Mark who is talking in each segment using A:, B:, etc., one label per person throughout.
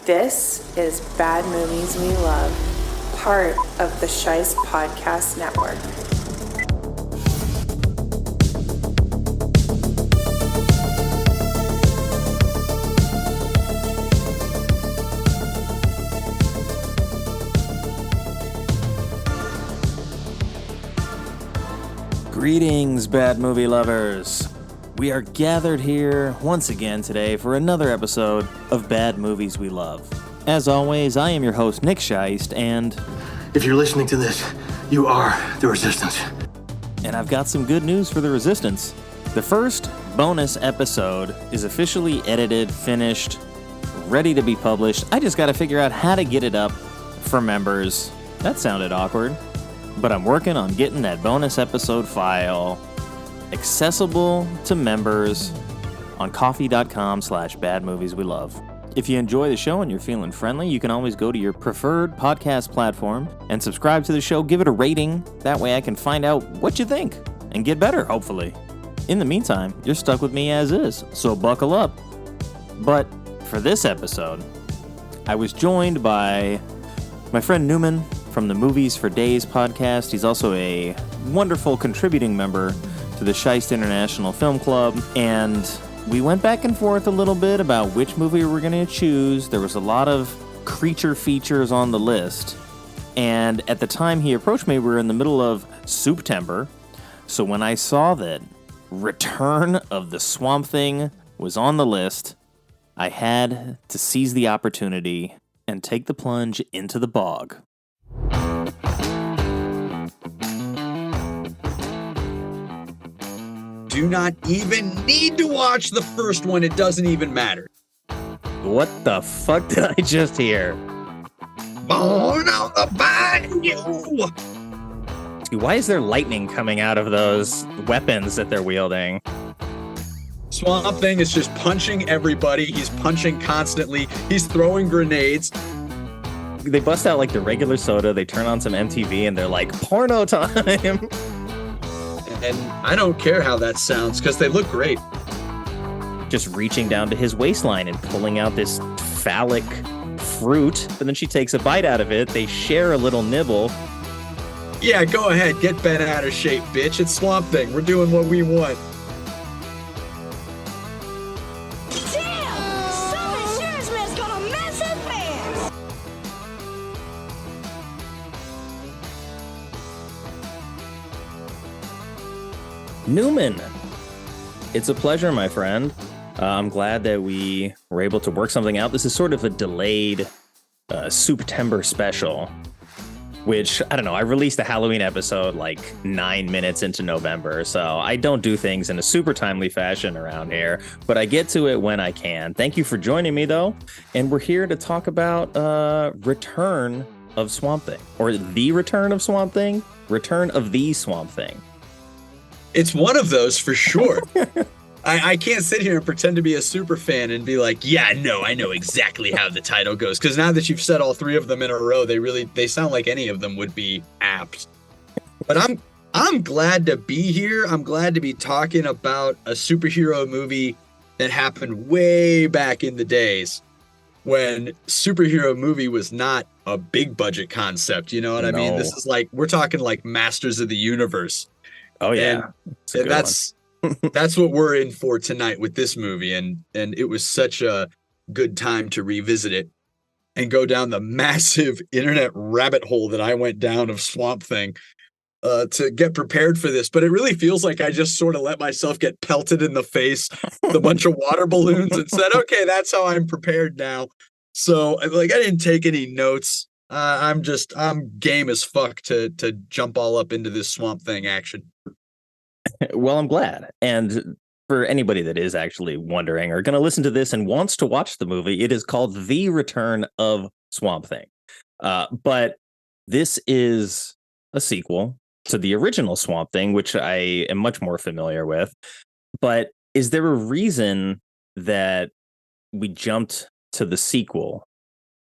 A: This is Bad Movies We Love, part of the Shice Podcast Network.
B: Greetings, bad movie lovers. We are gathered here once again today for another episode of Bad Movies We Love. As always, I am your host, Nick Scheist, and
C: if you're listening to this, you are the Resistance.
B: And I've got some good news for the Resistance. The first bonus episode is officially edited, finished, ready to be published. I just got to figure out how to get it up for members. That sounded awkward. But I'm working on getting that bonus episode file accessible to members on coffee.com/badmovieswelove. If you enjoy the show and you're feeling friendly, you can always go to your preferred podcast platform and subscribe to the show, give it a rating. That way I can find out what you think and get better, hopefully. In the meantime, you're stuck with me as is, so buckle up. But for this episode, I was joined by my friend Newman from the Movies for Dayz podcast. He's also a wonderful contributing member to the Scheist International Film Club, and we went back and forth a little bit about which movie we were going to choose. There was a lot of creature features on the list, and at the time he approached me, we were in the middle of Souptember, so when I saw that Return of the Swamp Thing was on the list, I had to seize the opportunity and take the plunge into the bog.
D: Do not even need to watch the first one. It doesn't even matter.
B: What the fuck did I just hear?
D: Born out the bayou.
B: Why is there lightning coming out of those weapons that they're wielding?
D: Swamp Thing is just punching everybody. He's punching constantly. He's throwing grenades.
B: They bust out like the regular soda. They turn on some MTV and they're like, porno time.
D: And I don't care how that sounds because they look great.
B: Just reaching down to his waistline and pulling out this phallic fruit. But then she takes a bite out of it. They share a little nibble.
D: Yeah, go ahead. Get bent out of shape, bitch. It's Swamp Thing. We're doing what we want.
E: Damn! Some insurance man's got a massive fan!
B: Newman, it's a pleasure, my friend. I'm glad that we were able to work something out. This is sort of a delayed Souptember special, which, I don't know, I released a Halloween episode like 9 minutes into November, so I don't do things in a super timely fashion around here, but I get to it when I can. Thank you for joining me, though, and we're here to talk about Return of Swamp Thing, or The Return of Swamp Thing, Return of the Swamp Thing.
D: It's one of those for sure. I can't sit here and pretend to be a super fan and be like, yeah, no, I know exactly how the title goes. Because now that you've said all three of them in a row, they sound like any of them would be apt. But I'm glad to be here. I'm glad to be talking about a superhero movie that happened way back in the days when superhero movie was not a big budget concept. You know what I mean? This is like, we're talking like Masters of the Universe.
B: Oh yeah,
D: and that's what we're in for tonight with this movie, and it was such a good time to revisit it and go down the massive internet rabbit hole that I went down of Swamp Thing to get prepared for this. But it really feels like I just sort of let myself get pelted in the face with a bunch of water balloons and said, okay, that's how I'm prepared now. So like I didn't take any notes. I'm game as fuck to jump all up into this Swamp Thing action.
B: Well, I'm glad. And for anybody that is actually wondering or going to listen to this and wants to watch the movie, it is called The Return of Swamp Thing. But this is a sequel to the original Swamp Thing, which I am much more familiar with. But is there a reason that we jumped to the sequel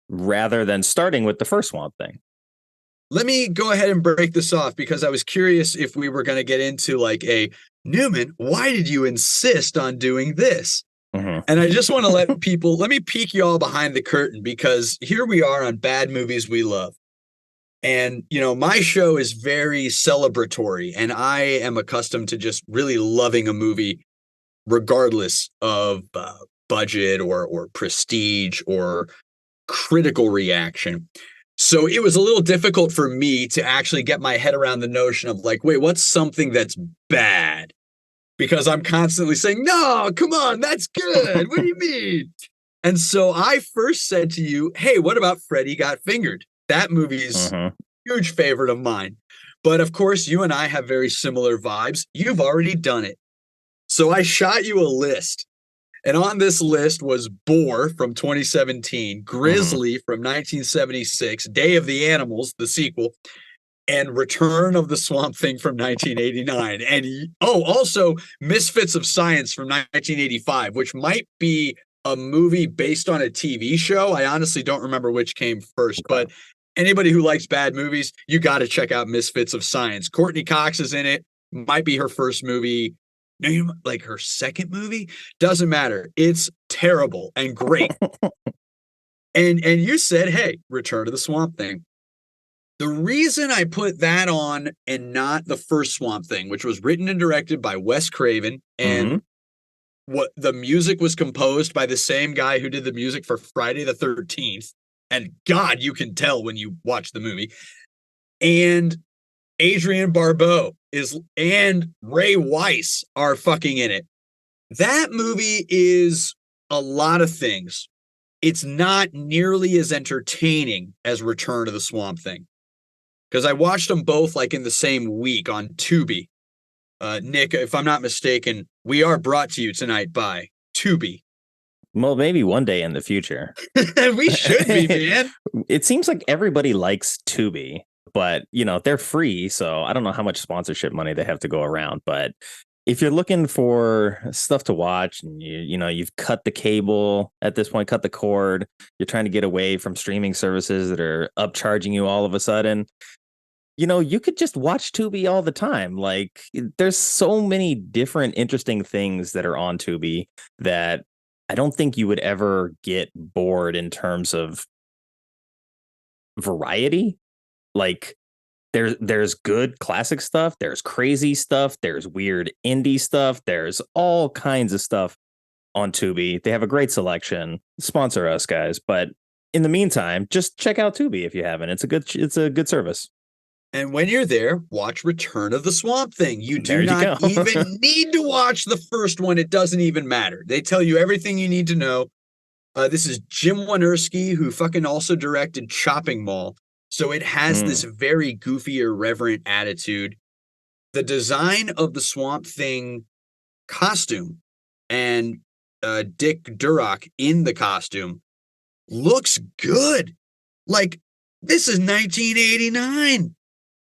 B: rather than starting with the first Swamp Thing?
D: Let me go ahead and break this off because I was curious if we were going to get into like a Newman, why did you insist on doing this? And I just want to let me peek you all behind the curtain, because here we are on Bad Movies We Love. And, you know, my show is very celebratory, and I am accustomed to just really loving a movie regardless of budget or prestige or critical reaction. So it was a little difficult for me to actually get my head around the notion of like, wait, what's something that's bad? Because I'm constantly saying, no, come on, that's good. What do you mean? And so I first said to you, hey, what about Freddy Got Fingered? That movie's a huge favorite of mine. But of course, you and I have very similar vibes. You've already done it. So I shot you a list. And on this list was Boar from 2017, Grizzly from 1976, Day of the Animals, the sequel, and Return of the Swamp Thing from 1989. And also Misfits of Science from 1985, which might be a movie based on a TV show. I honestly don't remember which came first, but anybody who likes bad movies, you got to check out Misfits of Science. Courtney Cox is in it. Might be her first movie. No, like her second movie? Doesn't matter. It's terrible and great. and you said, hey, Return of the Swamp Thing. The reason I put that on and not the first Swamp Thing, which was written and directed by Wes Craven, and what the music was composed by the same guy who did the music for Friday the 13th. And God, you can tell when you watch the movie. And Adrienne Barbeau and Ray Weiss are fucking in it. That movie is a lot of things. It's not nearly as entertaining as Return of the Swamp Thing. Because I watched them both like in the same week on Tubi. Nick, if I'm not mistaken, we are brought to you tonight by Tubi.
B: Well, maybe one day in the future.
D: We should be, man.
B: It seems like everybody likes Tubi, but, you know, they're free. So I don't know how much sponsorship money they have to go around. But if you're looking for stuff to watch and you've cut the cable at this point, cut the cord, you're trying to get away from streaming services that are upcharging you all of a sudden, you could just watch Tubi all the time. Like, there's so many different interesting things that are on Tubi that I don't think you would ever get bored in terms of variety. Like, there's good classic stuff, there's crazy stuff, there's weird indie stuff, there's all kinds of stuff on Tubi. They have a great selection. Sponsor us, guys. But in the meantime, just check out Tubi if you haven't. It's a good service.
D: And when you're there, watch Return of the Swamp Thing. You do not even need to watch the first one. It doesn't even matter. They tell you everything you need to know. This is Jim Wynorski, who fucking also directed Chopping Mall. So it has this very goofy, irreverent attitude. The design of the Swamp Thing costume and Dick Durock in the costume looks good. Like, this is 1989.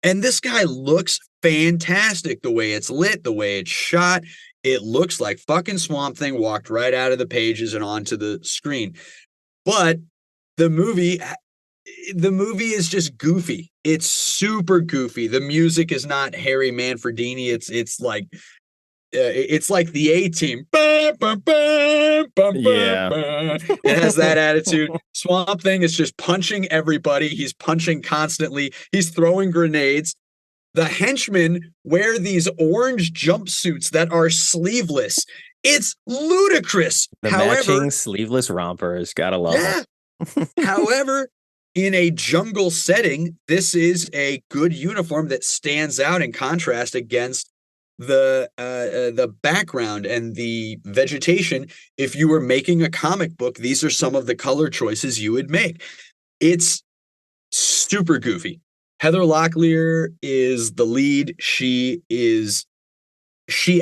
D: And this guy looks fantastic. The way it's lit, the way it's shot. It looks like fucking Swamp Thing walked right out of the pages and onto the screen. But the movie is just goofy. It's super goofy. The music is not Harry Manfredini. It's like the A-Team. Yeah. It has that attitude. Swamp Thing is just punching everybody. He's punching constantly. He's throwing grenades. The henchmen wear these orange jumpsuits that are sleeveless. It's ludicrous.
B: Matching sleeveless rompers. Gotta love it.
D: However, in a jungle setting, this is a good uniform that stands out in contrast against the background and the vegetation. If you were making a comic book, these are some of the color choices you would make. It's super goofy. Heather Locklear is the lead. She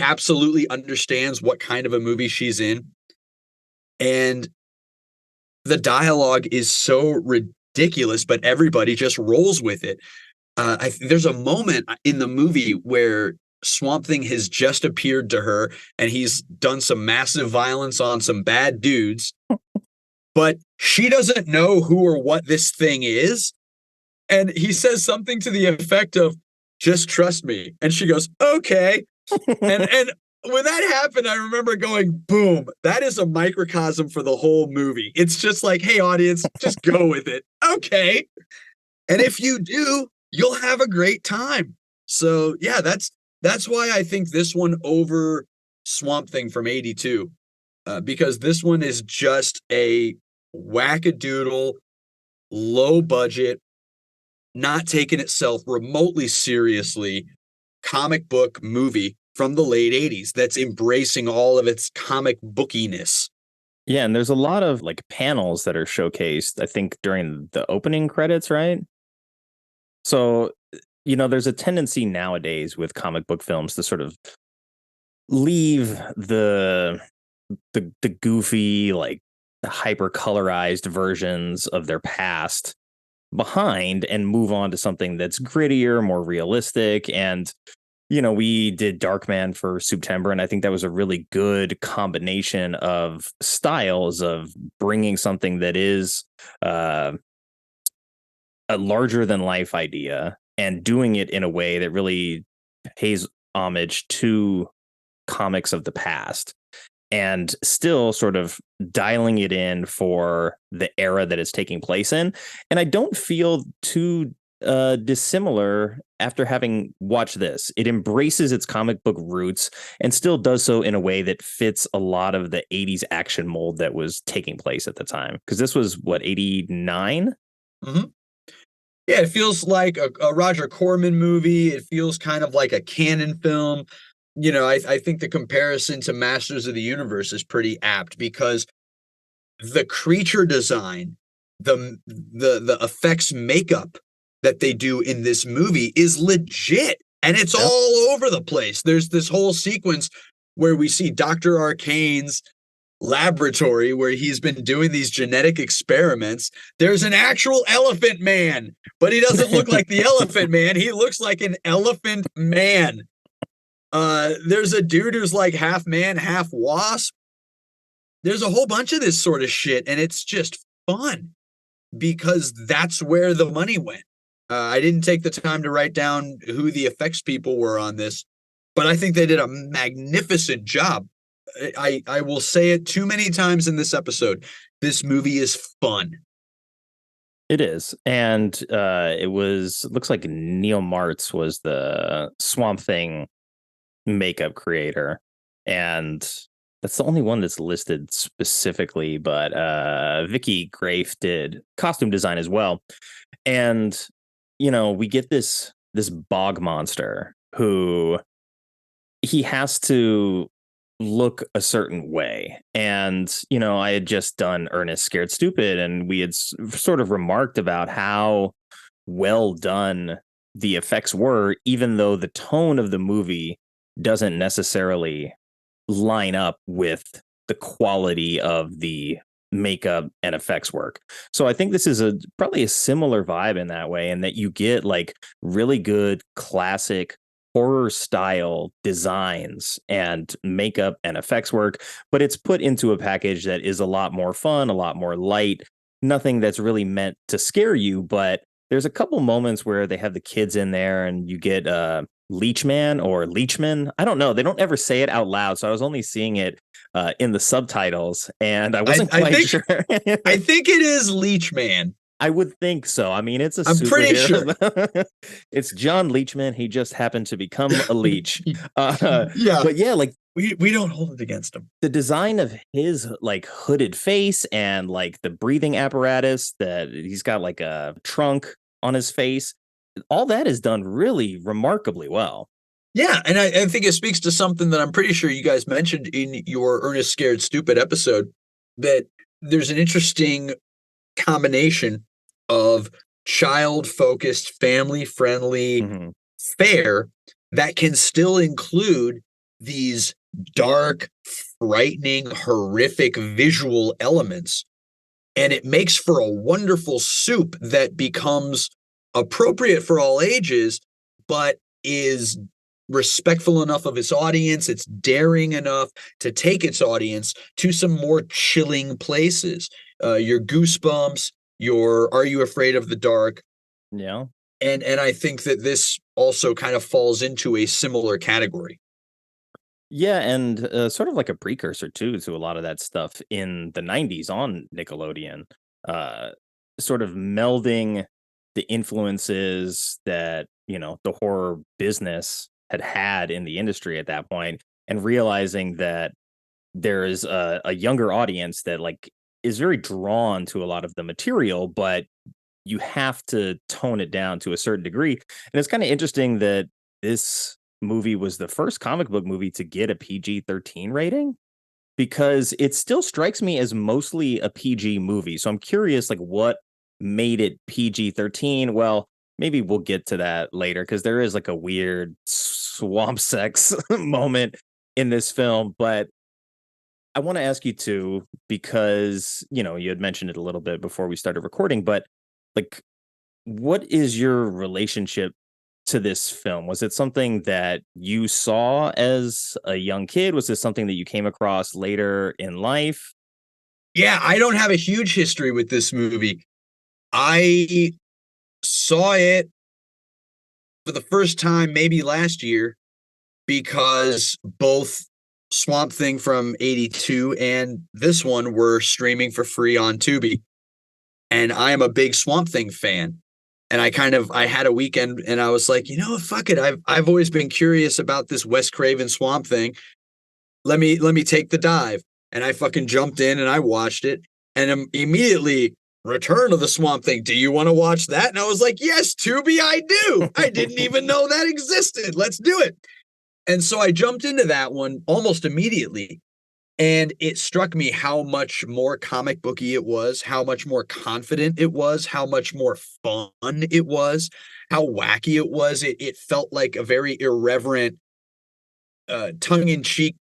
D: absolutely understands what kind of a movie she's in. And the dialogue is so ridiculous, but everybody just rolls with it. There's a moment in the movie where Swamp Thing has just appeared to her and he's done some massive violence on some bad dudes, but she doesn't know who or what this thing is. And he says something to the effect of, just trust me. And she goes, okay. and when that happened, I remember going, boom, that is a microcosm for the whole movie. It's just like, hey, audience, just go with it. Okay. And if you do, you'll have a great time. So yeah, that's why I think this one over Swamp Thing from 82. Because this one is just a wackadoodle, low budget, not taking itself remotely seriously comic book movie from the late 80s that's embracing all of its comic bookiness.
B: Yeah, and there's a lot of like panels that are showcased, I think, during the opening credits, right? So, there's a tendency nowadays with comic book films to sort of leave the goofy, like hyper colorized versions of their past behind and move on to something that's grittier, more realistic. And we did Darkman for September, and I think that was a really good combination of styles of bringing something that is a larger than life idea and doing it in a way that really pays homage to comics of the past and still sort of dialing it in for the era that it's taking place in. And I don't feel too dissimilar after having watched this. It embraces its comic book roots and still does so in a way that fits a lot of the 80s action mold that was taking place at the time. Because this was, what, 89?
D: Mm-hmm. Yeah, it feels like a Roger Corman movie. It feels kind of like a canon film. I think the comparison to Masters of the Universe is pretty apt because the creature design, the effects makeup that they do in this movie is legit, and it's all over the place. There's this whole sequence where we see Dr. Arcane's laboratory where he's been doing these genetic experiments. There's an actual elephant man, but he doesn't look like the elephant man. He looks like an elephant man. There's a dude who's like half man, half wasp. There's a whole bunch of this sort of shit, and it's just fun because that's where the money went. I didn't take the time to write down who the effects people were on this, but I think they did a magnificent job. I will say it too many times in this episode. This movie is fun.
B: It is. And it looks like Neil Martz was the Swamp Thing makeup creator. And that's the only one that's listed specifically, but Vicky Grafe did costume design as well. And, we get this bog monster who he has to look a certain way. And, I had just done Ernest Scared Stupid, and we had sort of remarked about how well done the effects were, even though the tone of the movie doesn't necessarily line up with the quality of the makeup and effects work. So I think this is probably a similar vibe in that way, and that you get like really good classic horror style designs and makeup and effects work, but it's put into a package that is a lot more fun, a lot more light, nothing that's really meant to scare you. But there's a couple moments where they have the kids in there and you get Leechman or Leechman. I don't know. They don't ever say it out loud. So I was only seeing it in the subtitles, and I wasn't quite sure.
D: I think it is Leechman.
B: I would think so. I mean, it's
D: I'm pretty sure.
B: It's John Leechman. He just happened to become a leech.
D: Yeah.
B: But yeah, like
D: we don't hold it against him.
B: The design of his like hooded face and like the breathing apparatus that he's got, like a trunk on his face, all that is done really remarkably well.
D: Yeah, and I think it speaks to something that I'm pretty sure you guys mentioned in your Ernest Scared Stupid episode, that there's an interesting combination of child-focused, family-friendly fare that can still include these dark, frightening, horrific visual elements. And it makes for a wonderful soup that becomes appropriate for all ages, but is respectful enough of its audience. It's daring enough to take its audience to some more chilling places. Your Goosebumps, your Are You Afraid of the Dark?
B: Yeah.
D: And I think that this also kind of falls into a similar category.
B: Yeah, and sort of like a precursor too to a lot of that stuff in the '90s on Nickelodeon. Uh, Sort of melding the influences that the horror business had in the industry at that point, and realizing that there is a younger audience that is very drawn to a lot of the material, but you have to tone it down to a certain degree. And it's kind of interesting that this movie was the first comic book movie to get a PG-13 rating, because it still strikes me as mostly a PG movie. So I'm curious, what made it PG-13? Well, maybe we'll get to that later, because there is a weird swamp sex moment in this film. But I want to ask you too, because you had mentioned it a little bit before we started recording, but like, what is your relationship to this film? Was it something that you saw as a young kid? Was this something that you came across later in life?
D: Yeah, I don't have a huge history with this movie. I saw it for the first time maybe last year because both Swamp Thing from '82 and this one were streaming for free on Tubi. And I am a big Swamp Thing fan. And I had a weekend and I was like, fuck it. I've always been curious about this Wes Craven Swamp Thing. Let me take the dive. And I fucking jumped in and I watched it, and immediately Return of the Swamp Thing. Do you want to watch that? And I was like, yes, Tubi, I do. I didn't even know that existed. Let's do it. And so I jumped into that one almost immediately. And it struck me how much more comic booky it was, how much more confident it was, how much more fun it was, how wacky it was. It felt like a very irreverent, tongue-in-cheek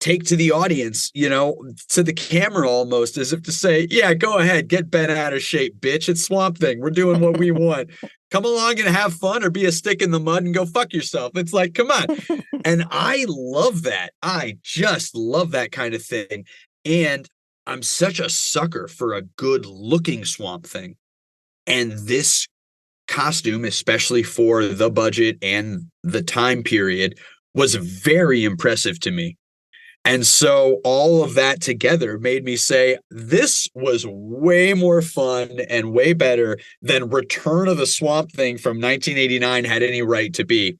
D: take to the audience, to the camera almost, as if to say, yeah, go ahead, get bent out of shape, bitch. It's Swamp Thing. We're doing what we want. Come along and have fun, or be a stick in the mud and go fuck yourself. It's like, come on. And I love that. I just love that kind of thing. And I'm such a sucker for a good looking Swamp Thing. And this costume, especially for the budget and the time period, was very impressive to me. And so all of that together made me say, this was way more fun and way better than Return of the Swamp Thing from 1989 had any right to be.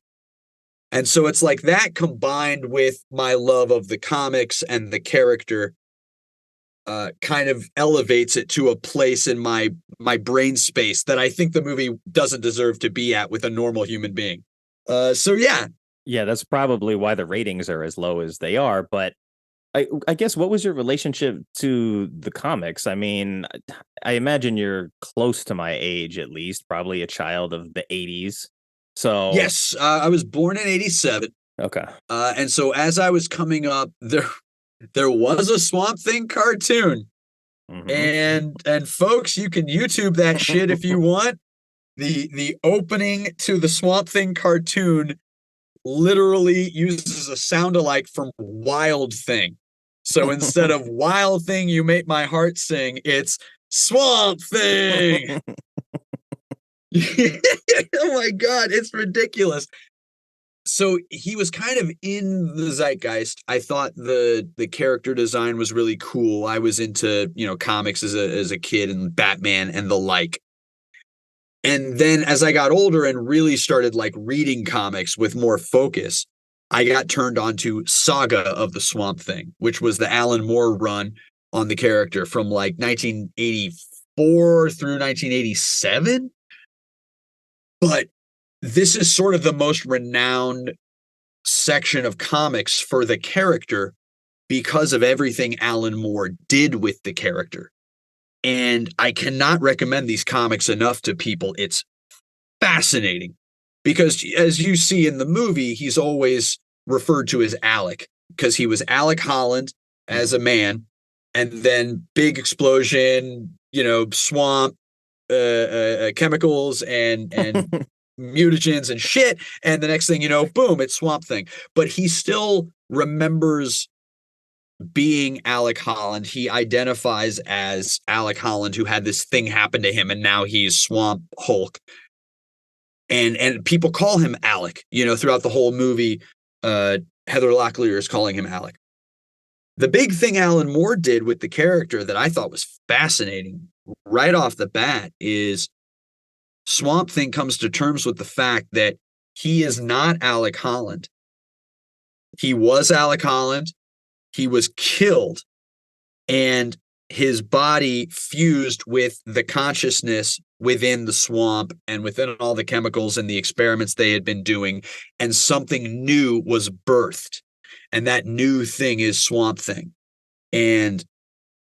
D: And so it's like that, combined with my love of the comics and the character, kind of elevates it to a place in my brain space that I think the movie doesn't deserve to be at with a normal human being. So yeah.
B: Yeah, that's probably why the ratings are as low as they are. But I guess, what was your relationship to the comics? I mean, I imagine you're close to my age, at least, probably a child of the '80s. So
D: yes, I was born in '87.
B: Okay.
D: And so as I was coming up, there was a Swamp Thing cartoon. Mm-hmm. And folks, you can YouTube that shit if you want. The opening to the Swamp Thing cartoon literally uses a sound-alike from Wild Thing. So instead of Wild Thing, you make my heart sing, it's Swamp Thing. Oh my God, it's ridiculous. So he was kind of in the zeitgeist. I thought the character design was really cool. I was into, comics as a kid, and Batman and the like. And then as I got older and really started reading comics with more focus, I got turned on to Saga of the Swamp Thing, which was the Alan Moore run on the character from 1984 through 1987. But this is sort of the most renowned section of comics for the character because of everything Alan Moore did with the character. And I cannot recommend these comics enough to people. It's fascinating because, as you see in the movie, he's always referred to as Alec, because he was Alec Holland as a man, and then big explosion, swamp, chemicals and mutagens and shit. And the next thing you know, boom, it's Swamp Thing. But he still remembers being Alec Holland. He identifies as Alec Holland, who had this thing happen to him, and now he's Swamp Hulk. And people call him Alec, throughout the whole movie. Heather Locklear is calling him Alec. The big thing Alan Moore did with the character that I thought was fascinating right off the bat is Swamp Thing comes to terms with the fact that he is not Alec Holland. He was Alec Holland. He was killed, and his body fused with the consciousness within the swamp and within all the chemicals and the experiments they had been doing, and something new was birthed. And that new thing is Swamp Thing. And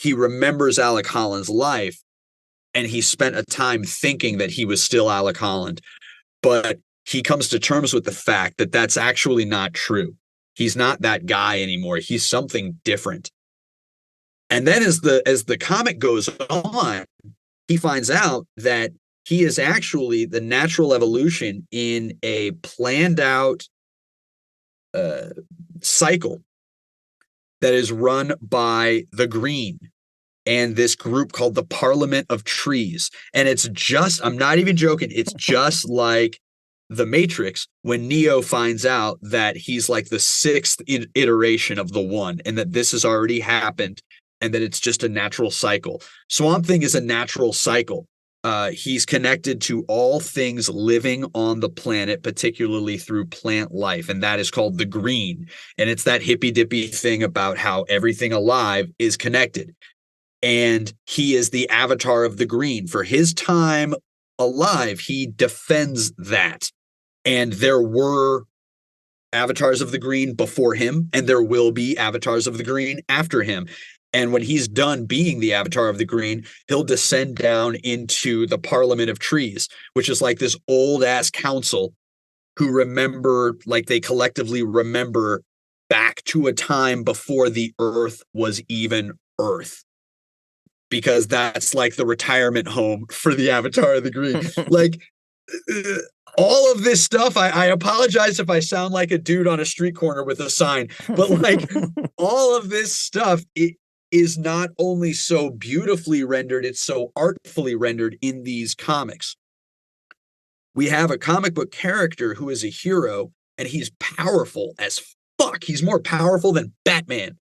D: he remembers Alec Holland's life, and he spent a time thinking that he was still Alec Holland. But he comes to terms with the fact that that's actually not true. He's not that guy anymore. He's something different. And then as the comic goes on, he finds out that he is actually the natural evolution in a planned out cycle that is run by the Green and this group called the Parliament of Trees. And it's just, I'm not even joking, it's just like the Matrix when Neo finds out that he's like the sixth iteration of the one, and that this has already happened, and that it's just a natural cycle. Swamp Thing is a natural cycle. He's connected to all things living on the planet, particularly through plant life, and that is called the Green. And it's that hippy dippy thing about how everything alive is connected. And he is the avatar of the Green. For his time alive, he defends that. And there were avatars of the Green before him, and there will be avatars of the Green after him. And when he's done being the avatar of the Green, he'll descend down into the Parliament of Trees, which is like this old ass council who remember, like they collectively remember back to a time before the Earth was even Earth. Because that's like the retirement home for the avatar of the Green. Like all of this stuff, I apologize if I sound like a dude on a street corner with a sign, but like all of this stuff, it is not only so beautifully rendered, it's so artfully rendered in these comics. We have a comic book character who is a hero, and he's powerful as fuck. He's more powerful than Batman.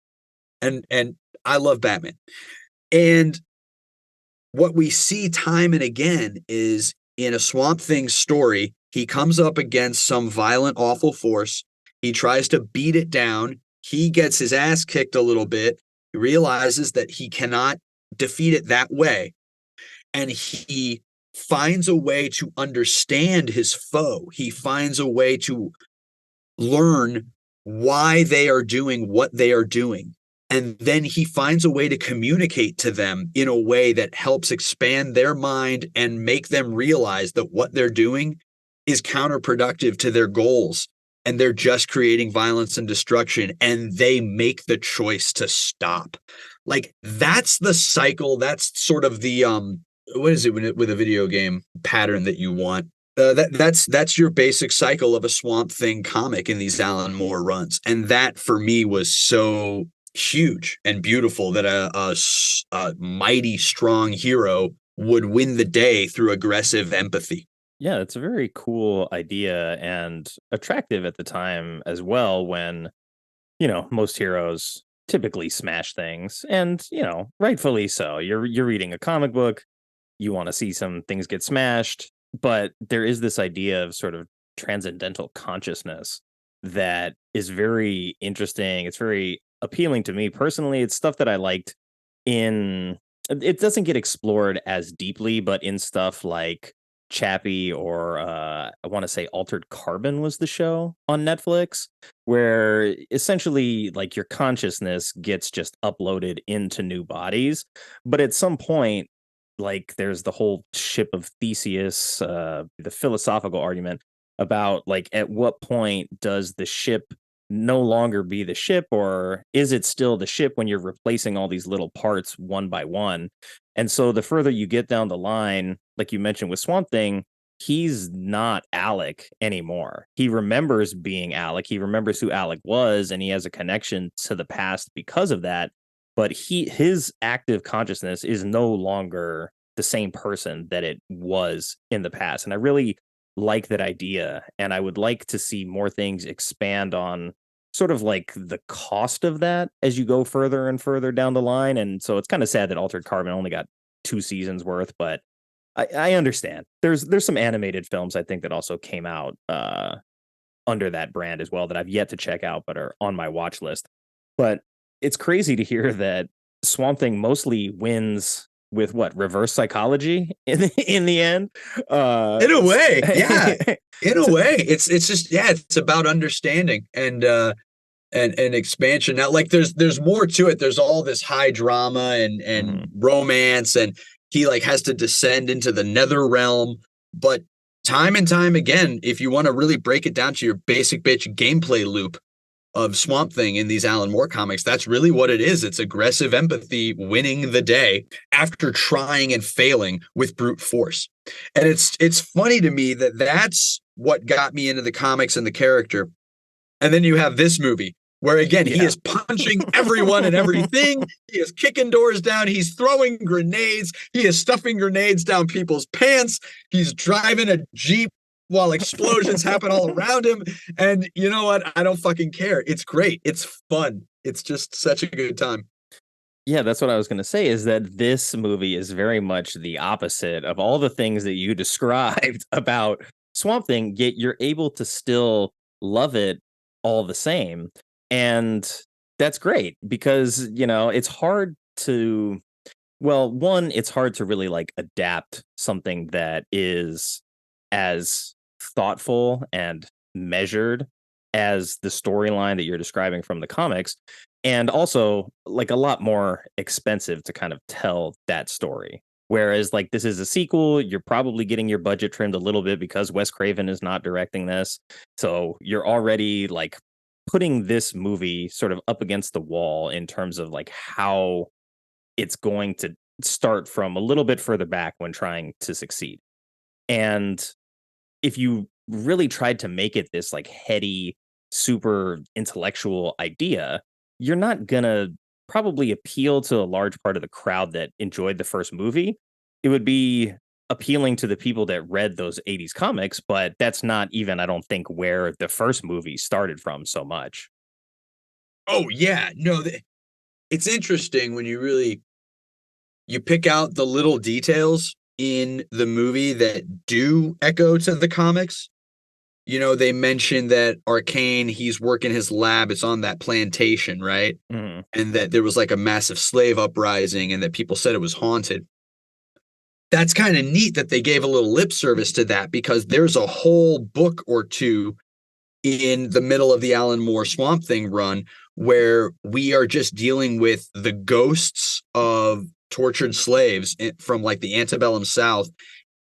D: And I love Batman. And what we see time and again is in a Swamp Thing story, he comes up against some violent, awful force. He tries to beat it down. He gets his ass kicked a little bit. He realizes that he cannot defeat it that way. And he finds a way to understand his foe. He finds a way to learn why they are doing what they are doing. And then he finds a way to communicate to them in a way that helps expand their mind and make them realize that what they're doing is counterproductive to their goals. And they're just creating violence and destruction. And they make the choice to stop. Like, that's the cycle. That's sort of the, what is it with a video game pattern that you want? That's your basic cycle of a Swamp Thing comic in these Alan Moore runs. And that for me was so huge and beautiful that a mighty strong hero would win the day through aggressive empathy.
B: Yeah, it's a very cool idea and attractive at the time as well, when, you know, most heroes typically smash things, and, you know, rightfully so. You're reading a comic book, you want to see some things get smashed, but there is this idea of sort of transcendental consciousness that is very interesting. It's very appealing to me personally. It's stuff that I liked in, it doesn't get explored as deeply, but in stuff like Chappie, or I want to say Altered Carbon was the show on Netflix, where essentially like your consciousness gets just uploaded into new bodies. But at some point, like there's the whole ship of Theseus, the philosophical argument about like at what point does the ship no longer be the ship, or is it still the ship when you're replacing all these little parts one by one? And so the further you get down the line, like you mentioned with Swamp Thing, he's not Alec anymore. He remembers being Alec. He remembers who Alec was, and he has a connection to the past because of that. But his active consciousness is no longer the same person that it was in the past. And I really like that idea, and I would like to see more things expand on sort of like the cost of that as you go further and further down the line. And so it's kind of sad that Altered Carbon only got 2 seasons worth, but I understand. There's some animated films I think that also came out under that brand as well that I've yet to check out but are on my watch list. But it's crazy to hear that Swamp Thing mostly wins with what, reverse psychology in the end.
D: In a way, yeah. In a way, it's just, yeah, it's about understanding and expansion. Now, like there's more to it. There's all this high drama and romance, and he like has to descend into the nether realm. But time and time again, if you want to really break it down to your basic bitch gameplay loop of Swamp Thing in these Alan Moore comics, that's really what it is. It's aggressive empathy winning the day after trying and failing with brute force. And it's funny to me that that's what got me into the comics and the character. And then you have this movie where, again, he is punching everyone and everything. He is kicking doors down. He's throwing grenades. He is stuffing grenades down people's pants. He's driving a Jeep while explosions happen all around him. And you know what? I don't fucking care. It's great. It's fun. It's just such a good time.
B: Yeah, that's what I was going to say, is that this movie is very much the opposite of all the things that you described about Swamp Thing, yet you're able to still love it all the same. And that's great because, you know, it's hard to, well, one, it's hard to really like adapt something that is as thoughtful and measured as the storyline that you're describing from the comics, and also like a lot more expensive to kind of tell that story. Whereas like this is a sequel, you're probably getting your budget trimmed a little bit because Wes Craven is not directing this. So you're already like putting this movie sort of up against the wall in terms of like how it's going to start from a little bit further back when trying to succeed. And if you really tried to make it this like heady, super intellectual idea, you're not gonna probably appeal to a large part of the crowd that enjoyed the first movie. It would be appealing to the people that read those 80s comics, but that's not even, I don't think, where the first movie started from so much.
D: Oh yeah, no, it's interesting when you pick out the little details in the movie that do echo to the comics. You know, they mentioned that Arcane, he's working his lab, it's on that plantation, right?
B: Mm-hmm.
D: And that there was like a massive slave uprising and that people said it was haunted. That's kind of neat that they gave a little lip service to that, because there's a whole book or two in the middle of the Alan Moore Swamp Thing run where we are just dealing with the ghosts of tortured slaves from like the antebellum South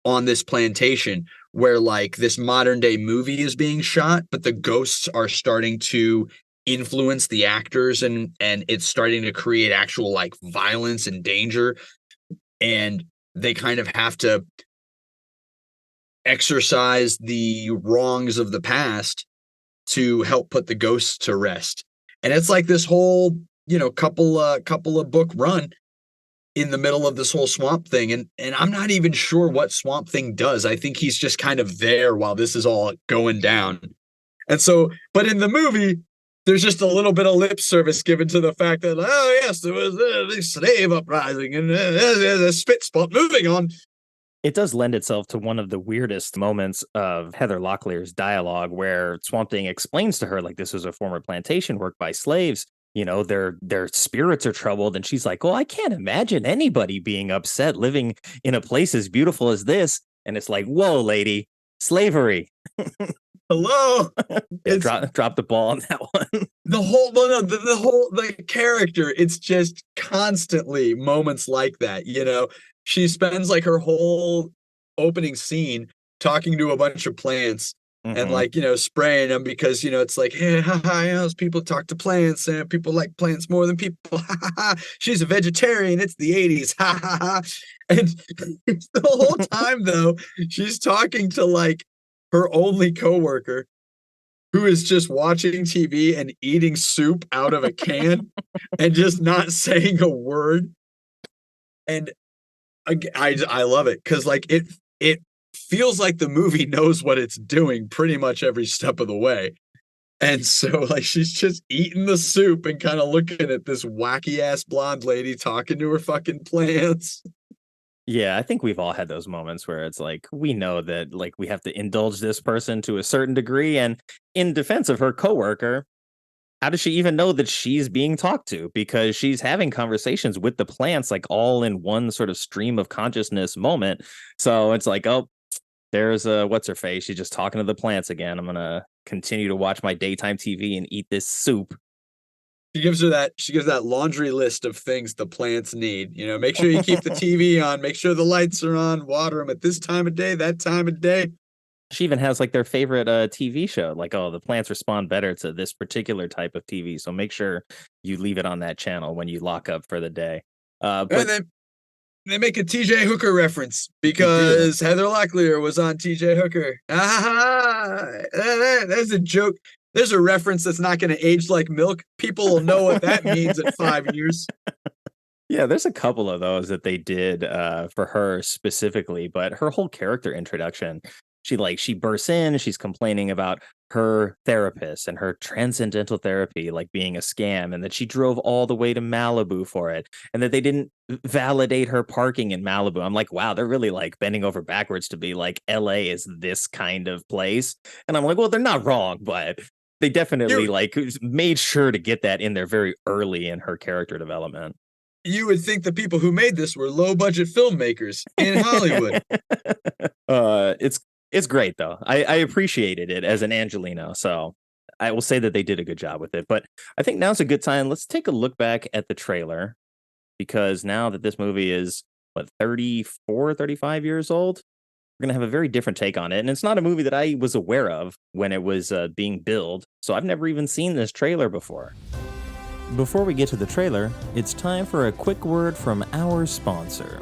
D: on this plantation, where like this modern day movie is being shot, but the ghosts are starting to influence the actors and it's starting to create actual like violence and danger. And they kind of have to exercise the wrongs of the past to help put the ghosts to rest. And it's like this whole, you know, couple of book run in the middle of this whole Swamp Thing. And I'm not even sure what Swamp Thing does. I think he's just kind of there while this is all going down. And so, but in the movie, there's just a little bit of lip service given to the fact that, oh yes, there was the slave uprising and a spit spot. Moving on.
B: It does lend itself to one of the weirdest moments of Heather Locklear's dialogue, where Swamp Thing explains to her, like, this was a former plantation worked by slaves. You know, their spirits are troubled. And she's like, well, I can't imagine anybody being upset living in a place as beautiful as this. And it's like, whoa, lady, slavery.
D: Hello.
B: Yeah, drop the ball on that one.
D: The character, it's just constantly moments like that. You know, she spends like her whole opening scene talking to a bunch of plants. Mm-hmm. And like, you know, spraying them because, you know, it's like, hey, people talk to plants and people like plants more than people. She's a vegetarian. It's the 80s. And the whole time, though, she's talking to like her only coworker who is just watching TV and eating soup out of a can and just not saying a word. And I love it because like it feels like the movie knows what it's doing pretty much every step of the way. And so like she's just eating the soup and kind of looking at this wacky ass blonde lady talking to her fucking plants.
B: Yeah, I think we've all had those moments where it's like we know that like we have to indulge this person to a certain degree, and in defense of her coworker, how does she even know that she's being talked to? Because she's having conversations with the plants like all in one sort of stream of consciousness moment. So it's like, oh, there's what's her face? She's just talking to the plants again. I'm gonna continue to watch my daytime TV and eat this soup.
D: She gives that laundry list of things the plants need. You know, make sure you keep the TV on, make sure the lights are on, water them at this time of day, that time of day.
B: She even has like their favorite TV show. Like, oh, the plants respond better to this particular type of TV. So make sure you leave it on that channel when you lock up for the day. But
D: And then they make a TJ Hooker reference because Heather Locklear was on TJ Hooker. There's a joke. There's a reference that's not going to age like milk. People will know what that means in 5 years.
B: yeah, there's a couple of those that they did for her specifically, but her whole character introduction, she bursts in, she's complaining about her therapist and her transcendental therapy like being a scam, and that she drove all the way to Malibu for it, and that they didn't validate her parking in Malibu. I'm like, wow, they're really like bending over backwards to be like LA is this kind of place. And I'm like, well, they're not wrong, but they definitely like made sure to get that in there very early in her character development.
D: You would think the people who made this were low budget filmmakers in Hollywood.
B: It's great though. I appreciated it as an Angelino, so I will say that they did a good job with it. But I think now's a good time. Let's take a look back at the trailer, because now that this movie is 34, 35 years old, we're going to have a very different take on it. And it's not a movie that I was aware of when it was being billed, so I've never even seen this trailer before. Before we get to the trailer, it's time for a quick word from our sponsor.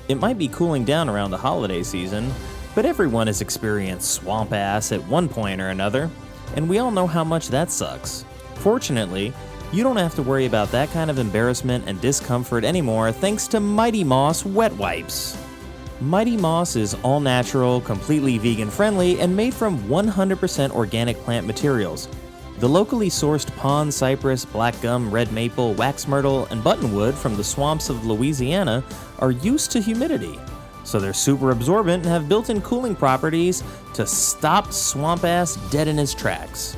B: It might be cooling down around the holiday season, but everyone has experienced swamp ass at one point or another, and we all know how much that sucks. Fortunately, you don't have to worry about that kind of embarrassment and discomfort anymore thanks to Mighty Moss Wet Wipes. Mighty Moss is all natural, completely vegan friendly, and made from 100% organic plant materials. The locally sourced pond cypress, black gum, red maple, wax myrtle, and buttonwood from the swamps of Louisiana are used to humidity, so they're super absorbent and have built-in cooling properties to stop swamp ass dead in its tracks.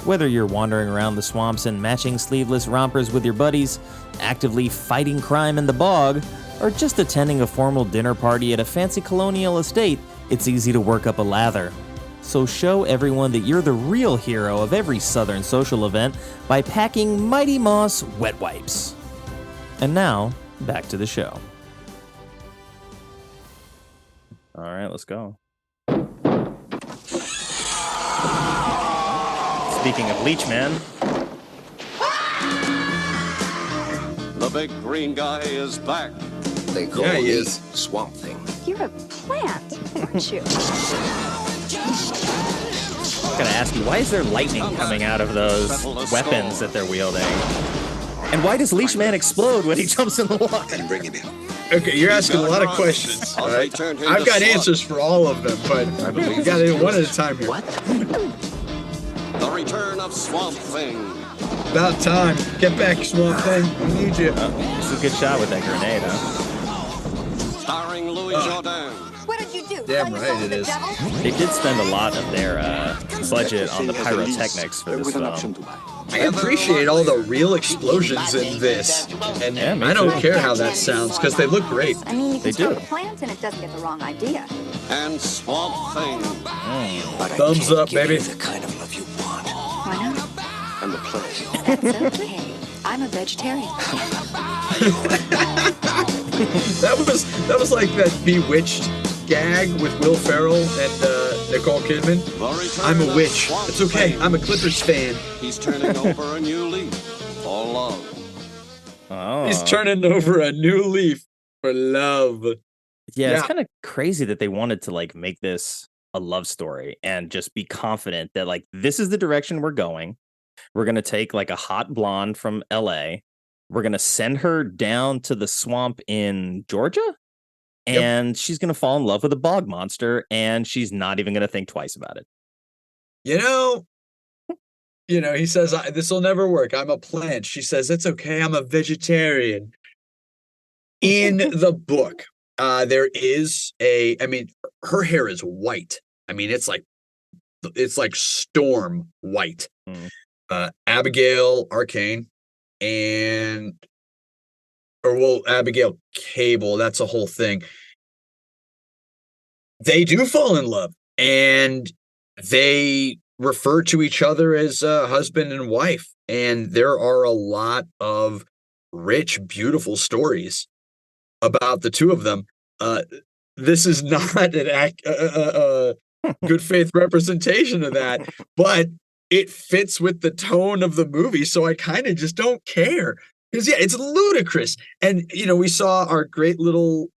B: Whether you're wandering around the swamps in matching sleeveless rompers with your buddies, actively fighting crime in the bog, or just attending a formal dinner party at a fancy colonial estate, it's easy to work up a lather. So show everyone that you're the real hero of every southern social event by packing Mighty Moss Wet Wipes. And now, back to the show. All right, let's go. Speaking of Leech Man,
F: The big green guy is back.
G: They call
D: Yeah, he
G: me
D: is.
G: Swamp Thing.
E: You're a plant, aren't you?
B: I'm gonna ask you, why is there lightning coming out of those weapons that they're wielding? And why does Leech Man explode when he jumps in the water?
G: And bring him in.
D: Okay, you're asking a lot of questions. All right? I've got answers for all of them, but we got to do one at a time here.
G: What?
F: The return of Swamp Thing.
D: About time. Get back, Swamp Thing. We need you.
B: This is a good shot with that grenade, huh?
F: Starring Louis Jourdain.
E: What did you do?
D: Damn right it is.
B: They did spend a lot of their budget on the pyrotechnics for this film.
D: I appreciate all the real explosions in this. And
B: Yeah, me
D: I don't
B: too.
D: care how that sounds, because they look great.
E: I mean, you
B: They
E: can start
B: do.
E: a plant and it doesn't get the wrong idea.
F: And Swamp Thing.
G: But I
D: Thumbs
G: can't
D: up,
G: give
D: baby.
G: you the kind of love you want.
E: Why not?
G: I'm a plant.
E: That's okay. I'm a vegetarian.
D: That was like that Bewitched gag with Will Ferrell and Nicole Kidman.
F: The return
D: I'm a
F: of
D: witch.
F: Swamp
D: It's okay.
F: Thing.
D: I'm a Clippers fan.
F: He's turning over a new leaf for love.
B: Oh.
D: He's turning over a new leaf for love.
B: Yeah, it's
D: Yeah.
B: kind of crazy that they wanted to like make this a love story and just be confident that like this is the direction we're going. We're gonna take like a hot blonde from LA. We're gonna send her down to the swamp in Georgia, and she's gonna fall in love with a bog monster, and she's not even gonna think twice about it.
D: You know, he says, this will never work. I'm a plant. She says, it's okay. I'm a vegetarian. In the book, there is her hair is white. I mean, it's like storm white. Abigail Arcane Abigail Cable, that's a whole thing. They do fall in love, and they refer to each other as husband and wife. And there are a lot of rich, beautiful stories about the two of them. This is not a good faith representation of that, but it fits with the tone of the movie. So I kind of just don't care. Because, yeah, it's ludicrous. And, we saw our great Little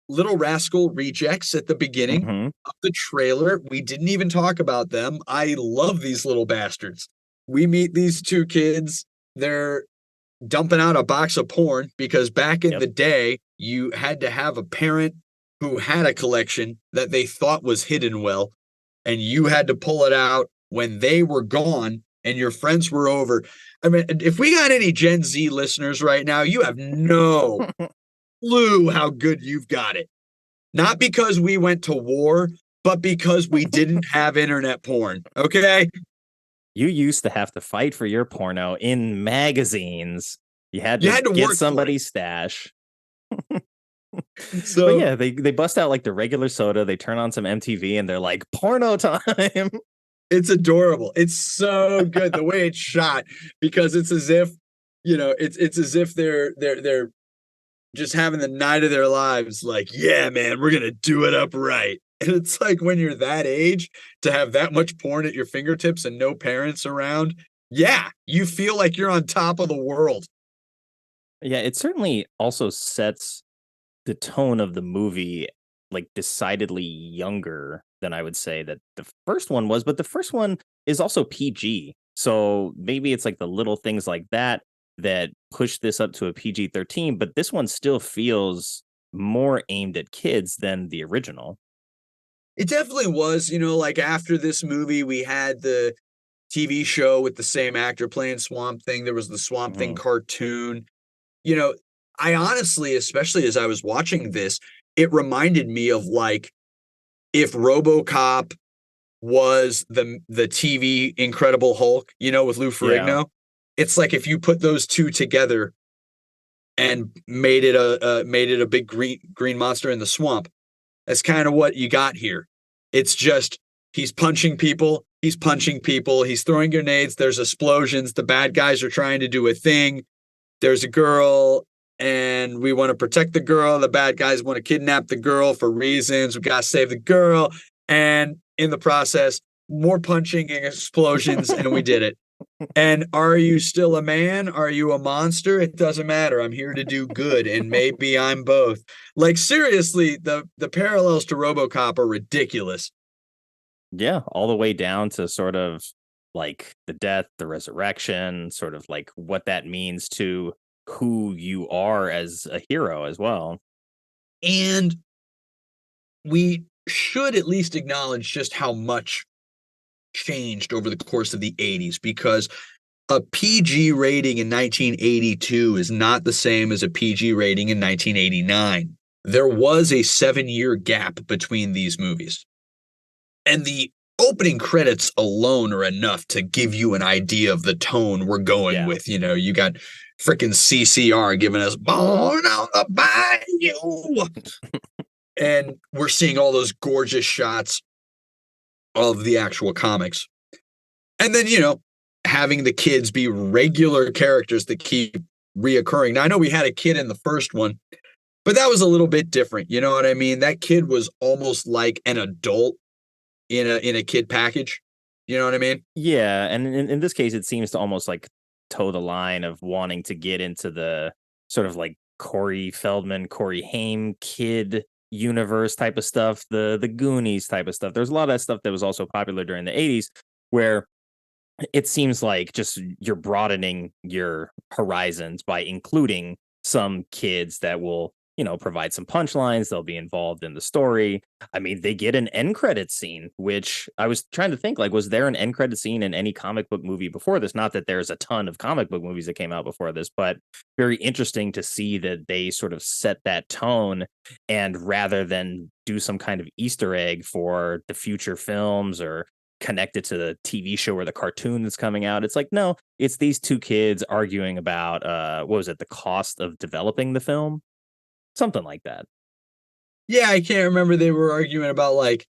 D: Rascal rejects at the beginning of the trailer. We didn't even talk about them. I love these little bastards. We meet these two kids. They're dumping out a box of porn because back in the day, you had to have a parent who had a collection that they thought was hidden well, and you had to pull it out when they were gone and your friends were over. I mean, if we got any Gen Z listeners right now, you have no clue how good you've got it. Not because we went to war, but because we didn't have internet porn. Okay.
B: You used to have to fight for your porno in magazines. You had to get somebody's stash.
D: So
B: but yeah, they bust out like the regular soda. They turn on some MTV and they're like, porno time.
D: It's adorable. It's so good the way it's shot, because it's as if, it's as if they're just having the night of their lives. Like, yeah, man, we're going to do it up right. And it's like, when you're that age, to have that much porn at your fingertips and no parents around. Yeah, you feel like you're on top of the world.
B: Yeah, it certainly also sets the tone of the movie like decidedly younger than I would say that the first one was, but the first one is also PG. So maybe it's like the little things like that push this up to a PG-13, but this one still feels more aimed at kids than the original.
D: It definitely was, like after this movie, we had the TV show with the same actor playing Swamp Thing. There was the Swamp Thing cartoon. I honestly, especially as I was watching this, it reminded me of like if RoboCop was the TV Incredible Hulk, with Lou Ferrigno. Yeah. It's like if you put those two together and made it a big green monster in the swamp. That's kind of what you got here. It's just he's punching people, he's throwing grenades, there's explosions, the bad guys are trying to do a thing. There's a girl, and we want to protect the girl. The bad guys want to kidnap the girl for reasons. We got to save the girl. And in the process, more punching and explosions, and we did it. And are you still a man? Are you a monster? It doesn't matter. I'm here to do good, and maybe I'm both. Like, seriously, the parallels to RoboCop are ridiculous.
B: Yeah, all the way down to sort of like the death, the resurrection, sort of like what that means to who you are as a hero as well.
D: And we should at least acknowledge just how much changed over the course of the 80s, because a PG rating in 1982 is not the same as a PG rating in 1989. There was a 7-year gap between these movies. And the opening credits alone are enough to give you an idea of the tone we're going with. You got freaking CCR giving us Born on the Bayou. And we're seeing all those gorgeous shots of the actual comics. And then, having the kids be regular characters that keep reoccurring. Now, I know we had a kid in the first one, but that was a little bit different. You know what I mean? That kid was almost like an adult in a kid package. You know what I mean?
B: Yeah. And in this case, it seems to almost like toe the line of wanting to get into the sort of like Corey Feldman, Corey Haim kid universe type of stuff, the Goonies type of stuff. There's a lot of that stuff that was also popular during the 80s, where it seems like just you're broadening your horizons by including some kids that will provide some punchlines. They'll be involved in the story. I mean, they get an end credit scene, which I was trying to think, like, was there an end credit scene in any comic book movie before this? Not that there's a ton of comic book movies that came out before this, but very interesting to see that they sort of set that tone. And rather than do some kind of Easter egg for the future films or connect it to the TV show or the cartoon that's coming out, it's like, no, it's these two kids arguing about, what was it, the cost of developing the film? Something like that.
D: Yeah, I can't remember. They were arguing about like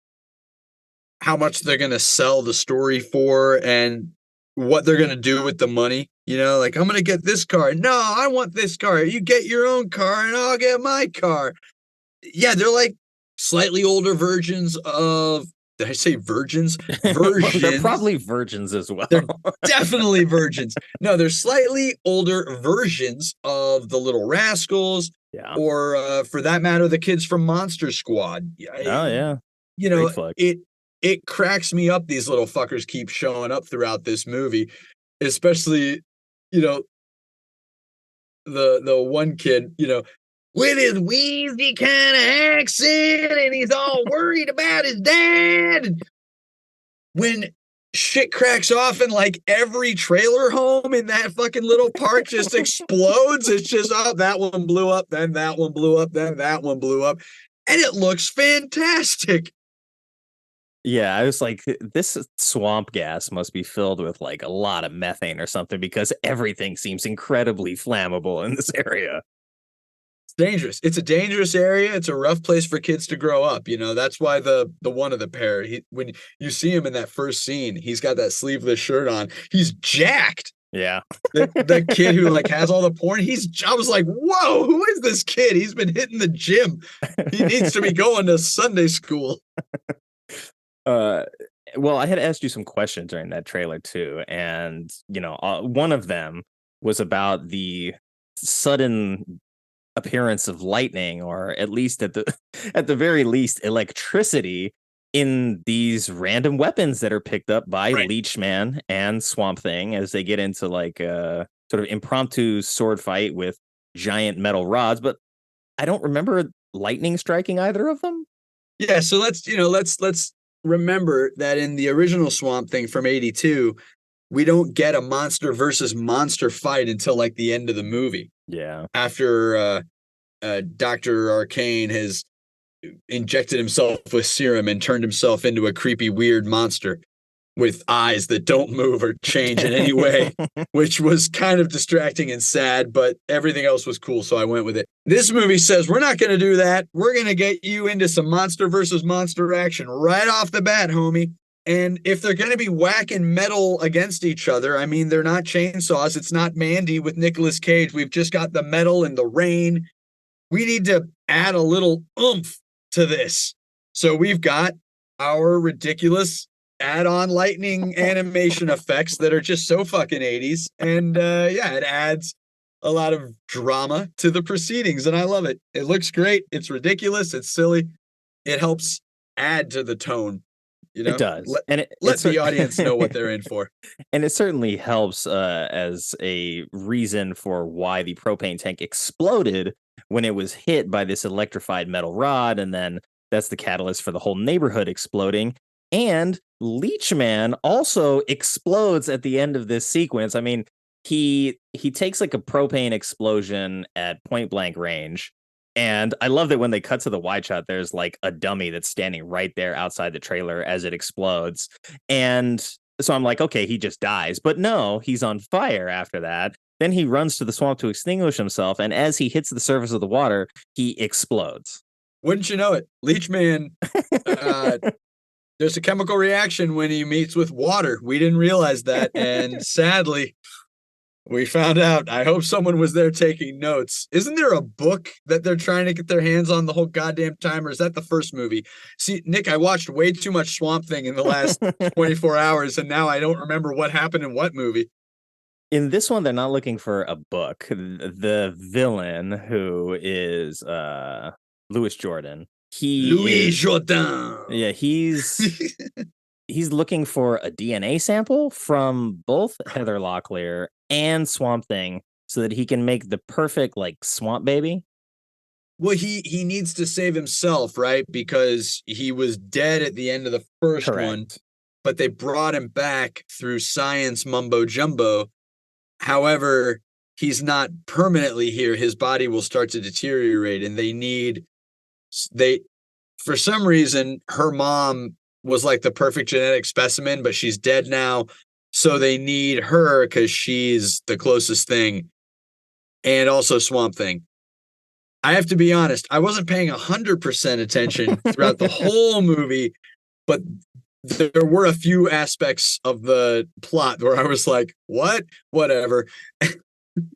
D: how much they're going to sell the story for and what they're going to do with the money. Like, I'm going to get this car. No, I want this car. You get your own car and I'll get my car. Yeah, they're like slightly older versions of, did I say virgins? Versions.
B: They're probably virgins as well.
D: They're definitely virgins. No, they're slightly older versions of the Little Rascals.
B: Yeah.
D: Or for that matter, the kids from Monster Squad.
B: Oh, yeah.
D: It cracks me up. These little fuckers keep showing up throughout this movie, especially, the one kid, with his wheezy kind of accent, and he's all worried about his dad. When shit cracks off and like every trailer home in that fucking little park just explodes. It's just, oh, that one blew up, then that one blew up, then that one blew up. And it looks fantastic.
B: Yeah, I was like, this swamp gas must be filled with like a lot of methane or something, because everything seems incredibly flammable in this area.
D: Dangerous. It's a dangerous area. It's a rough place for kids to grow up. That's why the one of the pair, when you see him in that first scene, he's got that sleeveless shirt on. He's jacked.
B: Yeah.
D: That kid who like has all the porn. I was like, whoa, who is this kid? He's been hitting the gym. He needs to be going to Sunday school.
B: Well, I had asked you some questions during that trailer too. And, one of them was about the sudden appearance of lightning, or at least at the very least electricity, in these random weapons that are picked up by Leechman and Swamp Thing as they get into like a sort of impromptu sword fight with giant metal rods. But I don't remember lightning striking either of them.
D: Yeah, so let's remember that in the original Swamp Thing from '82, we don't get a monster versus monster fight until like the end of the movie.
B: Yeah.
D: After Dr. Arcane has injected himself with serum and turned himself into a creepy, weird monster with eyes that don't move or change in any way, which was kind of distracting and sad, but everything else was cool, so I went with it. This movie says, we're not going to do that. We're going to get you into some monster versus monster action right off the bat, homie. And if they're going to be whacking metal against each other, I mean, they're not chainsaws. It's not Mandy with Nicolas Cage. We've just got the metal and the rain. We need to add a little oomph to this. So we've got our ridiculous add-on lightning animation effects that are just so fucking 80s. And it adds a lot of drama to the proceedings, and I love it. It looks great. It's ridiculous. It's silly. It helps add to the tone.
B: It does.
D: Let the audience know what they're in for.
B: And it certainly helps as a reason for why the propane tank exploded when it was hit by this electrified metal rod. And then that's the catalyst for the whole neighborhood exploding. And Leechman also explodes at the end of this sequence. I mean, he takes like a propane explosion at point blank range. And I love that when they cut to the wide shot, there's like a dummy that's standing right there outside the trailer as it explodes. And so I'm like, okay, he just dies. But no, he's on fire after that. Then he runs to the swamp to extinguish himself. And as he hits the surface of the water, he explodes.
D: Wouldn't you know it? Leechman, there's a chemical reaction when he meets with water. We didn't realize that. And sadly, we found out. I hope someone was there taking notes. Isn't there a book that they're trying to get their hands on the whole goddamn time, or is that the first movie? See, Nick, I watched way too much Swamp Thing in the last 24 hours, and now I don't remember what happened in what movie.
B: In this one, they're not looking for a book. The villain, who is Louis Jordan.
D: Jordan.
B: Yeah, he's looking for a DNA sample from both Heather Locklear and Swamp Thing so that he can make the perfect like swamp baby.
D: Well, he needs to save himself, right? Because he was dead at the end of the first one,
B: Correct.
D: but they brought him back through science mumbo jumbo. However, he's not permanently here. His body will start to deteriorate, and they for some reason her mom was like the perfect genetic specimen, but she's dead now. So they need her because she's the closest thing, and also Swamp Thing. I have to be honest, I wasn't paying 100% attention throughout the whole movie, but there were a few aspects of the plot where I was like, what? Whatever.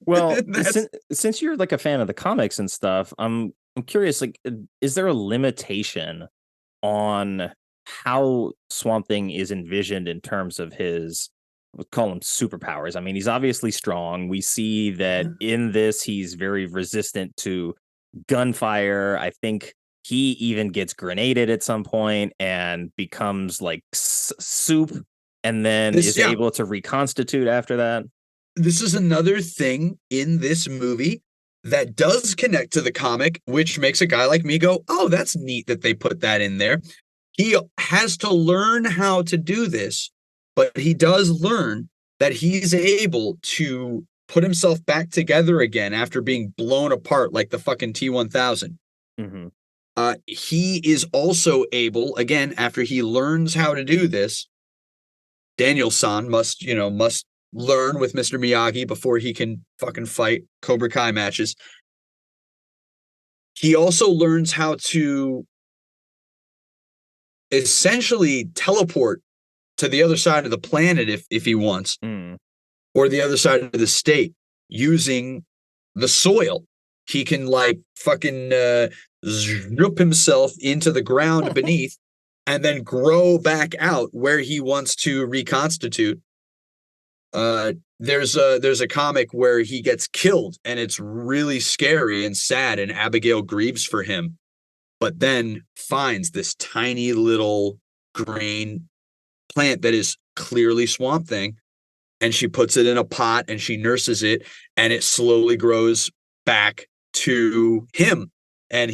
B: Well,
D: That's-
B: since you're like a fan of the comics and stuff, I'm curious, like, is there a limitation on how Swamp Thing is envisioned in terms of his, we'll call them superpowers? I mean, he's obviously strong. We see that in this, he's very resistant to gunfire. I think he even gets grenaded at some point and becomes like soup, and then is able to reconstitute after that.
D: This is another thing in this movie that does connect to the comic, which makes a guy like me go, oh, that's neat that they put that in there. He has to learn how to do this, but he does learn that he's able to put himself back together again after being blown apart like the fucking T-1000.
B: Mm-hmm.
D: He is also able, again, after he learns how to do this, Daniel-san must learn with Mr. Miyagi before he can fucking fight Cobra Kai matches. He also learns how to essentially teleport to the other side of the planet if he wants, or the other side of the state using the soil. He can like fucking zhup himself into the ground beneath and then grow back out where he wants to reconstitute. There's a comic where he gets killed and it's really scary and sad, and Abigail grieves for him, but then finds this tiny little green plant that is clearly Swamp Thing, and she puts it in a pot and she nurses it, and it slowly grows back to him. And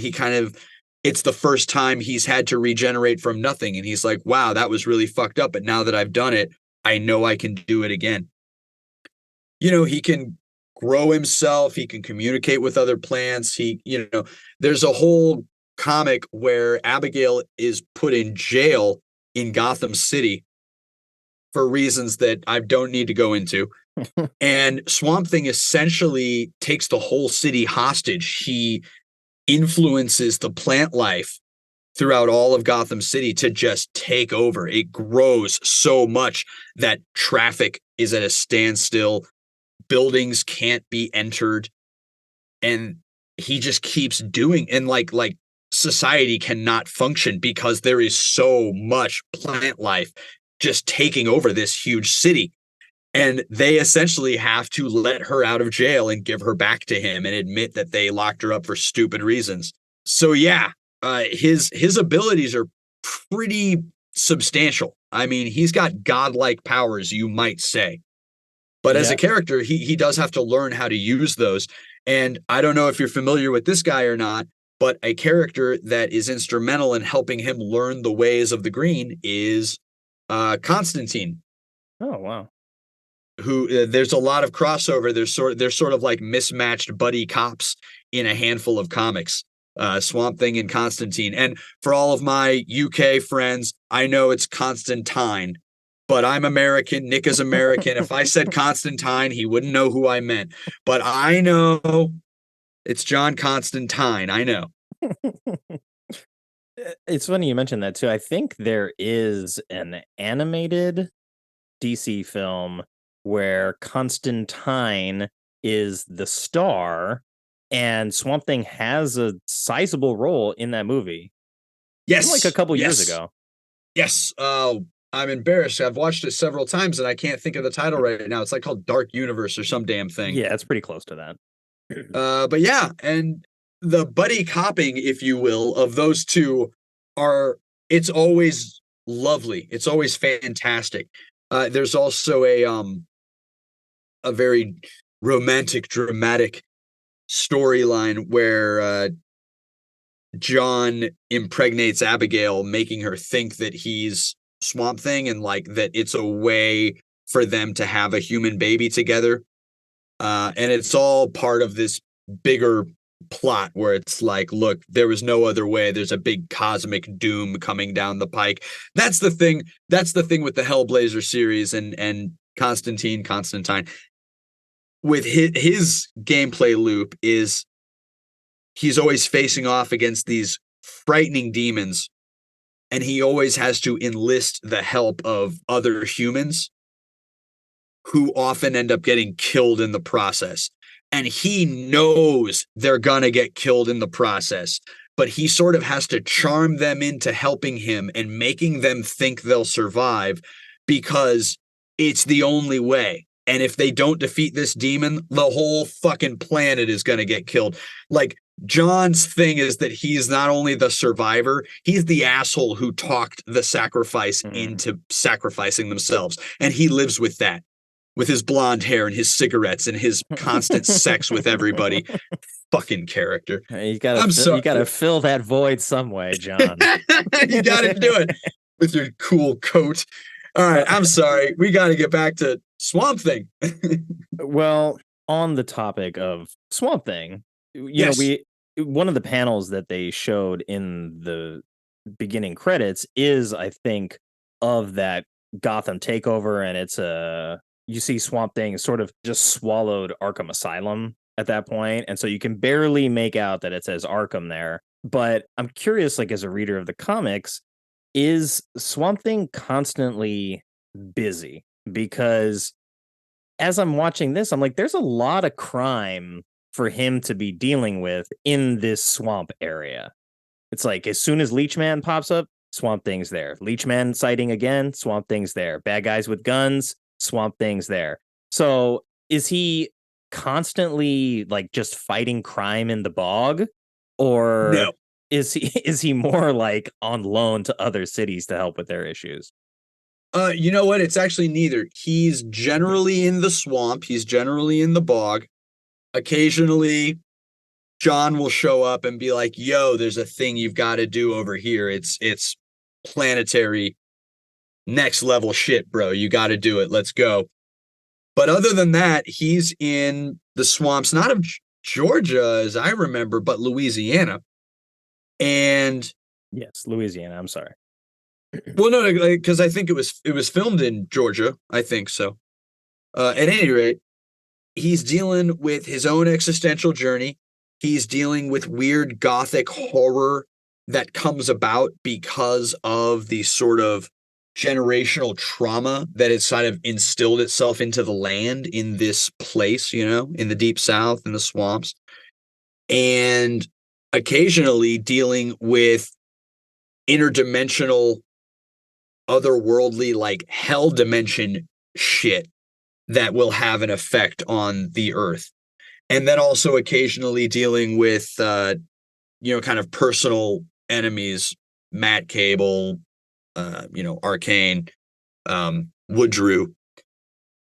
D: it's the first time he's had to regenerate from nothing, and he's like, wow, that was really fucked up, but now that I've done it, I know I can do it again. He can grow himself. He can communicate with other plants. There's a whole comic where Abigail is put in jail in Gotham City for reasons that I don't need to go into. And Swamp Thing essentially takes the whole city hostage. He influences the plant life throughout all of Gotham City to just take over. It grows so much that traffic is at a standstill. Buildings can't be entered. And he just keeps doing, and like society cannot function because there is so much plant life just taking over this huge city. And they essentially have to let her out of jail and give her back to him and admit that they locked her up for stupid reasons. So yeah, his abilities are pretty substantial. I mean, he's got godlike powers, you might say. But as a character, he does have to learn how to use those. And I don't know if you're familiar with this guy or not, but a character that is instrumental in helping him learn the ways of the green is Constantine.
B: Oh, wow.
D: Who there's a lot of crossover. They're sort of like mismatched buddy cops in a handful of comics. Swamp Thing and Constantine. And for all of my UK friends, I know it's Constantine, but I'm American. Nick is American. If I said Constantine, he wouldn't know who I meant. But I know it's John Constantine. I know.
B: It's funny you mentioned that too. I think there is an animated DC film where Constantine is the star and Swamp Thing has a sizable role in that movie.
D: Yes.
B: Like a couple years ago.
D: Yes. I'm embarrassed. I've watched it several times and I can't think of the title right now. It's like called Dark Universe or some damn thing.
B: Yeah, it's pretty close to that.
D: But yeah, and the buddy copping, if you will, of those two it's always lovely. It's always fantastic. There's also a very romantic, dramatic storyline where John impregnates Abigail, making her think that he's Swamp Thing, and like that it's a way for them to have a human baby together. And it's all part of this bigger plot where it's like, look, there was no other way. There's a big cosmic doom coming down the pike. That's the thing with the Hellblazer series and Constantine. With his gameplay loop is he's always facing off against these frightening demons, and he always has to enlist the help of other humans who often end up getting killed in the process. And he knows they're gonna get killed in the process, but he sort of has to charm them into helping him and making them think they'll survive because it's the only way. And if they don't defeat this demon, the whole fucking planet is gonna get killed. Like, John's thing is that he's not only the survivor, he's the asshole who talked the sacrifice into sacrificing themselves. And he lives with that, with his blonde hair and his cigarettes and his constant sex with everybody. Fucking character.
B: You gotta fill that void some way, John.
D: You gotta do it with your cool coat. All right, I'm sorry. We gotta get back to Swamp Thing.
B: Well, on the topic of Swamp Thing, you know, one of the panels that they showed in the beginning credits is, I think, of that Gotham takeover, and it's you see Swamp Thing sort of just swallowed Arkham Asylum at that point, and so you can barely make out that it says Arkham there. But I'm curious, like, as a reader of the comics, is Swamp Thing constantly busy? Because as I'm watching this, I'm like, there's a lot of crime for him to be dealing with in this swamp area. It's like, as soon as Leechman pops up, Swamp Thing's there. Leechman sighting again, Swamp Thing's there. Bad guys with guns, Swamp Thing's there. So is he constantly like just fighting crime in the bog? Or
D: No.
B: is he more like on loan to other cities to help with their issues?
D: You know what? It's actually neither. He's generally in the swamp. He's generally in the bog. Occasionally, John will show up and be like, yo, there's a thing you've got to do over here. It's planetary next level shit, bro. You got to do it. Let's go. But other than that, he's in the swamps, not of Georgia, as I remember, but Louisiana. And
B: yes, Louisiana. I'm sorry.
D: Well, no, because I think it was filmed in Georgia. I think so. At any rate, he's dealing with his own existential journey. He's dealing with weird gothic horror that comes about because of the sort of generational trauma that has kind of instilled itself into the land in this place, you know, in the deep south, in the swamps. And occasionally dealing with interdimensional, otherworldly, like hell dimension shit that will have an effect on the earth. And then also occasionally dealing with, kind of personal enemies, Matt Cable, Arcane, Woodrue.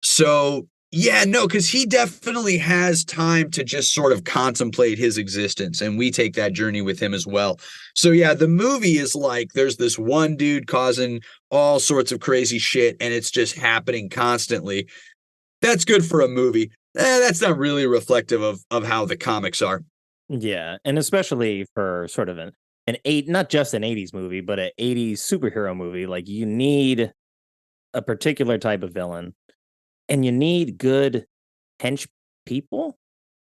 D: So, yeah, no, because he definitely has time to just sort of contemplate his existence, and we take that journey with him as well. So, yeah, the movie is like there's this one dude causing all sorts of crazy shit, and it's just happening constantly. That's good for a movie. That's not really reflective of how the comics are.
B: Yeah, and especially for sort of not just an 80s movie, but an 80s superhero movie. Like, you need a particular type of villain, and you need good hench people.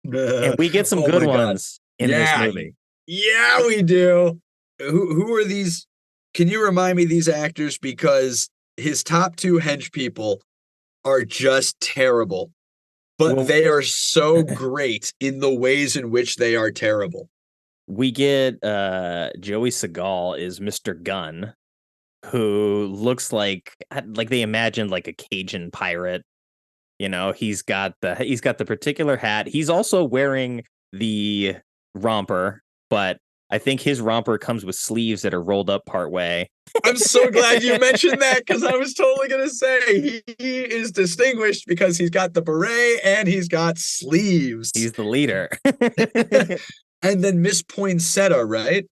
B: And we get some good ones in this movie.
D: Yeah, we do. Who are these? Can you remind me these actors? Because his top two hench people are just terrible, but they are so great in the ways in which they are terrible.
B: We get Joey Segal is Mr. Gunn, who looks like they imagined like a Cajun pirate. You know, he's got the particular hat. He's also wearing the romper, but I think his romper comes with sleeves that are rolled up part way.
D: I'm so glad you mentioned that, because I was totally going to say he is distinguished because he's got the beret and he's got sleeves.
B: He's the leader.
D: And then Miss Poinsettia, right?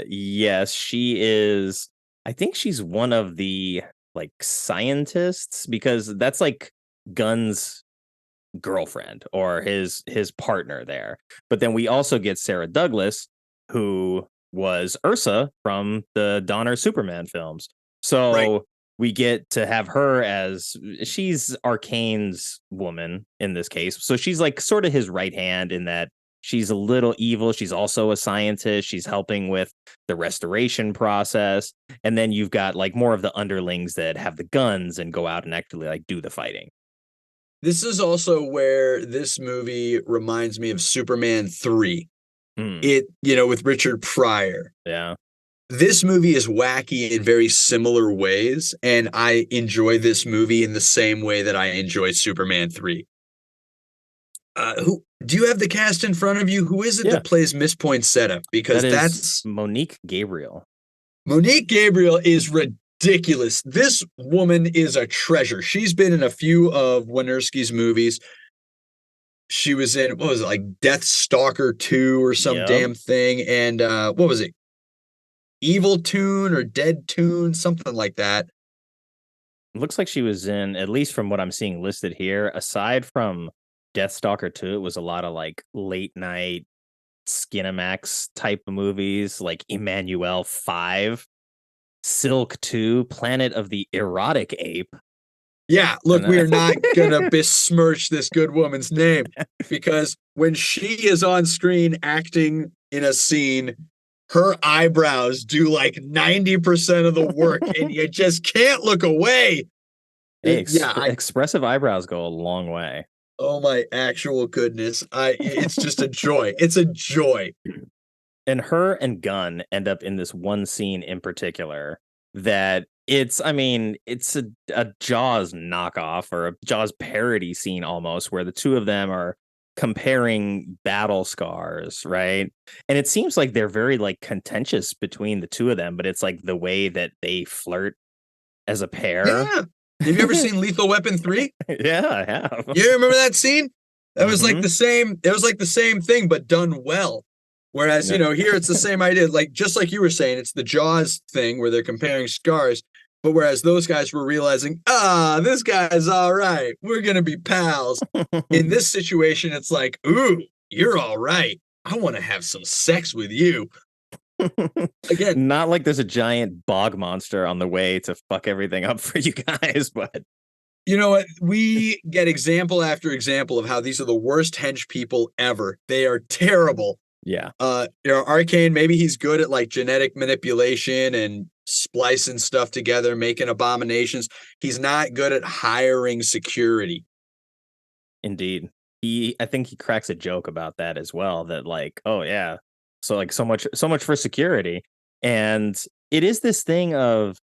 B: Yes, she is. I think she's one of the like scientists because that's like Gunn's girlfriend or his partner there. But then we also get Sarah Douglas, who was Ursa from the Donner Superman films. So
D: Right.
B: we get to have her as she's Arcane's woman in this case. So she's like sort of his right hand in that she's a little evil. She's also a scientist. She's helping with the restoration process. And then you've got like more of the underlings that have the guns and go out and actually like do the fighting.
D: This is also where this movie reminds me of Superman 3.
B: Hmm.
D: With Richard Pryor.
B: Yeah.
D: This movie is wacky in very similar ways, and I enjoy this movie in the same way that I enjoy Superman 3. Who do you have the cast in front of you? Who is it
B: Yeah.
D: that plays Miss Poinsettia? Because that's
B: Monique Gabriel.
D: Monique Gabriel is ridiculous. This woman is a treasure. She's been in a few of Wynorski's movies. She was in, what was it, like Death Stalker 2 or some
B: Yep.
D: damn thing. And what was it? Evil Tune or Dead Tune, something like that.
B: It looks like she was in, at least from what I'm seeing listed here, aside from Death Stalker 2, it was a lot of like late night Skinamax type of movies, like Emmanuel 5, Silk 2, Planet of the Erotic Ape.
D: Yeah, look,
B: And
D: we are not going to besmirch this good woman's name because when she is on screen acting in a scene, her eyebrows do like 90% of the work and you just can't look away.
B: Hey, expressive eyebrows go a long way.
D: Oh my actual goodness. It's just a joy. It's a joy.
B: And her and Gunn end up in this one scene in particular that it's a Jaws knockoff or a Jaws parody scene almost, where the two of them are comparing battle scars, right? And it seems like they're very like contentious between the two of them, but it's like the way that they flirt as a pair.
D: Yeah. Have you ever seen Lethal Weapon 3?
B: Yeah, I have.
D: You remember that scene? That was like
B: Mhm.
D: the same. It was like the same thing, but done well. Whereas,
B: Yeah.
D: here it's the same idea. Like, just like you were saying, it's the Jaws thing where they're comparing scars. But whereas those guys were realizing, this guy's all right. We're going to be pals. In this situation, it's like, ooh, you're all right. I want to have some sex with you. Again,
B: Not like there's a giant bog monster on the way to fuck everything up for you guys, but
D: you know what? We get example after example of how these are the worst hench people ever. They are terrible.
B: yeah.
D: Arcane, maybe he's good at like genetic manipulation and splicing stuff together, making abominations. He's not good at hiring security.
B: Indeed. I think he cracks a joke about that as well, that like, oh yeah, so like so much for security. And it is this thing of,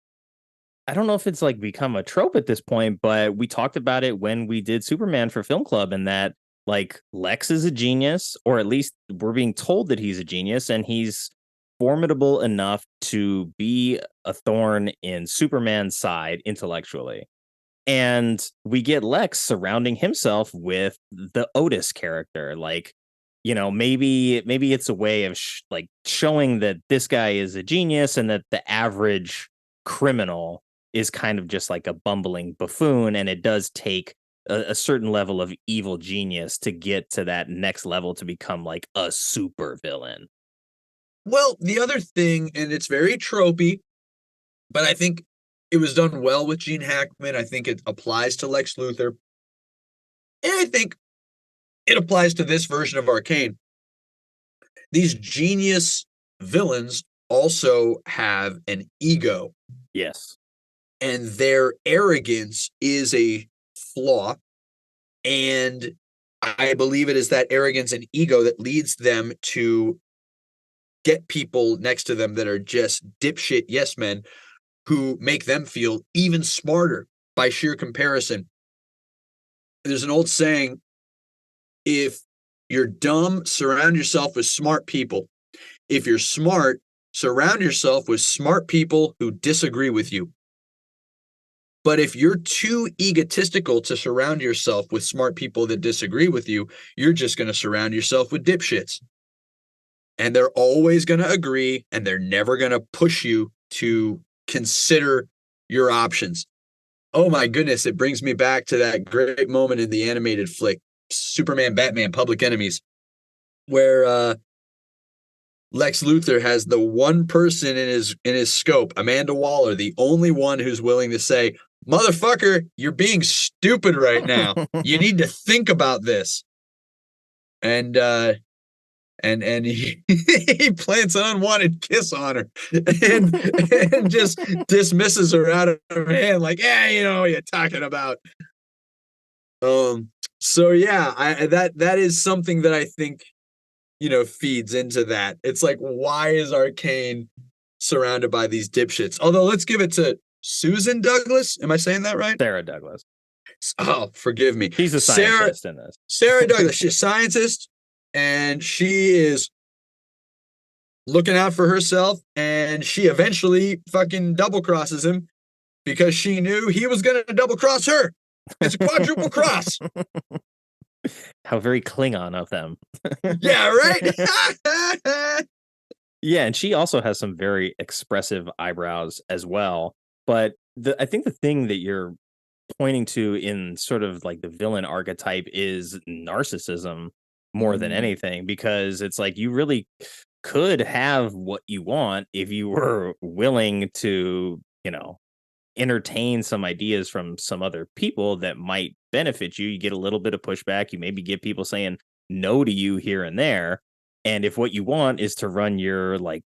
B: I don't know if it's like become a trope at this point, but we talked about it when we did Superman for Film Club, and that like Lex is a genius, or at least we're being told that he's a genius, and he's formidable enough to be a thorn in Superman's side intellectually. And we get Lex surrounding himself with the Otis character. Like, maybe it's a way of like showing that this guy is a genius and that the average criminal is kind of just like a bumbling buffoon. And it does take a certain level of evil genius to get to that next level to become like a super villain.
D: Well, the other thing, and it's very tropey, but I think it was done well with Gene Hackman. I think it applies to Lex Luthor. And I think it applies to this version of Arcane. These genius villains also have an ego.
B: Yes.
D: And their arrogance is a flaw. And I believe it is that arrogance and ego that leads them to get people next to them that are just dipshit yes men who make them feel even smarter by sheer comparison. There's an old saying, if you're dumb, surround yourself with smart people. If you're smart, surround yourself with smart people who disagree with you. But if you're too egotistical to surround yourself with smart people that disagree with you, you're just going to surround yourself with dipshits. and they're always going to agree, and they're never going to push you to consider your options. Oh my goodness, it brings me back to that great moment in the animated flick, Superman, Batman, Public Enemies, where Lex Luthor has the one person in his scope, Amanda Waller, the only one who's willing to say, motherfucker, you're being stupid right now. You need to think about this. And he, he plants an unwanted kiss on her and just dismisses her out of her hand, like, yeah, you know what you're talking about. So yeah, that is something that I think, you know, feeds into that. It's like, why is Arcane surrounded by these dipshits? Although, let's give it to Susan Douglas. Am I saying that right?
B: Sarah Douglas.
D: Oh, forgive me.
B: She's a scientist in this.
D: Sarah Douglas, she's a scientist, and she is looking out for herself, and she eventually fucking double crosses him because she knew he was going to double cross her. It's a quadruple cross.
B: How very Klingon of them.
D: Yeah, right?
B: Yeah, and she also has some very expressive eyebrows as well. But I think the thing that you're pointing to in sort of like the villain archetype is narcissism more than anything, because it's like you really could have what you want if you were willing to, you know, entertain some ideas from some other people that might benefit you. You get a little bit of pushback. You maybe get people saying no to you here and there. And if what you want is to run your like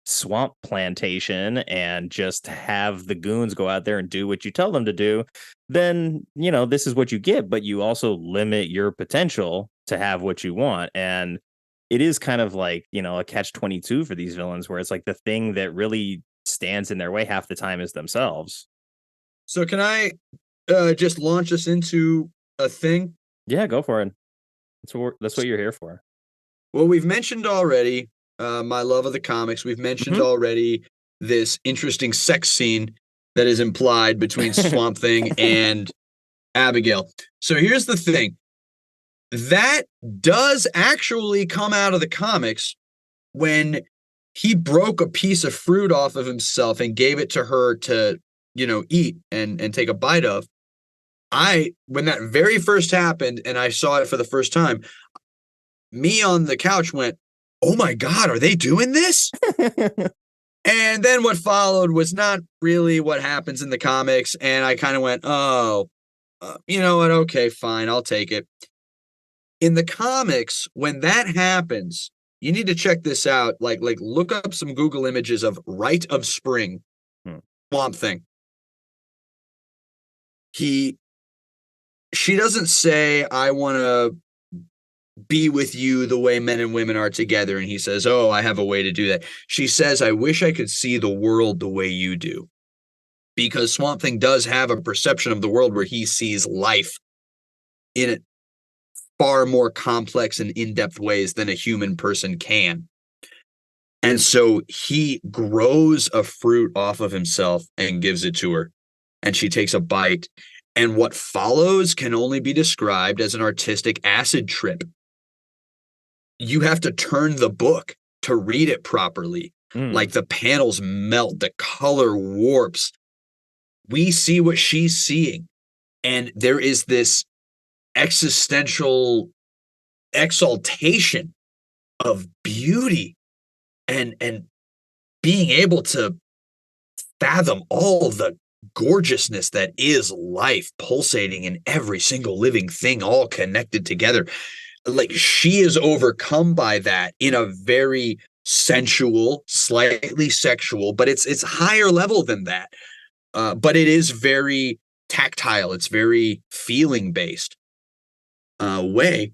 B: swamp plantation and just have the goons go out there and do what you tell them to do, then, you know, this is what you get, but you also limit your potential to have what you want. And it is kind of like, you know, a catch-22 for these villains, where it's like the thing that really stands in their way half the time is themselves.
D: So can I just launch us into a thing?
B: Yeah, go for it. That's what you're here for.
D: Well, we've mentioned already my love of the comics. We've mentioned already this interesting sex scene that is implied between Swamp Thing and Abigail. So here's the thing. That does actually come out of the comics when he broke a piece of fruit off of himself and gave it to her to, you know, eat and take a bite of. When that very first happened and I saw it for the first time, me on the couch went, oh my God, are they doing this? And then what followed was not really what happens in the comics. And I kind of went, oh, you know what? Okay, fine. I'll take it. In the comics, when that happens, you need to check this out. Like look up some Google images of Rite of Spring, Swamp Thing. She doesn't say, I want to be with you the way men and women are together. And he says, oh, I have a way to do that. She says, I wish I could see the world the way you do. Because Swamp Thing does have a perception of the world where he sees life in it far more complex and in-depth ways than a human person can. And so he grows a fruit off of himself and gives it to her. And she takes a bite. And what follows can only be described as an artistic acid trip. You have to turn the book to read it properly. Like the panels melt, the color warps. We see what she's seeing. And there is this existential exaltation of beauty and being able to fathom all the gorgeousness that is life pulsating in every single living thing, all connected together. Like, she is overcome by that in a very sensual, slightly sexual, but it's higher level than that. But it is very tactile. It's very feeling based way.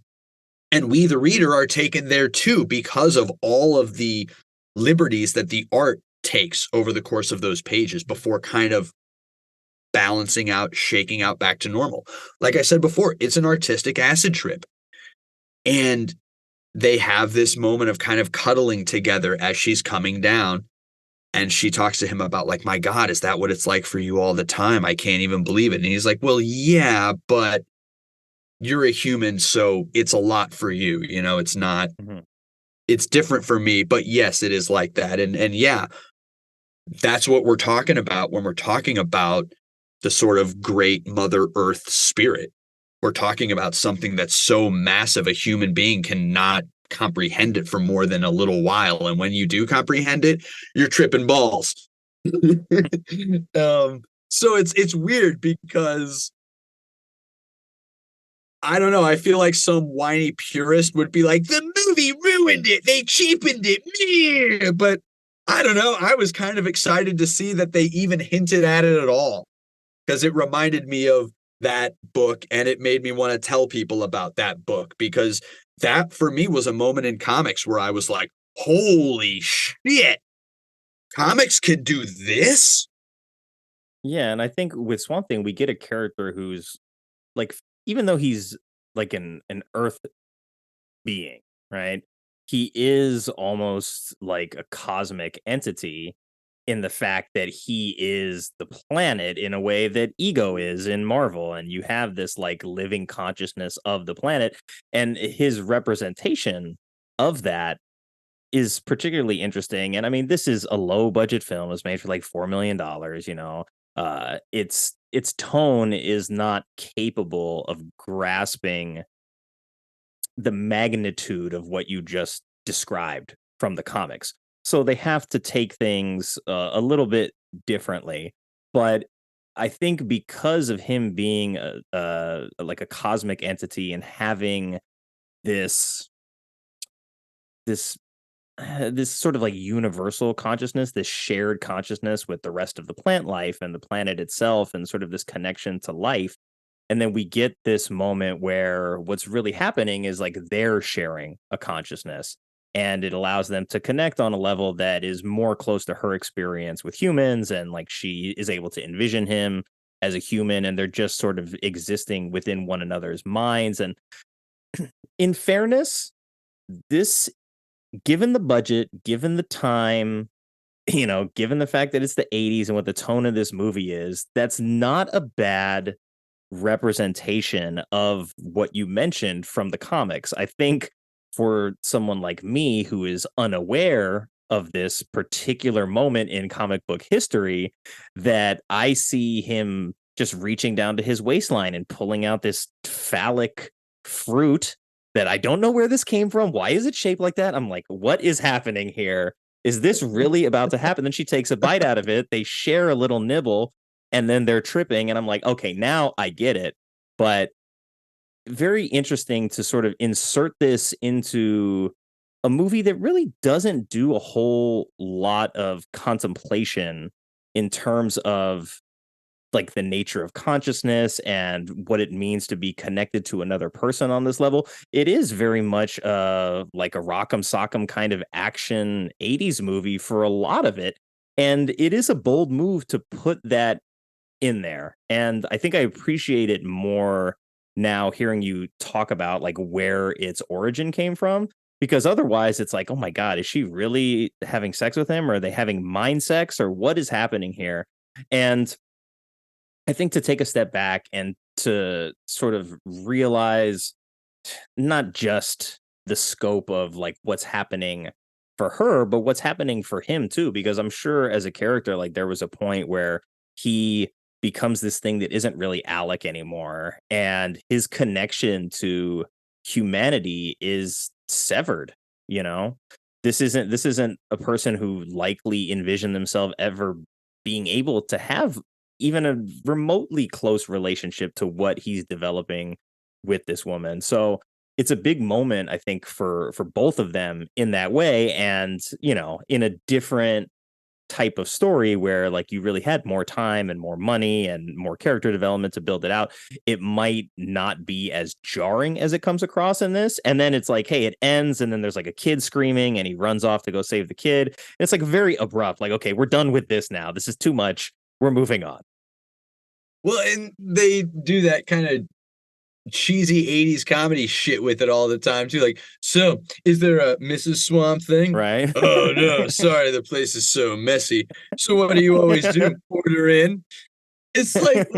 D: And we, the reader, are taken there too because of all of the liberties that the art takes over the course of those pages before kind of balancing out, shaking out back to normal. Like I said before, it's an artistic acid trip. And they have this moment of kind of cuddling together as she's coming down. And she talks to him about, like, my God, is that what it's like for you all the time? I can't even believe it. And he's like, well, yeah, but you're a human, so it's a lot for you. You know, it's not it's different for me, but yes, it is like that. And yeah, that's what we're talking about when we're talking about the sort of great Mother Earth spirit. We're talking about something that's so massive a human being cannot comprehend it for more than a little while. And when you do comprehend it, you're tripping balls. So it's weird because I don't know. I feel like some whiny purist would be like, the movie ruined it. They cheapened it. Meh. But I don't know. I was kind of excited to see that they even hinted at it at all, because it reminded me of that book and it made me want to tell people about that book, because that for me was a moment in comics where I was like, holy shit, comics can do this?
B: Yeah, and I think with Swamp Thing, we get a character who's like, even though he's like an Earth being, right? He is almost like a cosmic entity in the fact that he is the planet in a way that Ego is in Marvel. And you have this like living consciousness of the planet, and his representation of that is particularly interesting. And I mean, this is a low budget film. It was made for like $4 million, you know. Its tone is not capable of grasping the magnitude of what you just described from the comics. So they have to take things a little bit differently. But I think because of him being like a cosmic entity and having this this sort of like universal consciousness, this shared consciousness with the rest of the plant life and the planet itself, and sort of this connection to life. And then we get this moment where what's really happening is like they're sharing a consciousness, and it allows them to connect on a level that is more close to her experience with humans. And like she is able to envision him as a human, and they're just sort of existing within one another's minds. And in fairness, this, given the budget, given the time, you know, given the fact that it's the 80s and what the tone of this movie is, that's not a bad representation of what you mentioned from the comics. I think for someone like me who is unaware of this particular moment in comic book history, that I see him just reaching down to his waistline and pulling out this phallic fruit that I don't know where this came from. Why is it shaped like that? I'm like, what is happening here? Is this really about to happen? Then she takes a bite out of it. They share a little nibble, and then they're tripping. And I'm like, okay, now I get it. But very interesting to sort of insert this into a movie that really doesn't do a whole lot of contemplation in terms of like the nature of consciousness and what it means to be connected to another person on this level. It is very much like a rock'em sock'em kind of action 80s movie for a lot of it. And it is a bold move to put that in there. And I think I appreciate it more now hearing you talk about like where its origin came from, because otherwise it's like, oh my God, is she really having sex with him? Or are they having mind sex, or what is happening here? And I think to take a step back and to sort of realize not just the scope of like what's happening for her, but what's happening for him too, because I'm sure as a character, like there was a point where he becomes this thing that isn't really Alec anymore, and his connection to humanity is severed. You know, this isn't a person who likely envisioned themselves ever being able to have even a remotely close relationship to what he's developing with this woman. So it's a big moment, I think, for both of them in that way. And, you know, in a different type of story where like you really had more time and more money and more character development to build it out, it might not be as jarring as it comes across in this. And then it's like, hey, it ends, and then there's like a kid screaming and he runs off to go save the kid. And it's like very abrupt, like, okay, we're done with this now. This is too much. We're moving on.
D: Well, and they do that kind of cheesy 80s comedy shit with it all the time too. Like, so is there a Mrs. Swamp Thing?
B: Right.
D: Oh no, sorry, the place is so messy. So what do you always do? Order in? It's like,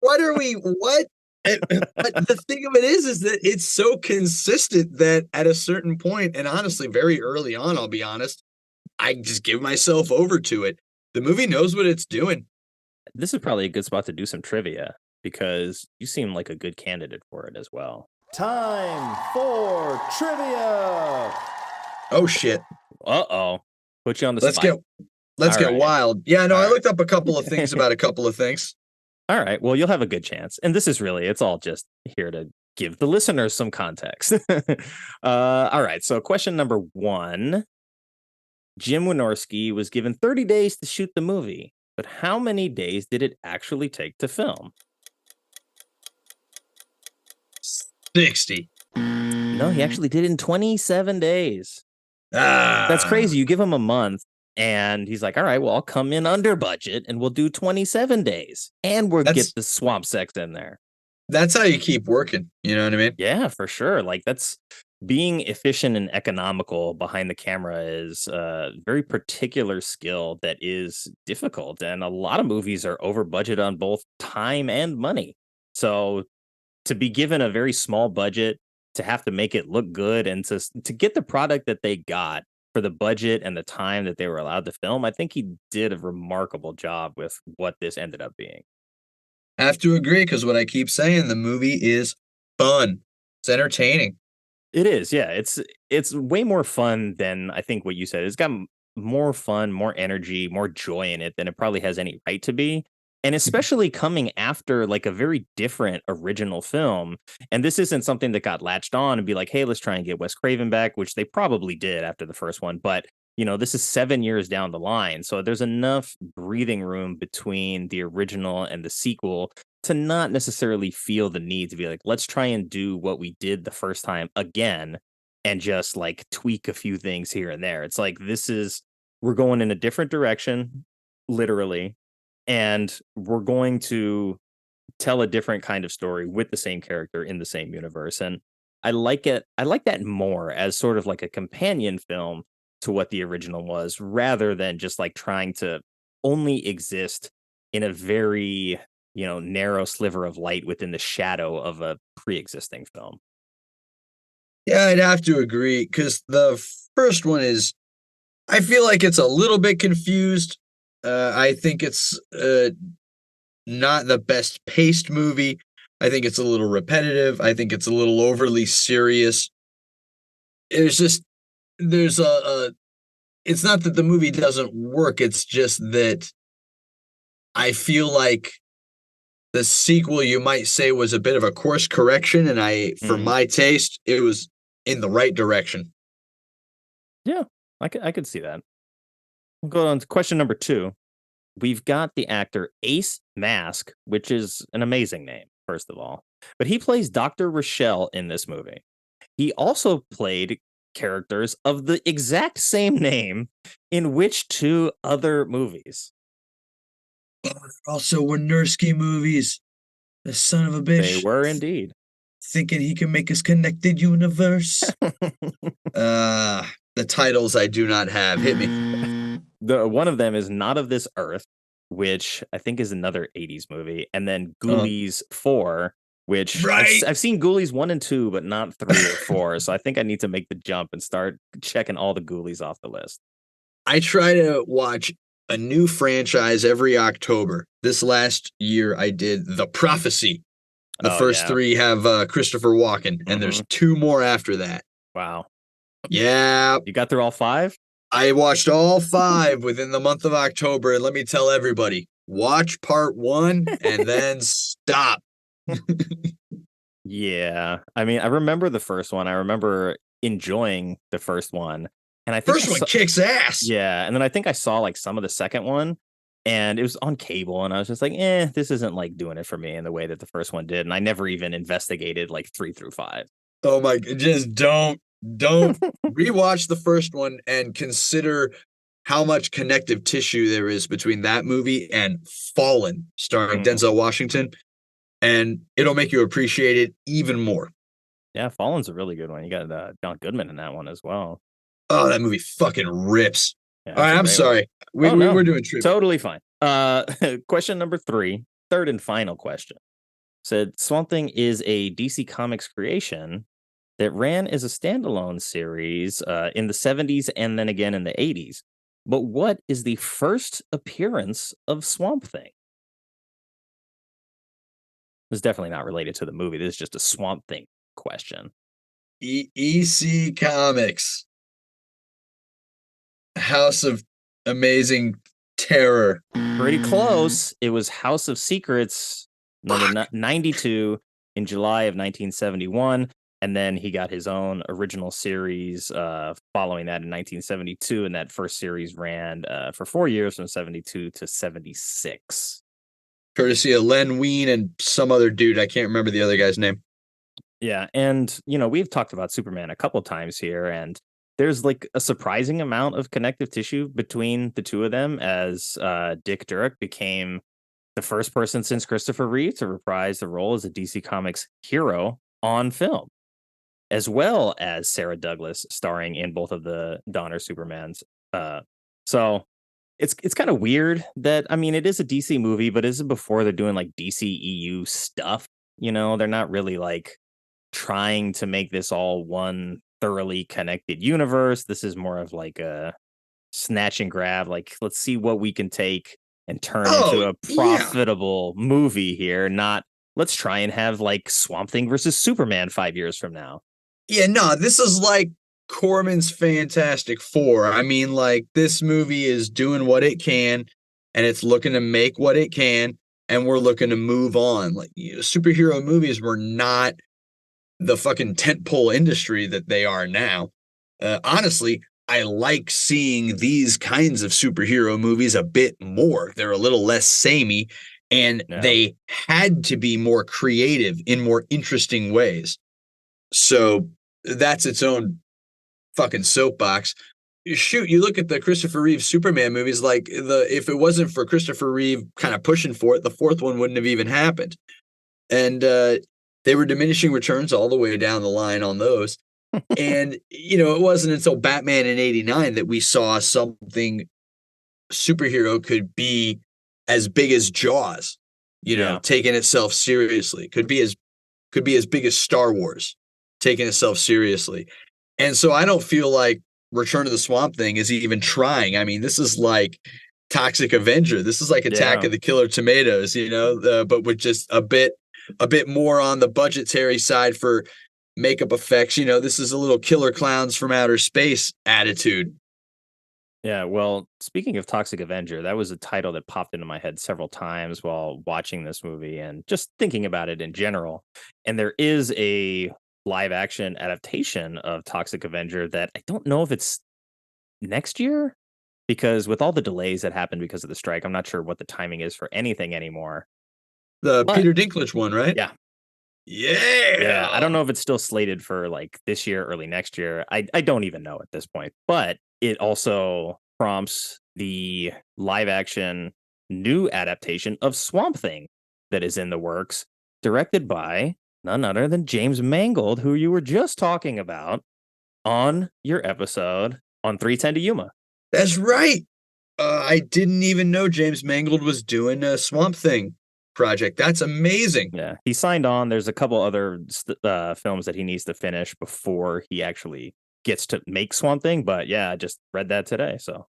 D: what are we, what? But the thing of it is that it's so consistent that at a certain point, and honestly, very early on, I'll be honest, I just give myself over to it. The movie knows what it's doing.
B: This is probably a good spot to do some trivia because you seem like a good candidate for it as well.
H: Time for trivia.
D: Oh shit.
B: Uh-oh. Put you on the
D: Let's
B: spot.
D: Let's
B: All
D: get
B: right.
D: wild. Yeah, no,
B: All
D: I
B: right.
D: looked up a couple of things about a couple of things.
B: All right. Well, you'll have a good chance. And this is really, it's all just here to give the listeners some context. All right. So, question number 1. Jim Wynorski was given 30 days to shoot the movie, but how many days did it actually take to film?
D: 60.
B: No, he actually did it in 27 days.
D: Ah,
B: That's crazy. You give him a month and he's like, all right, well, I'll come in under budget and we'll do 27 days and we'll get the swamp sex in there.
D: That's how you keep working. You know what I mean?
B: Yeah, for sure. Like that's being efficient and economical behind the camera is a very particular skill that is difficult. And a lot of movies are over budget on both time and money. So to be given a very small budget, to have to make it look good and to get the product that they got for the budget and the time that they were allowed to film, I think he did a remarkable job with what this ended up being.
D: I have to agree because what I keep saying, the movie is fun. It's entertaining.
B: It is, yeah. It's way more fun than I think what you said. It's got more fun, more energy, more joy in it than it probably has any right to be. And especially coming after like a very different original film. And this isn't something that got latched on and be like, hey, let's try and get Wes Craven back, which they probably did after the first one. But, you know, this is 7 years down the line. So there's enough breathing room between the original and the sequel to not necessarily feel the need to be like, let's try and do what we did the first time again and just like tweak a few things here and there. It's like, we're going in a different direction, literally. And we're going to tell a different kind of story with the same character in the same universe. And I like it. I like that more as sort of like a companion film to what the original was, rather than just like trying to only exist in a very, narrow sliver of light within the shadow of a pre-existing film.
D: Yeah, I'd have to agree because the first one I feel like it's a little bit confused. I think it's not the best paced movie. I think it's a little repetitive. I think it's a little overly serious. It's not that the movie doesn't work. It's just that I feel like the sequel, you might say, was a bit of a course correction. And for my taste, it was in the right direction.
B: Yeah, I could see that. We'll go on to question number 2. We've got the actor Ace Mask, which is an amazing name, first of all. But he plays Dr. Rochelle in this movie. He also played characters of the exact same name in which 2 other movies?
D: Also, Wynorski movies. The son of a bitch.
B: They were indeed.
D: Thinking he can make his connected universe. The titles I do not have. Hit me.
B: One of them is Not of This Earth, which I think is another 80s movie. And then Ghoulies 4, which I've seen Ghoulies 1 and 2, but not 3 or 4. So I think I need to make the jump and start checking all the Ghoulies off the list.
D: I try to watch a new franchise every October. This last year I did The Prophecy. The first 3 have Christopher Walken, and there's 2 more after that.
B: Wow.
D: Yeah.
B: You got through all 5?
D: I watched all 5 within the month of October, and let me tell everybody, watch part 1 and then stop.
B: Yeah. I mean, I remember the first one. I remember enjoying the first one. And I think
D: first one kicks ass.
B: Yeah. And then I think I saw like some of the second one, and it was on cable, and I was just like, this isn't like doing it for me in the way that the first one did. And I never even investigated like 3 through 5.
D: Oh my, just don't rewatch the first one and consider how much connective tissue there is between that movie and Fallen, starring Denzel Washington, and it'll make you appreciate it even more.
B: Yeah, Fallen's a really good one. You got John Goodman in that one as well.
D: Oh, that movie fucking rips.
B: Yeah,
D: all right, I'm sorry. We're doing trivia.
B: Totally fine. Question number 3, third and final question. said Swamp Thing is a DC Comics creation that ran as a standalone series in the 70s and then again in the 80s. But what is the first appearance of Swamp Thing? This is definitely not related to the movie. This is just a Swamp Thing question.
D: EC Comics. House of Amazing Terror.
B: Pretty close. It was House of Secrets, number 92 in July of 1971. And then he got his own original series following that in 1972. And that first series ran for 4 years from 72 to 76.
D: Courtesy of Len Wein and some other dude. I can't remember the other guy's name.
B: Yeah. And, we've talked about Superman a couple times here. And there's like a surprising amount of connective tissue between the two of them as Dick Durock became the first person since Christopher Reeve to reprise the role as a DC Comics hero on film, as well as Sarah Douglas starring in both of the Donner Supermans. So it's kind of weird that, it is a DC movie, but is it before they're doing like DCEU stuff? They're not really like trying to make this all one thoroughly connected universe. This is more of like a snatch and grab, like let's see what we can take and turn into a profitable movie here, not let's try and have like Swamp Thing versus Superman 5 years from now.
D: Yeah, no, this is like Corman's Fantastic Four. Like this movie is doing what it can and it's looking to make what it can, and we're looking to move on. Like superhero movies were not the fucking tentpole industry that they are now. Honestly, I like seeing these kinds of superhero movies a bit more. They're a little less samey, and they had to be more creative in more interesting ways. So that's its own fucking soapbox. Shoot, you look at the Christopher Reeve Superman movies, like if it wasn't for Christopher Reeve kind of pushing for it, the fourth one wouldn't have even happened. And they were diminishing returns all the way down the line on those. And, it wasn't until Batman in 89 that we saw something superhero could be as big as Jaws, taking itself seriously. Could be as big as Star Wars, taking itself seriously. And so I don't feel like Return of the Swamp Thing is even trying. This is like Toxic Avenger. This is like Attack of the Killer Tomatoes, but with just a bit more on the budgetary side for makeup effects. This is a little Killer Clowns from Outer Space attitude.
B: Yeah, well, speaking of Toxic Avenger, that was a title that popped into my head several times while watching this movie and just thinking about it in general. And there is a live action adaptation of Toxic Avenger that I don't know if it's next year, because with all the delays that happened because of the strike, I'm not sure what the timing is for anything anymore.
D: Peter Dinklage one, right?
B: Yeah.
D: Yeah.
B: I don't know if it's still slated for like this year, early next year. I don't even know at this point, but it also prompts the live action new adaptation of Swamp Thing that is in the works, directed by none other than James Mangold, who you were just talking about on your episode on 310 to Yuma.
D: That's right. I didn't even know James Mangold was doing a Swamp Thing project. That's amazing.
B: Yeah, he signed on. There's a couple other films that he needs to finish before he actually gets to make Swamp Thing. But yeah, I just read that today. So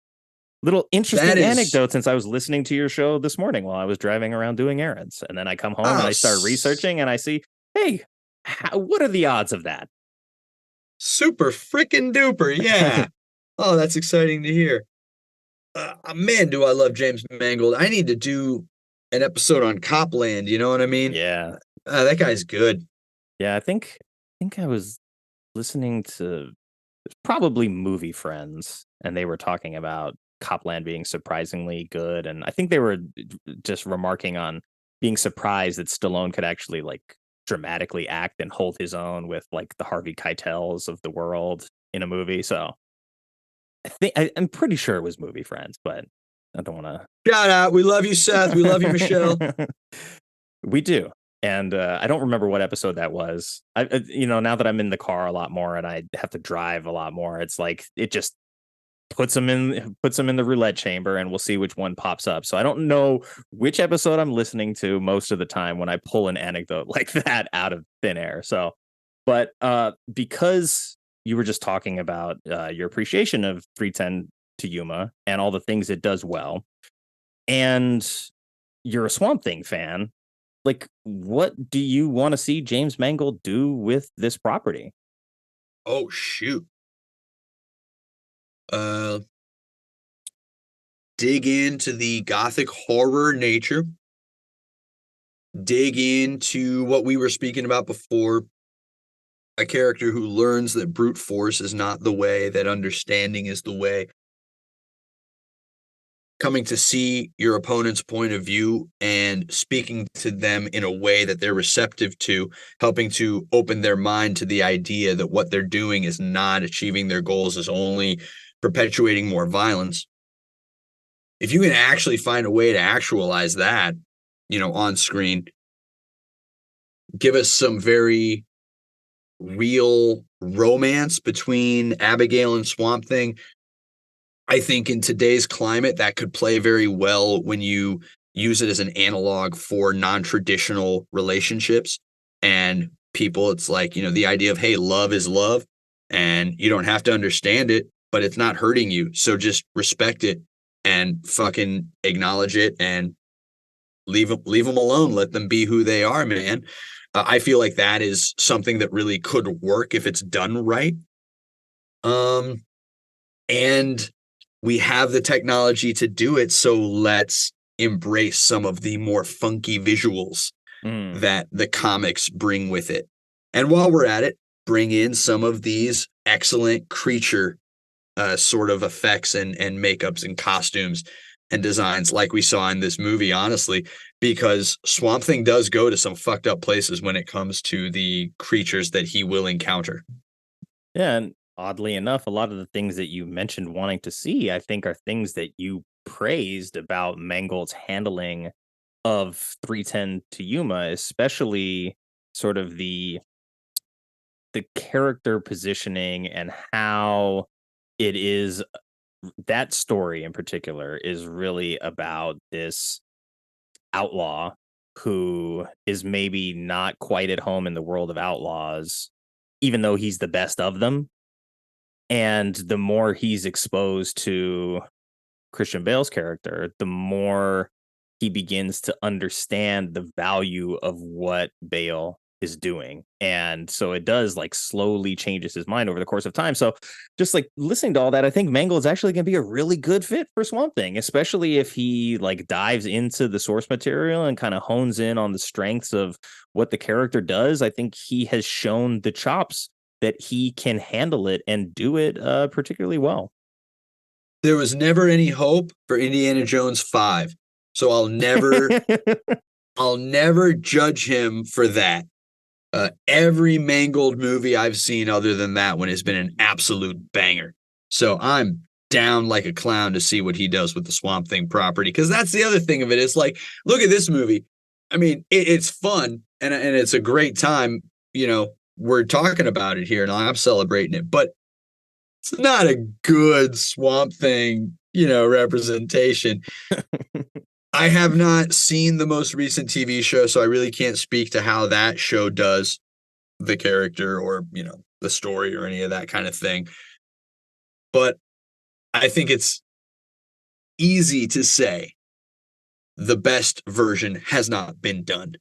B: little interesting anecdote, since I was listening to your show this morning while I was driving around doing errands. And then I come home and I start researching and I see, hey, what are the odds of that?
D: Super freaking duper. Yeah. Oh, that's exciting to hear. Man, do I love James Mangold. I need to do an episode on Copland, you know what I mean?
B: Yeah.
D: That guy's good.
B: Yeah, I think I was listening to probably Movie Friends, and they were talking about Copland being surprisingly good, and I think they were just remarking on being surprised that Stallone could actually like dramatically act and hold his own with like the Harvey Keitels of the world in a movie. So I'm pretty sure it was Movie Friends, but I don't want to
D: shout out. We love you, Seth. We love you, Michelle.
B: We do. And I don't remember what episode that was. Now that I'm in the car a lot more and I have to drive a lot more, it's like it just puts them in the roulette chamber, and we'll see which one pops up. So I don't know which episode I'm listening to most of the time when I pull an anecdote like that out of thin air. So, but because you were just talking about your appreciation of 310 to Yuma and all the things it does well, and you're a Swamp Thing fan, like, what do you want to see James Mangold do with this property?
D: Oh shoot. Dig into the gothic horror nature. Dig into what we were speaking about before. A character who learns that brute force is not the way, that understanding is the way. Coming to see your opponent's point of view and speaking to them in a way that they're receptive to, helping to open their mind to the idea that what they're doing is not achieving their goals, is only perpetuating more violence. If you can actually find a way to actualize that, on screen, give us some very real romance between Abigail and Swamp Thing. I think in today's climate, that could play very well when you use it as an analog for non-traditional relationships and people. It's like, the idea of, hey, love is love, and you don't have to understand it, but it's not hurting you. So just respect it and fucking acknowledge it and leave them alone. Let them be who they are, man. I feel like that is something that really could work if it's done right. And we have the technology to do it, so let's embrace some of the more funky visuals that the comics bring with it. And while we're at it, bring in some of these excellent creature sort of effects and makeups and costumes and designs like we saw in this movie, honestly, because Swamp Thing does go to some fucked up places when it comes to the creatures that he will encounter.
B: Yeah, and oddly enough, a lot of the things that you mentioned wanting to see, I think, are things that you praised about Mangold's handling of 310 to Yuma, especially sort of the character positioning and how it is. That story in particular is really about this outlaw who is maybe not quite at home in the world of outlaws, even though he's the best of them. And the more he's exposed to Christian Bale's character, the more he begins to understand the value of what Bale is doing. And so it does like slowly changes his mind over the course of time. So just like listening to all that, I think Mangold's actually going to be a really good fit for Swamp Thing, especially if he like dives into the source material and kind of hones in on the strengths of what the character does. I think he has shown the chops that he can handle it and do it particularly well.
D: There was never any hope for Indiana Jones 5. So I'll never judge him for that. Every Mangold movie I've seen other than that one has been an absolute banger. So I'm down like a clown to see what he does with the Swamp Thing property, because that's the other thing of it. It's like, look at this movie. I mean, it's fun and it's a great time. We're talking about it here and I'm celebrating it, but it's not a good Swamp Thing, representation. I have not seen the most recent TV show, so I really can't speak to how that show does the character or, the story or any of that kind of thing. But I think it's easy to say the best version has not been done.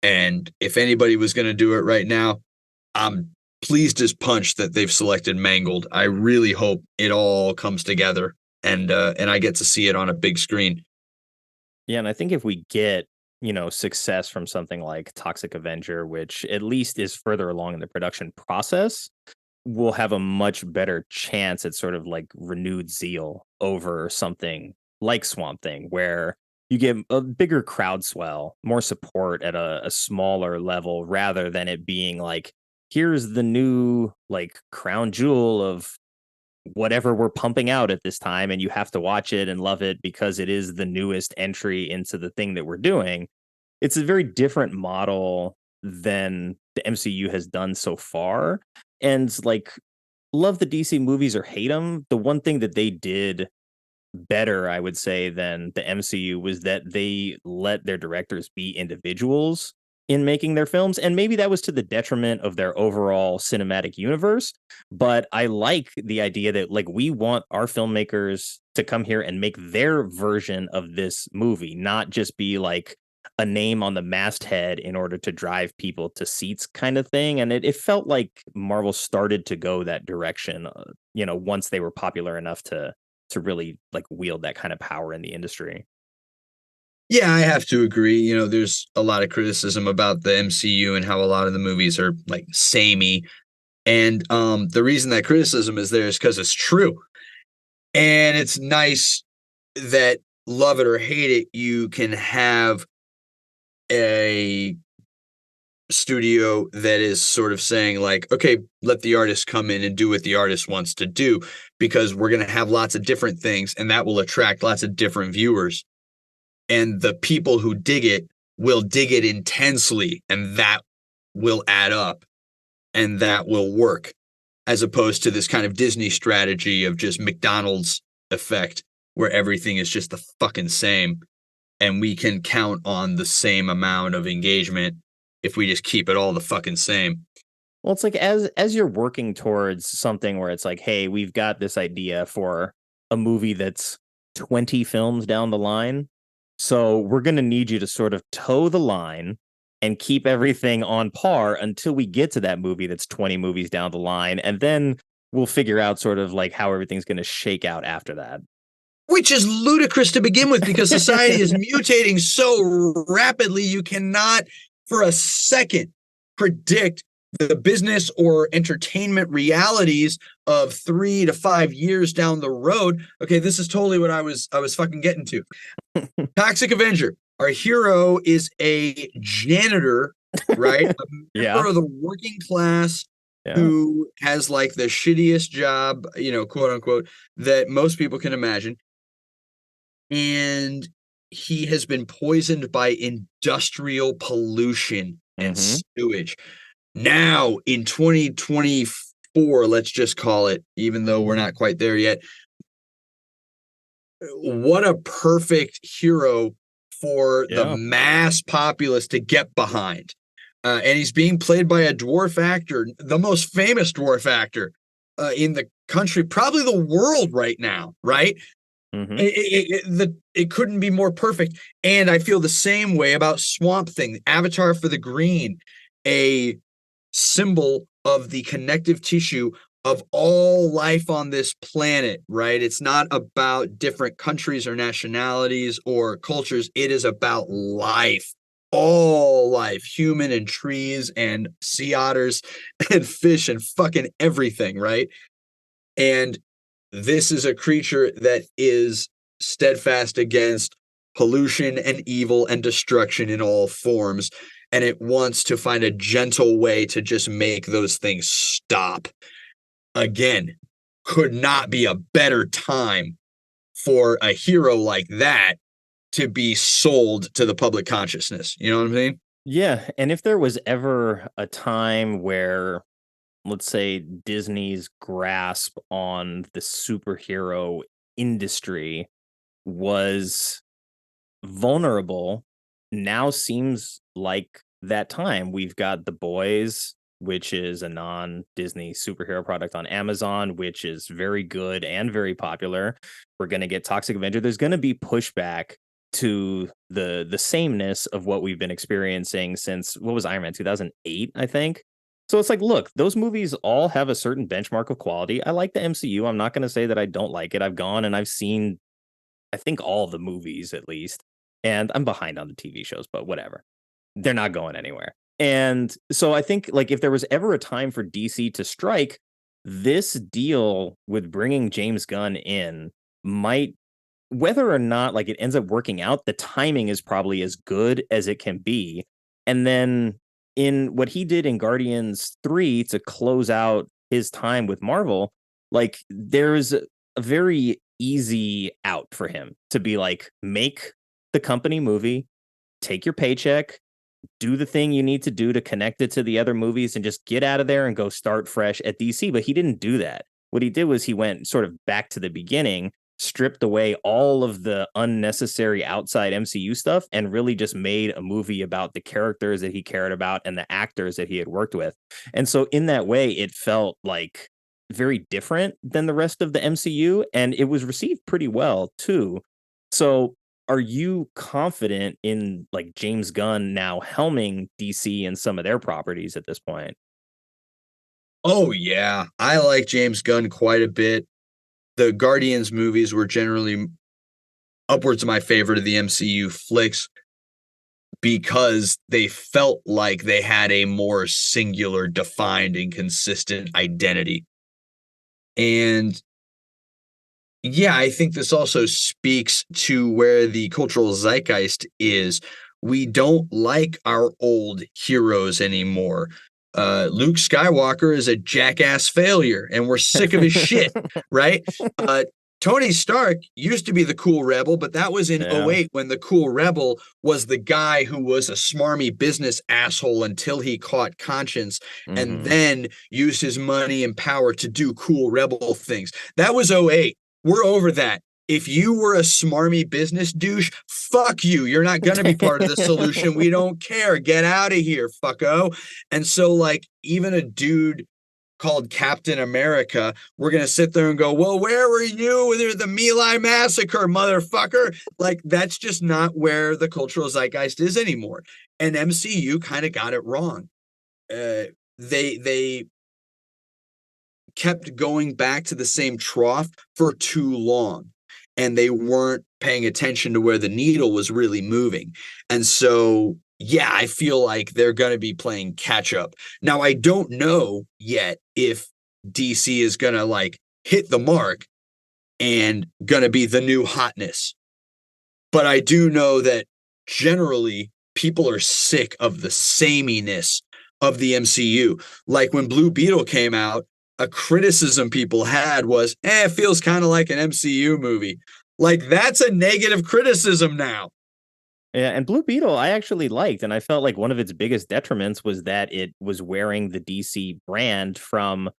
D: And if anybody was going to do it right now, I'm pleased as punch that they've selected Mangold. I really hope it all comes together and I get to see it on a big screen.
B: Yeah, and I think if we get, success from something like Toxic Avenger, which at least is further along in the production process, we'll have a much better chance at sort of like renewed zeal over something like Swamp Thing, where you get a bigger crowd swell, more support at a smaller level, rather than it being like, here's the new like crown jewel of whatever we're pumping out at this time, and you have to watch it and love it because it is the newest entry into the thing that we're doing. It's a very different model than the MCU has done so far. And like love the DC movies or hate them, the one thing that they did better, I would say, than the MCU was that they let their directors be individuals in making their films. And maybe that was to the detriment of their overall cinematic universe. But I like the idea that, like, we want our filmmakers to come here and make their version of this movie, not just be like a name on the masthead in order to drive people to seats kind of thing. And it felt like Marvel started to go that direction, once they were popular enough to really like wield that kind of power in the industry.
D: Yeah, I have to agree. There's a lot of criticism about the MCU and how a lot of the movies are like samey. And the reason that criticism is there is because it's true. And it's nice that, love it or hate it, you can have a studio that is sort of saying like, okay, let the artist come in and do what the artist wants to do, because we're going to have lots of different things and that will attract lots of different viewers. And the people who dig it will dig it intensely, and that will add up and that will work, as opposed to this kind of Disney strategy of just McDonald's effect where everything is just the fucking same. And we can count on the same amount of engagement if we just keep it all the fucking same.
B: Well, it's like as you're working towards something where it's like, hey, we've got this idea for a movie that's 20 films down the line. So we're going to need you to sort of toe the line and keep everything on par until we get to that movie that's 20 movies down the line. And then we'll figure out sort of like how everything's going to shake out after that.
D: Which is ludicrous to begin with, because society is mutating so rapidly, you cannot for a second predict the business or entertainment realities of 3 to 5 years down the road. Okay, this is totally what I was fucking getting to. Toxic Avenger. Our hero is a janitor, right? A member of the working class who has like the shittiest job, quote unquote, that most people can imagine. And he has been poisoned by industrial pollution and sewage. Now, in 2024, let's just call it, even though we're not quite there yet, what a perfect hero for the mass populace to get behind. And he's being played by a dwarf actor, the most famous dwarf actor in the country, probably the world right now, right? It couldn't be more perfect. And I feel the same way about Swamp Thing, Avatar for the Green, a symbol of the connective tissue of all life on this planet, right? It's not about different countries or nationalities or cultures. It is about life, all life, human and trees and sea otters and fish and fucking everything, right? And this is a creature that is steadfast against pollution and evil and destruction in all forms. And it wants to find a gentle way to just make those things stop. Again, could not be a better time for a hero like that to be sold to the public consciousness. You know what I mean?
B: Yeah. And if there was ever a time where, let's say, Disney's grasp on the superhero industry was vulnerable, now seems like that time. We've got The Boys, which is a non-Disney superhero product on Amazon, which is very good and very popular. We're going to get Toxic Avenger. There's going to be pushback to the sameness of what we've been experiencing since, what was Iron Man, 2008, I think. So it's like, look, those movies all have a certain benchmark of quality. I like the MCU. I'm not going to say that I don't like it. I've gone and I've seen, I think, all the movies at least. And I'm behind on the TV shows, but whatever. They're not going anywhere. And so I think, like, if there was ever a time for DC to strike, this deal with bringing James Gunn in might, whether or not like it ends up working out, the timing is probably as good as it can be. And then in what he did in Guardians 3 to close out his time with Marvel, like, there's a very easy out for him to be like, make the company movie, take your paycheck, do the thing you need to do to connect it to the other movies and just get out of there and go start fresh at DC. But he didn't do that. What he did was he went sort of back to the beginning, stripped away all of the unnecessary outside MCU stuff, and really just made a movie about the characters that he cared about and the actors that he had worked with. And so in that way, it felt like very different than the rest of the MCU, and it was received pretty well too. So are you confident in like James Gunn now helming DC and some of their properties at this point?
D: Oh yeah, I like James Gunn quite a bit. The Guardians movies were generally upwards of my favorite of the MCU flicks because they felt like they had a more singular, defined, and consistent identity. And yeah, I think this also speaks to where the cultural zeitgeist is. We don't like our old heroes anymore. Luke Skywalker is a jackass failure, and we're sick of his shit, right? Tony Stark used to be the cool rebel, but that was in '08 when the cool rebel was the guy who was a smarmy business asshole until he caught conscience and then used his money and power to do cool rebel things. That was '08. We're over that. If you were a smarmy business douche, fuck you. You're not going to be part of the solution. We don't care. Get out of here, fucko. And so, like, even a dude called Captain America, we're going to sit there and go, well, where were you with the My Lai massacre, motherfucker? Like, that's just not where the cultural zeitgeist is anymore. And MCU kind of got it wrong. They kept going back to the same trough for too long, and they weren't paying attention to where the needle was really moving. And so, yeah, I feel like they're going to be playing catch up. Now, I don't know yet if DC is going to like hit the mark and going to be the new hotness. But I do know that generally people are sick of the sameness of the MCU. Like when Blue Beetle came out, a criticism people had was, it feels kind of like an MCU movie. Like, that's a negative criticism now.
B: Yeah, and Blue Beetle I actually liked, and I felt like one of its biggest detriments was that it was wearing the DC brand from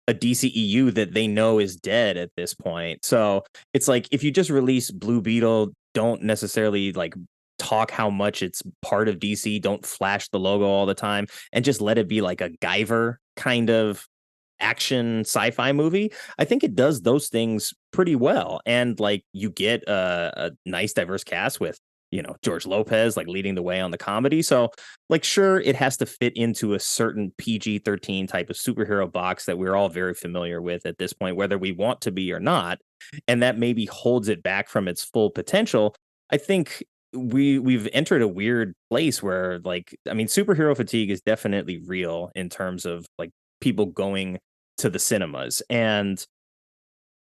B: a DCEU that they know is dead at this point. So it's like, if you just release Blue Beetle, don't necessarily like talk how much it's part of DC, don't flash the logo all the time, and just let it be like a Guyver kind of action sci-fi movie, I think it does those things pretty well. And like, you get a nice diverse cast with, you know, George Lopez like leading the way on the comedy. So like, sure, it has to fit into a certain PG-13 type of superhero box that we're all very familiar with at this point, whether we want to be or not, and that maybe holds it back from its full potential. I think we've entered a weird place where, like, I mean, superhero fatigue is definitely real in terms of like people going to the cinemas, and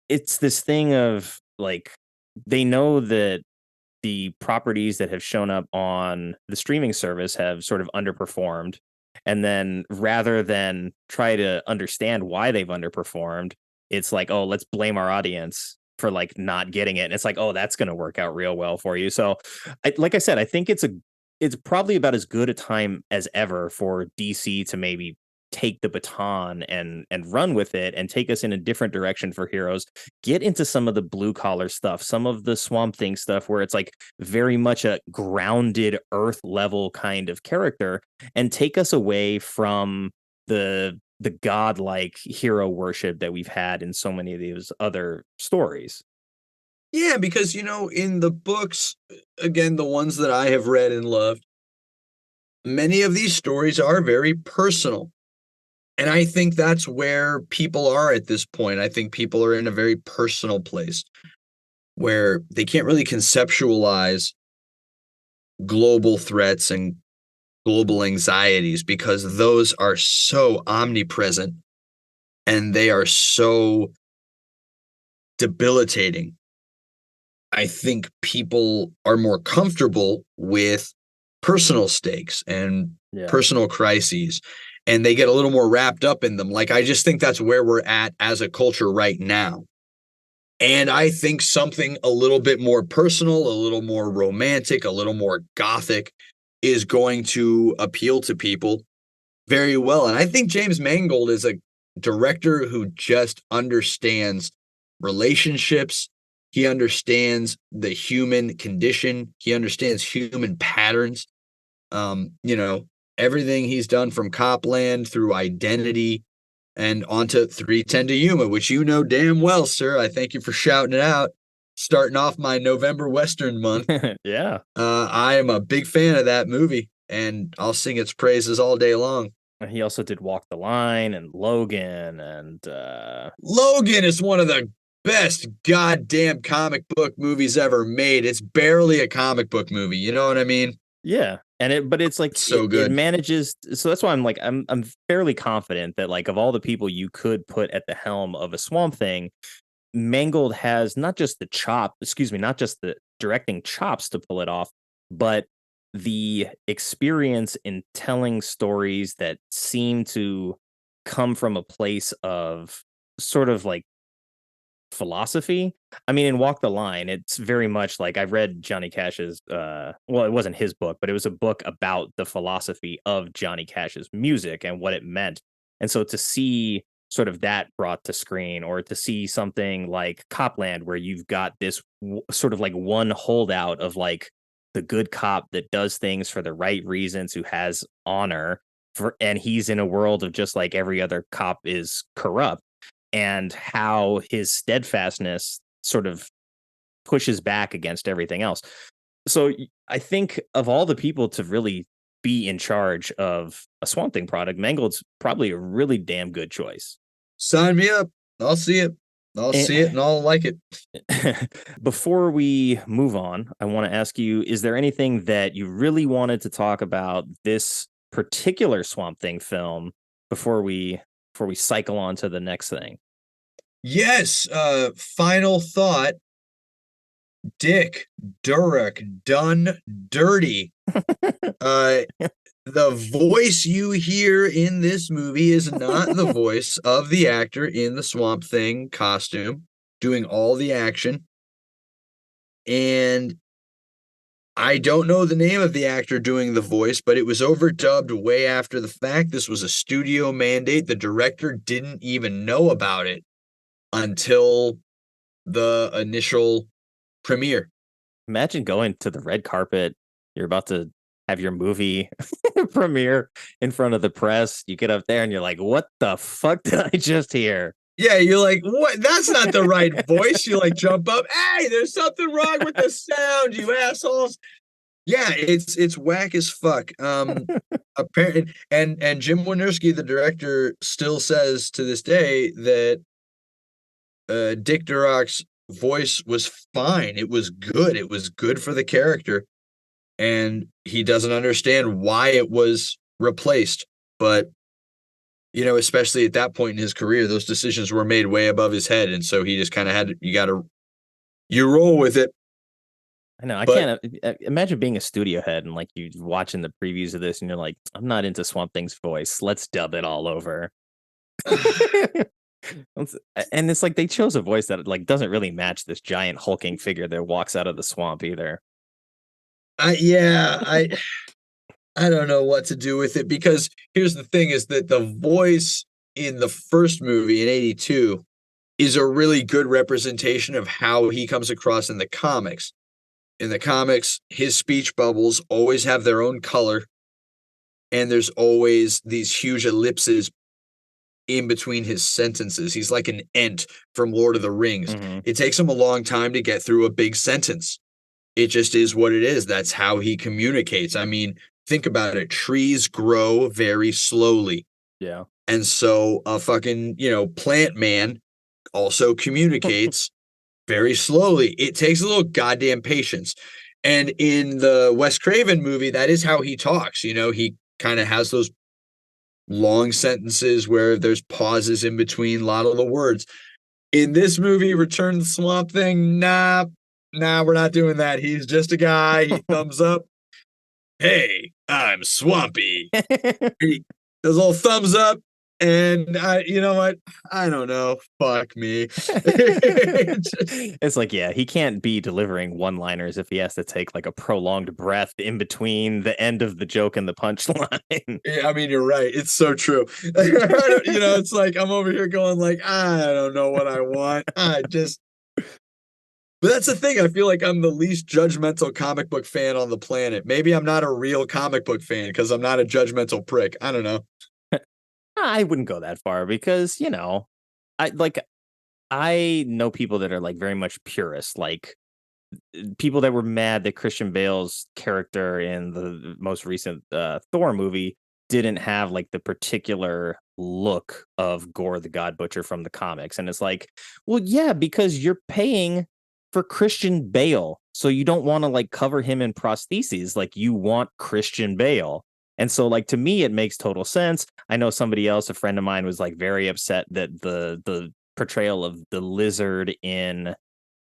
B: it's this thing of like, they know that the properties that have shown up on the streaming service have sort of underperformed, and then rather than try to understand why they've underperformed, it's like, oh, let's blame our audience for like not getting it, and it's like, oh, that's going to work out real well for you. So like I said, I think it's probably about as good a time as ever for DC to maybe take the baton and run with it and take us in a different direction for heroes, get into some of the blue collar stuff, some of the Swamp Thing stuff where it's like very much a grounded earth level kind of character, and take us away from the godlike hero worship that we've had in so many of these other stories.
D: Yeah, because, you know, in the books, again, the ones that I have read and loved, many of these stories are very personal. And I think that's where people are at this point. I think people are in a very personal place where they can't really conceptualize global threats and global anxieties because those are so omnipresent and they are so debilitating. I think people are more comfortable with personal stakes and personal crises, and they get a little more wrapped up in them. Like, I just think that's where we're at as a culture right now. And I think something a little bit more personal, a little more romantic, a little more gothic is going to appeal to people very well. And I think James Mangold is a director who just understands relationships. He understands the human condition. He understands human patterns. Everything he's done from Copland through Identity and onto 3:10 to Yuma, which you know damn well, sir. I thank you for shouting it out. Starting off my November Western month.
B: Yeah.
D: I am a big fan of that movie, and I'll sing its praises all day long.
B: He also did Walk the Line and Logan and
D: Logan is one of the best goddamn comic book movies ever made. It's barely a comic book movie, you know what I mean?
B: yeah. But it's like
D: So good.
B: It manages. So that's why I'm fairly confident that like of all the people you could put at the helm of a Swamp Thing, Mangold has not just the directing chops to pull it off, but the experience in telling stories that seem to come from a place of sort of like philosophy. I mean, in Walk the Line, it's very much like I read Johnny Cash's it wasn't his book, but it was a book about the philosophy of Johnny Cash's music and what it meant. And so to see sort of that brought to screen, or to see something like Copland, where you've got this sort of like one holdout of like the good cop that does things for the right reasons, who has honor and he's in a world of just like every other cop is corrupt, and how his steadfastness sort of pushes back against everything else. So I think of all the people to really be in charge of a Swamp Thing product, Mangold's probably a really damn good choice.
D: Sign me up. I'll see it. And I'll like it.
B: Before we move on, I want to ask you, is there anything that you really wanted to talk about this particular Swamp Thing film before we cycle on to the next thing?
D: Yes. Final thought. Dick Durock done dirty. The voice you hear in this movie is not the voice of the actor in the Swamp Thing costume doing all the action. And I don't know the name of the actor doing the voice, but it was overdubbed way after the fact. This was a studio mandate. The director didn't even know about it until the initial premiere.
B: Imagine going to the red carpet. You're about to have your movie premiere in front of the press. You get up there and you're like, what the fuck did I just hear?
D: Yeah, you're like, what? That's not the right voice. You like jump up. Hey, there's something wrong with the sound, you assholes. Yeah, it's whack as fuck. Apparently, and Jim Wynorski, the director, still says to this day that Dick Durock's voice was fine. It was good. It was good for the character. And he doesn't understand why it was replaced. But, you know, especially at that point in his career, those decisions were made way above his head. And so he just kind of you roll with it.
B: I know. I can't imagine being a studio head and like you watching the previews of this and you're like, I'm not into Swamp Thing's voice. Let's dub it all over. And it's like they chose a voice that like doesn't really match this giant hulking figure that walks out of the swamp either.
D: I don't know what to do with it, because here's the thing is that the voice in the first movie in 82 is a really good representation of how he comes across in the comics. In the comics, his speech bubbles always have their own color, and there's always these huge ellipses in between his sentences. He's like an Ent from Lord of the Rings. Mm-hmm. It takes him a long time to get through a big sentence. It just is what it is. That's how he communicates. I mean, think about it. Trees grow very slowly.
B: Yeah.
D: And so a fucking, plant man also communicates very slowly. It takes a little goddamn patience. And in the Wes Craven movie, that is how he talks. He kind of has those long sentences where there's pauses in between a lot of the words. In this movie, Return to the Swamp Thing, nah, we're not doing that. He's just a guy. He thumbs up. Hey, I'm Swampy. He does a little thumbs up, And you know what? I don't know. Fuck me.
B: It's like, yeah, he can't be delivering one-liners if he has to take like a prolonged breath in between the end of the joke and the punchline.
D: Yeah, I mean, you're right. It's so true. It's like I'm over here going like, I don't know what I want. But that's the thing. I feel like I'm the least judgmental comic book fan on the planet. Maybe I'm not a real comic book fan because I'm not a judgmental prick. I don't know.
B: I wouldn't go that far because, I know people that are like very much purists, like people that were mad that Christian Bale's character in the most recent Thor movie didn't have like the particular look of Gore the God Butcher from the comics. And it's like, well, yeah, because you're paying for Christian Bale. So you don't want to like cover him in prostheses. Like you want Christian Bale. And so like to me, it makes total sense. I know somebody else, a friend of mine, was like very upset that the portrayal of the lizard in,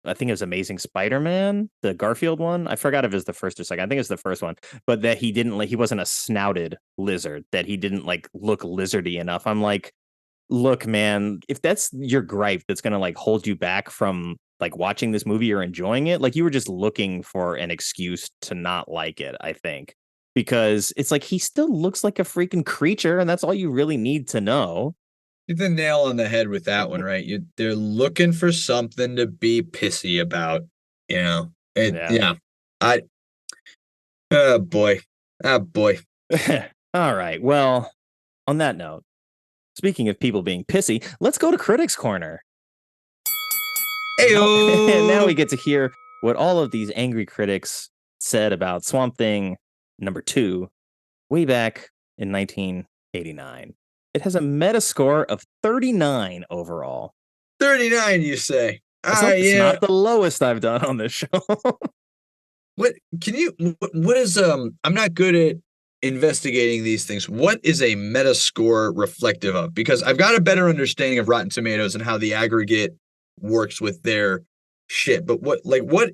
B: I think it was Amazing Spider-Man, the Garfield one. I forgot if it was the first or second. I think it's the first one, but that he didn't like, he wasn't a snouted lizard, that he didn't like look lizardy enough. I'm like, look, man, if that's your gripe that's going to like hold you back from like watching this movie or enjoying it, like you were just looking for an excuse to not like it, I think, because it's like he still looks like a freaking creature and that's all you really need to know.
D: Hit the nail on the head with that one, right? They're looking for something to be pissy about, Yeah. Oh boy.
B: All right. Well, on that note, speaking of people being pissy, let's go to Critics Corner.
D: Ayo!
B: Now we get to hear what all of these angry critics said about Swamp Thing #2 way back in 1989. It has a Metascore of 39 overall.
D: 39, you say?
B: It's not the lowest I've done on this show.
D: What is I'm not good at investigating these things. What is a Metascore reflective of? Because I've got a better understanding of Rotten Tomatoes and how the aggregate works with their shit, but what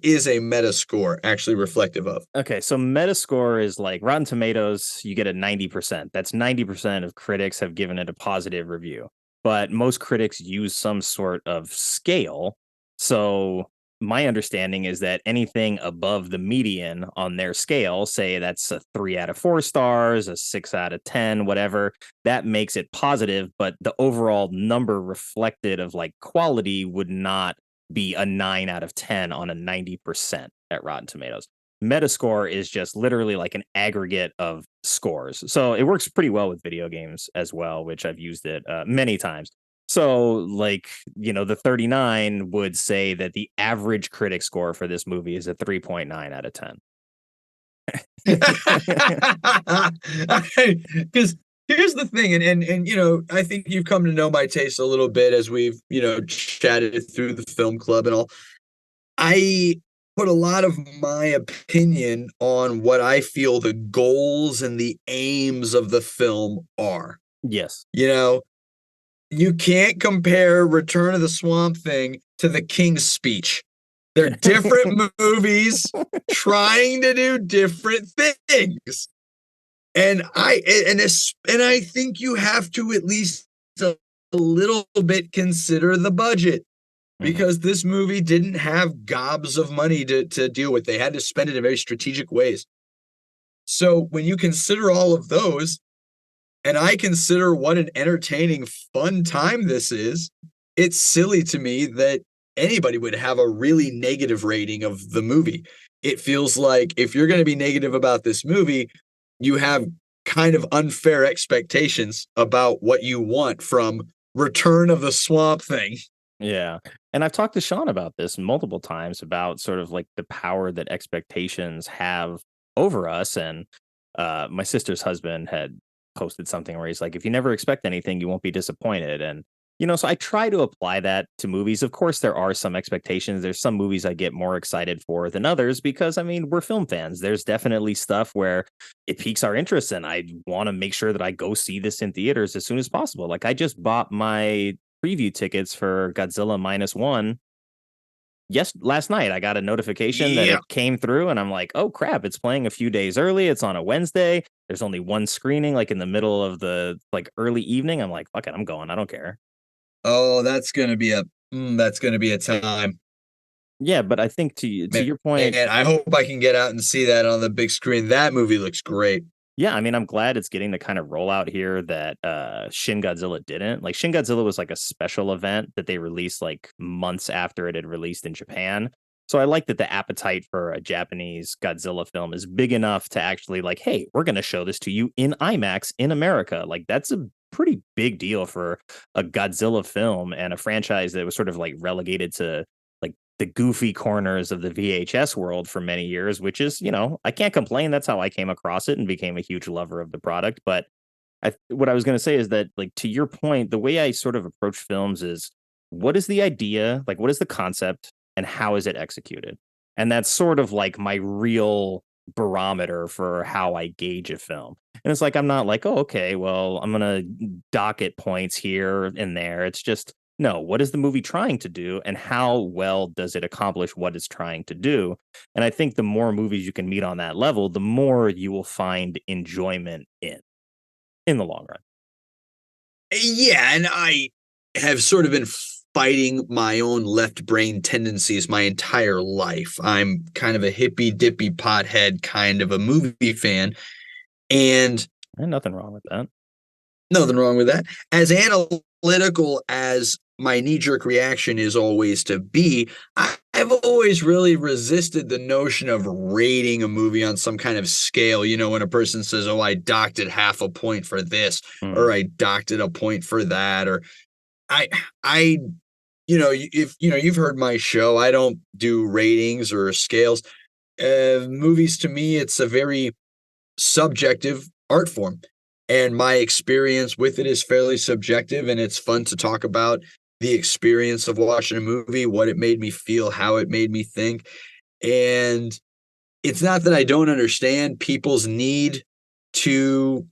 D: is a Metascore actually reflective of?
B: Okay, so Metascore is like Rotten Tomatoes, you get a 90%. That's 90% of critics have given it a positive review. But most critics use some sort of scale. So my understanding is that anything above the median on their scale, say that's a 3 out of 4 stars, a 6 out of 10, whatever, that makes it positive. But the overall number reflected of like quality would not be a 9 out of 10 on a 90% at Rotten Tomatoes. Metascore is just literally like an aggregate of scores. So it works pretty well with video games as well, which I've used it many times. So like, the 39 would say that the average critic score for this movie is a 3.9 out of 10.
D: Because here's the thing, and I think you've come to know my taste a little bit as we've chatted through the film club and all. I put a lot of my opinion on what I feel the goals and the aims of the film are.
B: Yes.
D: You can't compare Return of the Swamp Thing to The King's Speech. They're different movies trying to do different things. And I think you have to at least a little bit consider the budget, because this movie didn't have gobs of money to deal with. They had to spend it in very strategic ways. So when you consider all of those, and I consider what an entertaining, fun time this is, it's silly to me that anybody would have a really negative rating of the movie. It feels like if you're going to be negative about this movie, you have kind of unfair expectations about what you want from Return of the Swamp Thing.
B: Yeah. And I've talked to Sean about this multiple times about sort of like the power that expectations have over us. And my sister's husband had posted something where he's like, if you never expect anything, you won't be disappointed. And, so I try to apply that to movies. Of course, there are some expectations. There's some movies I get more excited for than others because, we're film fans. There's definitely stuff where it piques our interest and I want to make sure that I go see this in theaters as soon as possible. Like I just bought my preview tickets for Godzilla -1 last night I got a notification that it came through, and I'm like, oh crap, it's playing a few days early. It's on a Wednesday. There's only one screening, like in the middle of the like early evening. I'm like, fuck it, I'm going. I don't care.
D: Oh, that's gonna be a time.
B: Yeah, but I think to your point,
D: and I hope I can get out and see that on the big screen. That movie looks great.
B: Yeah, I mean, I'm glad it's getting the kind of rollout here that Shin Godzilla didn't. Like, Shin Godzilla was like a special event that they released like months after it had released in Japan. So I like that the appetite for a Japanese Godzilla film is big enough to actually like, hey, we're going to show this to you in IMAX in America. Like, that's a pretty big deal for a Godzilla film and a franchise that was sort of like relegated to like the goofy corners of the VHS world for many years, which is, you know, I can't complain. That's how I came across it and became a huge lover of the product. But what I was going to say is that, like, to your point, the way I sort of approach films is, what is the idea? Like, what is the concept and how is it executed? And that's sort of like my real barometer for how I gauge a film. And it's like, I'm not like, oh, okay, well, I'm going to docket points here and there. It's just, no, what is the movie trying to do and how well does it accomplish what it's trying to do? And I think the more movies you can meet on that level, the more you will find enjoyment in the long run.
D: Yeah, and I have sort of been fighting my own left brain tendencies my entire life. I'm kind of a hippy dippy pothead kind of a movie fan. And
B: nothing wrong with that.
D: Nothing wrong with that. As analytical as my knee-jerk reaction is always to be, I've always really resisted the notion of rating a movie on some kind of scale. You know, when a person says, oh, I docked it half a point for this, or I docked it a point for that, or I you know, if you know, you've heard my show, I don't do ratings or scales. Movies, to me, it's a very subjective art form. And my experience with it is fairly subjective, and it's fun to talk about the experience of watching a movie, what it made me feel, how it made me think. And it's not that I don't understand people's need to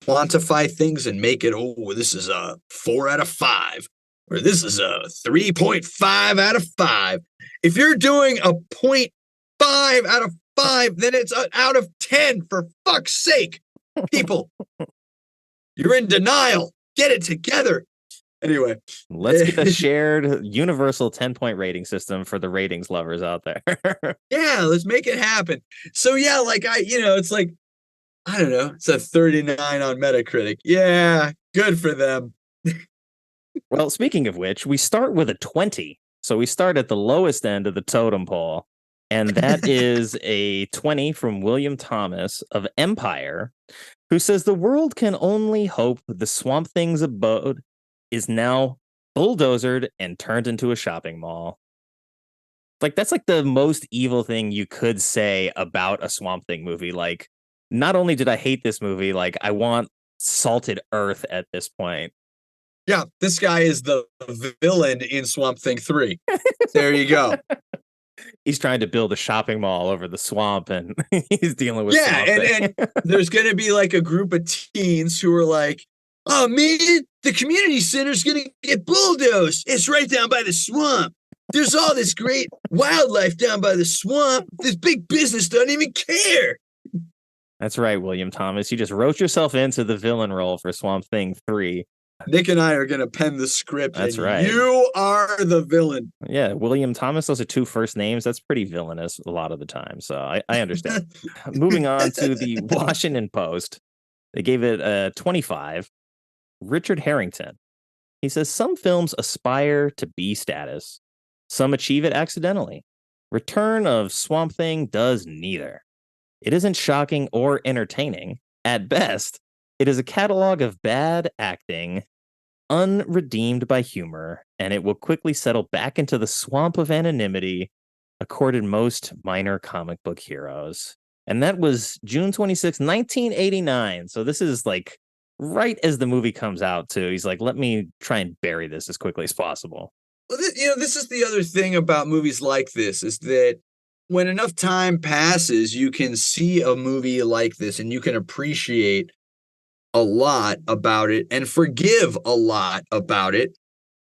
D: quantify things and make it, oh, this is a 4 out of 5, or this is a 3.5 out of 5. If you're doing a 0.5 out of 5, then it's out of 10, for fuck's sake. People, you're in denial. Get it together. Anyway,
B: let's get a shared universal 10-point rating system for the ratings lovers out there.
D: Yeah, let's make it happen. So yeah, like it's like, I don't know, it's a 39 on Metacritic. Yeah, good for them.
B: Well, speaking of which, we start with a 20. So we start at the lowest end of the totem pole. And that is a 20 from William Thomas of Empire, who says the world can only hope the Swamp Thing's abode is now bulldozered and turned into a shopping mall. Like, that's like the most evil thing you could say about a Swamp Thing movie. Like, not only did I hate this movie, like, I want salted earth at this point.
D: Yeah, this guy is the villain in Swamp Thing 3. There you go.
B: He's trying to build a shopping mall over the swamp, and he's dealing with
D: and there's going to be like a group of teens who are like, oh man, the community center's going to get bulldozed. It's right down by the swamp. There's all this great wildlife down by the swamp. This big business doesn't even care.
B: That's right, William Thomas. You just wrote yourself into the villain role for Swamp Thing 3.
D: Nick and I are going to pen the script.
B: That's right.
D: You are the villain.
B: Yeah, William Thomas, those are 2 first names. That's pretty villainous a lot of the time. So I understand. Moving on to the Washington Post. They gave it a 25. Richard Harrington. He says, some films aspire to B status. Some achieve it accidentally. Return of Swamp Thing does neither. It isn't shocking or entertaining. At best, it is a catalog of bad acting, unredeemed by humor, and it will quickly settle back into the swamp of anonymity accorded most minor comic book heroes. And that was June 26, 1989. So this is like right as the movie comes out, too. He's like, let me try and bury this as quickly as possible.
D: Well, this is the other thing about movies like this, is that when enough time passes, you can see a movie like this and you can appreciate a lot about it and forgive a lot about it.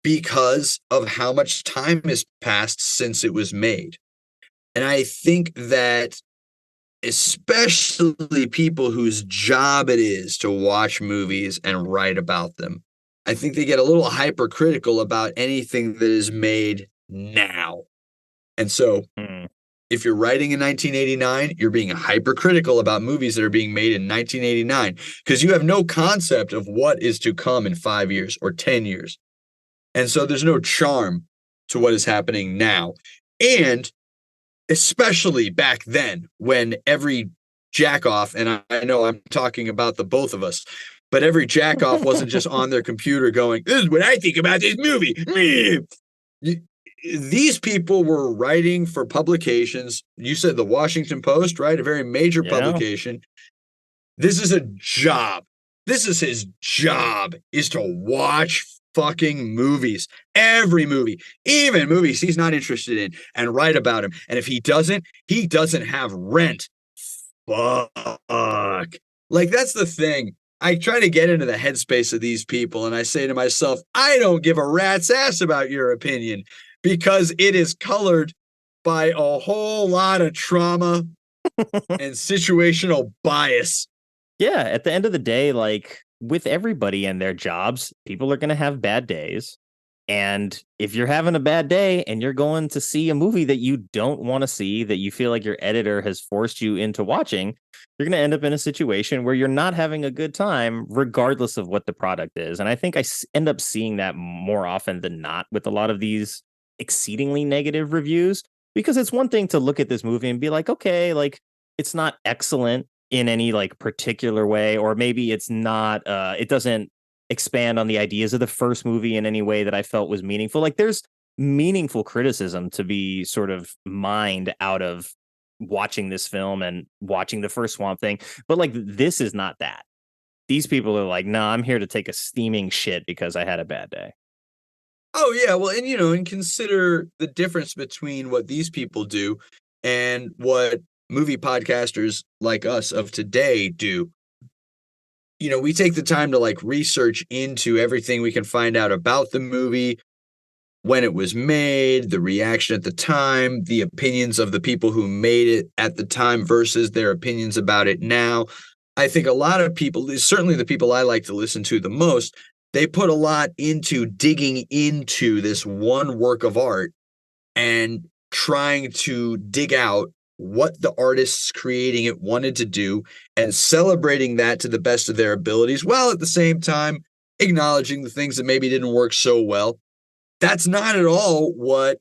D: because of how much time has passed since it was made. And I think that especially people whose job it is to watch movies and write about them, I think they get a little hypercritical about anything that is made now. And so if you're writing in 1989, you're being hypercritical about movies that are being made in 1989 because you have no concept of what is to come in 5 years or 10 years. And so there's no charm to what is happening now. And especially back then when every jackoff, and I know I'm talking about the both of us, but every jackoff wasn't just on their computer going, this is what I think about this movie. These people were writing for publications. You said the Washington Post, right? A very major publication. This is a job. This is his job, is to watch fucking movies. Every movie, even movies he's not interested in, and write about him. And if he doesn't have rent. Fuck. Like, that's the thing. I try to get into the headspace of these people, and I say to myself, I don't give a rat's ass about your opinion because it is colored by a whole lot of trauma and situational bias.
B: Yeah, at the end of the day, like, with everybody and their jobs, people are going to have bad days. And if you're having a bad day and you're going to see a movie that you don't want to see, that you feel like your editor has forced you into watching, you're going to end up in a situation where you're not having a good time, regardless of what the product is. And I think I end up seeing that more often than not with a lot of these exceedingly negative reviews, because it's one thing to look at this movie and be like, okay, like, it's not excellent in any like particular way, or maybe it's not, it doesn't expand on the ideas of the first movie in any way that I felt was meaningful. Like, there's meaningful criticism to be sort of mined out of watching this film and watching the first Swamp Thing. But like, this is not that. These people are like, nah, I'm here to take a steaming shit because I had a bad day.
D: Oh yeah. Well, and and consider the difference between what these people do and what movie podcasters like us of today do. We take the time to like research into everything we can find out about the movie, when it was made, the reaction at the time, the opinions of the people who made it at the time versus their opinions about it now. I think a lot of people, certainly the people I like to listen to the most, they put a lot into digging into this one work of art and trying to dig out what the artists creating it wanted to do and celebrating that to the best of their abilities, while at the same time acknowledging the things that maybe didn't work so well. That's not at all what,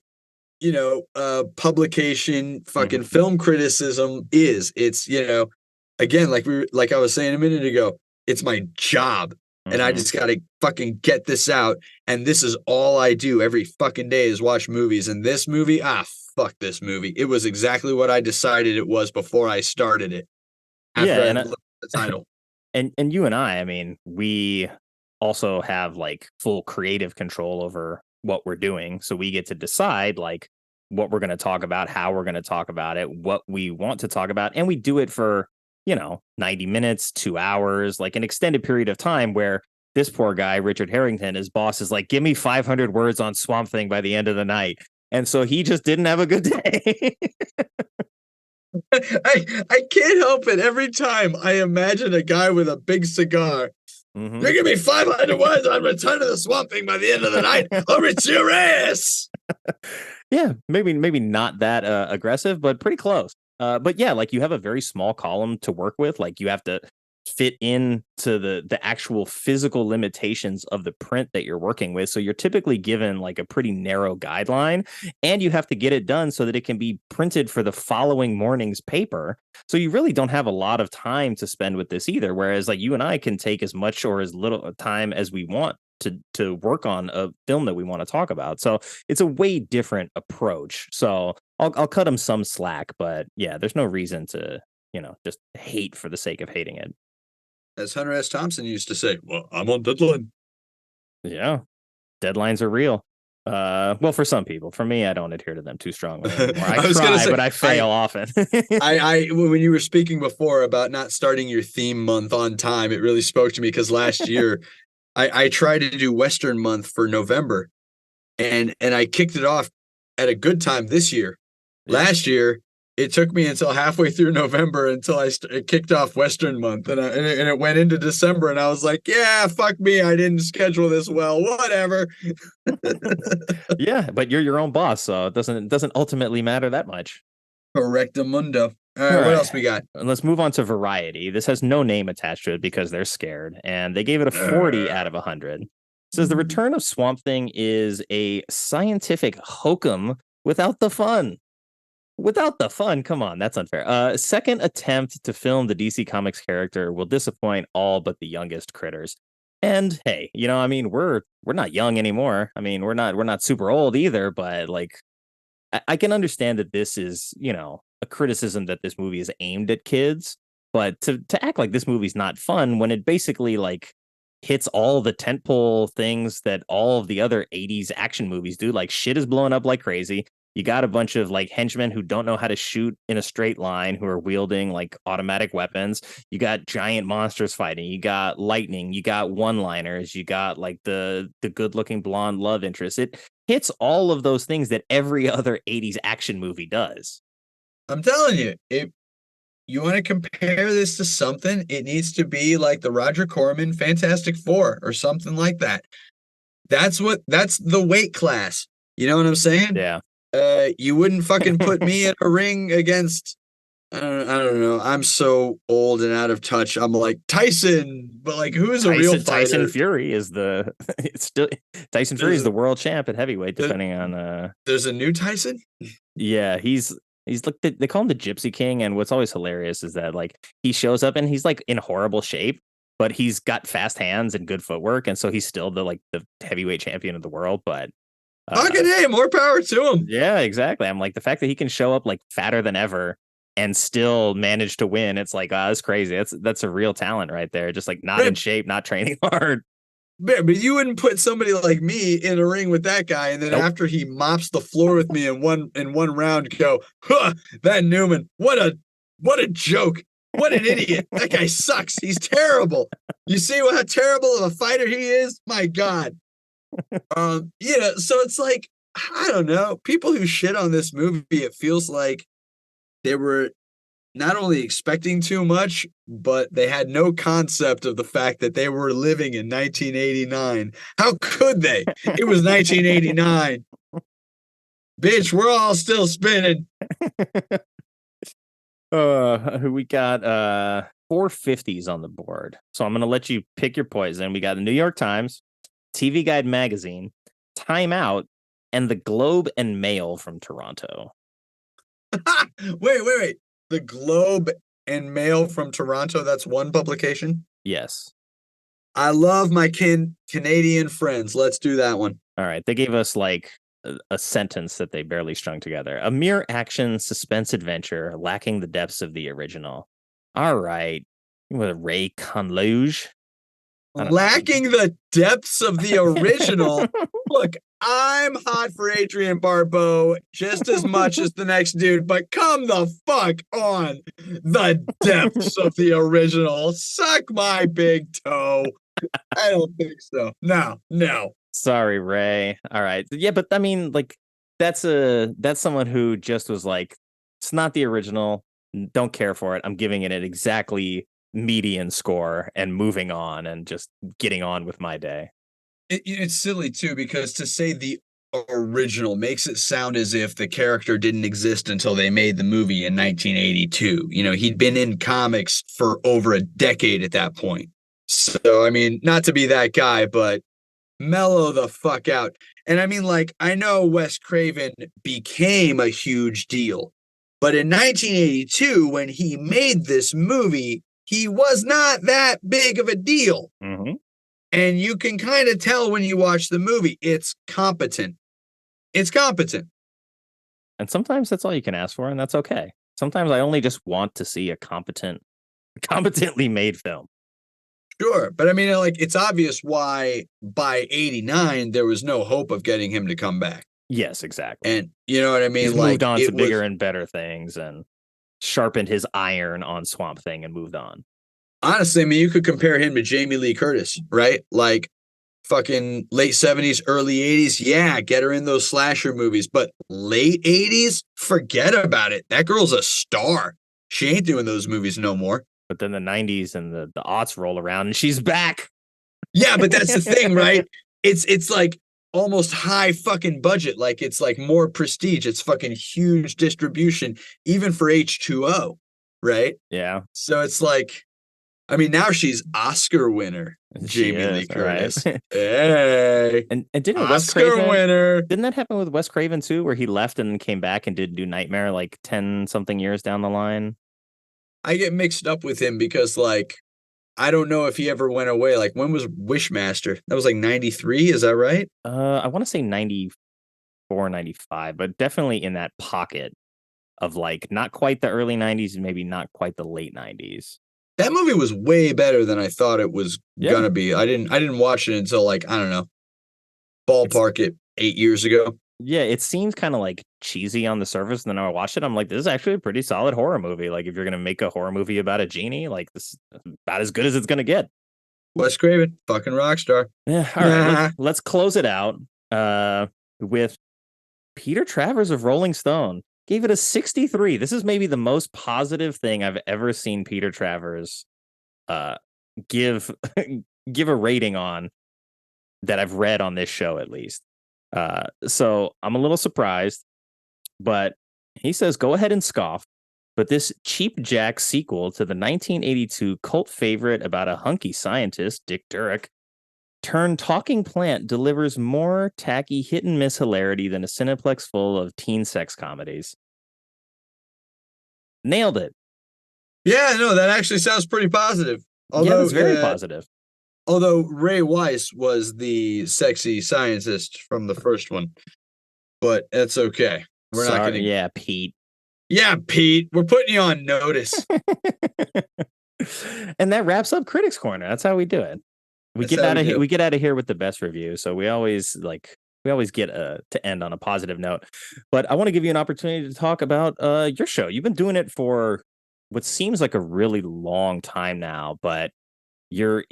D: publication fucking film criticism is. It's, again, like I was saying a minute ago, it's my job. And I just got to fucking get this out. And this is all I do every fucking day is watch movies. And this movie, fuck this movie. It was exactly what I decided it was before I started it. After I looked at the title.
B: And you and I mean, we also have like full creative control over what we're doing. So we get to decide like what we're going to talk about, how we're going to talk about it, what we want to talk about. And we do it for 90 minutes, 2 hours, like an extended period of time where this poor guy, Richard Harrington, his boss is like, give me 500 words on Swamp Thing by the end of the night. And so he just didn't have a good day.
D: I can't help it. Every time I imagine a guy with a big cigar. You're giving me 500 words on Return to the Swamp Thing by the end of the night. Or it's your ass.
B: Yeah, maybe not that aggressive, but pretty close. But yeah, like, you have a very small column to work with. Like, you have to fit into the actual physical limitations of the print that you're working with. So you're typically given like a pretty narrow guideline, and you have to get it done so that it can be printed for the following morning's paper. So you really don't have a lot of time to spend with this either. Whereas like you and I can take as much or as little time as we want to work on a film that we want to talk about. So it's a way different approach. So I'll cut him some slack, but yeah, there's no reason to, just hate for the sake of hating it.
D: As Hunter S. Thompson used to say, well, I'm on deadline.
B: Yeah. Deadlines are real. Well, for some people. For me, I don't adhere to them too strongly anymore. I try, but I fail often.
D: When you were speaking before about not starting your theme month on time, it really spoke to me because last year I tried to do Western month for November, and I kicked it off at a good time this year. Last year, it took me until halfway through November until it kicked off Western month, and it went into December, and I was like, yeah, fuck me, I didn't schedule this well, whatever.
B: Yeah, but you're your own boss, so it doesn't ultimately matter that much.
D: Correctamundo. All right, what else we got?
B: And let's move on to Variety. This has no name attached to it because they're scared, and they gave it a 40 out of 100. It says the return of Swamp Thing is a scientific hokum without the fun. Without the fun, come on, that's unfair. Second attempt to film the DC Comics character will disappoint all but the youngest critters. And hey, I mean, we're not young anymore. I mean, we're not super old either, but like, I can understand that this is, a criticism that this movie is aimed at kids, but to act like this movie's not fun when it basically like hits all the tentpole things that all of the other 80s action movies do, like shit is blowing up like crazy. You got a bunch of like henchmen who don't know how to shoot in a straight line, who are wielding like automatic weapons. You got giant monsters fighting. You got lightning. You got one-liners. You got like the good-looking blonde love interest. It hits all of those things that every other 80s action movie does.
D: I'm telling you, if you want to compare this to something, it needs to be like the Roger Corman Fantastic Four or something like that. That's the weight class. You know what I'm saying?
B: Yeah.
D: You wouldn't fucking put me in a ring against, I don't know. I'm so old and out of touch. I'm like Tyson, but like, who's a real fighter?
B: Tyson Fury is Tyson Fury is the world champ at heavyweight, depending on.
D: There's a new Tyson.
B: Yeah, he's like they call him the Gypsy King, and what's always hilarious is that like he shows up and he's like in horrible shape, but he's got fast hands and good footwork, and so he's still the heavyweight champion of the world. But
D: fucking hey, more power to him.
B: Yeah, exactly. I'm like, the fact that he can show up like fatter than ever and still manage to win, it's like, that's crazy. That's a real talent right there. Just like not in shape, not training hard.
D: But you wouldn't put somebody like me in a ring with that guy, and then after he mops the floor with me in one round, go, huh, that Newman, what a joke. What an idiot. That guy sucks. He's terrible. You see how terrible of a fighter he is? My God. So it's like, I don't know. People who shit on this movie, it feels like they were not only expecting too much, but they had no concept of the fact that they were living in 1989. How could they? It was 1989. Bitch, we're all still spinning.
B: We got 450s on the board. So I'm going to let you pick your poison. We got the New York Times, TV Guide magazine, Time Out, and the Globe and Mail from Toronto.
D: Wait. The Globe and Mail from Toronto, that's one publication?
B: Yes.
D: I love my Canadian friends. Let's do that one.
B: All right. They gave us like a sentence that they barely strung together. A mere action suspense adventure lacking the depths of the original. All right. With Ray Conluge.
D: Lacking the depths of the original. Look, I'm hot for Adrian Barbeau just as much as the next dude, but come the fuck on. The depths of the original. Suck my big toe. I don't think so. No.
B: Sorry, Ray. All right. Yeah, but I mean, like, that's someone who just was like, it's not the original. Don't care for it. I'm giving it an exactly median score and moving on and just getting on with my day.
D: It's silly too, because to say the original makes it sound as if the character didn't exist until they made the movie in 1982. He'd been in comics for over a decade at that point. So, I mean, not to be that guy, but mellow the fuck out. And I mean, like, I know Wes Craven became a huge deal, but in 1982, when he made this movie, he was not that big of a deal.
B: Mm-hmm.
D: And you can kind of tell when you watch the movie, it's competent. And
B: sometimes that's all you can ask for, and that's okay. Sometimes I only just want to see a competently made film.
D: Sure. But I mean, like, it's obvious why by 89, there was no hope of getting him to come back.
B: Yes, exactly.
D: And you know what I mean?
B: He's moved on to bigger and better things and sharpened his iron on Swamp Thing and moved on.
D: Honestly, I mean, you could compare him to Jamie Lee Curtis, right? Like, fucking late 70s, early 80s, yeah, get her in those slasher movies. But late 80s, forget about it. That girl's a star. She ain't doing those movies no more.
B: But then the 90s and the aughts roll around and she's back.
D: Yeah, but that's the thing, right? It's like almost high fucking budget. Like it's like more prestige. It's fucking huge distribution, even for H2O, right?
B: Yeah.
D: So it's like, I mean, now she's Oscar winner, Jamie Lee Curtis.
B: Right.
D: Hey,
B: and didn't Wes
D: Oscar
B: Craven
D: winner.
B: Didn't that happen with Wes Craven too, where he left and then came back and did do Nightmare like 10 something years down the line?
D: I get mixed up with him because, like, I don't know if he ever went away. Like, when was Wishmaster? That was like 93, is that right?
B: I want to say 94, 95, but definitely in that pocket of like not quite the early 90s, maybe not quite the late 90s.
D: That movie was way better than I thought it was
B: Yeah.
D: gonna be. I didn't watch it until, like, I don't know, ballpark it 8 years ago.
B: Yeah, it seems kind of like cheesy on the surface, and then I watched it. I'm like, this is actually a pretty solid horror movie. Like, if you're gonna make a horror movie about a genie, like this is about as good as it's gonna get.
D: Wes Craven, fucking rock star.
B: Yeah. All right, let's close it out with Peter Travers of Rolling Stone gave it a 63. This is maybe the most positive thing I've ever seen Peter Travers give give a rating on that I've read on this show, at least. So I'm a little surprised, but he says, go ahead and scoff. But this cheap jack sequel to the 1982 cult favorite about a hunky scientist, Dick Durock, turned talking plant delivers more tacky hit and miss hilarity than a Cineplex full of teen sex comedies. Nailed it.
D: Yeah, no, that actually sounds pretty positive. Although,
B: yeah, it's very positive.
D: Although Ray Weiss was the sexy scientist from the first one, but that's okay. We're not going to.
B: Yeah, Pete.
D: Yeah, Pete. We're putting you on notice.
B: And that wraps up Critics Corner. That's how we do it. We get out of here. We get out of here with the best review. So we always get to end on a positive note. But I want to give you an opportunity to talk about your show. You've been doing it for what seems like a really long time now, but you're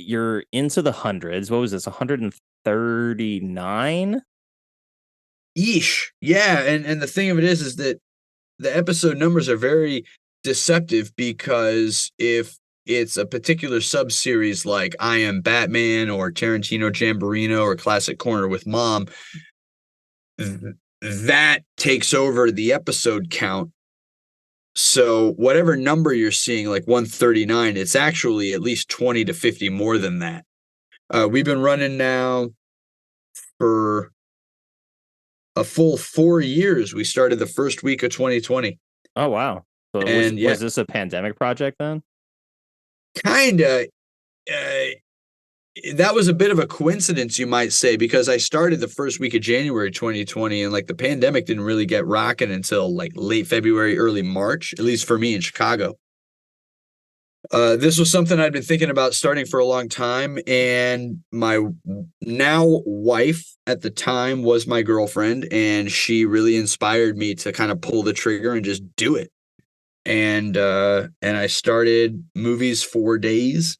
B: into the hundreds. What was this? 139?
D: Yeesh. Yeah, and the thing of it is that the episode numbers are very deceptive, because if it's a particular sub-series like I Am Batman or Tarantino Jamborino or Classic Corner with Mom, that takes over the episode count. So whatever number you're seeing, like 139, it's actually at least 20 to 50 more than that. We've been running now for a full 4 years. We started the first week of 2020.
B: Oh, wow. So was this a pandemic project then?
D: Kinda. That was a bit of a coincidence, you might say, because I started the first week of January 2020, and like the pandemic didn't really get rocking until like late February, early March, at least for me in Chicago. This was something I'd been thinking about starting for a long time, and my now wife at the time was my girlfriend, and she really inspired me to kind of pull the trigger and just do it. And I started Movies for Dayz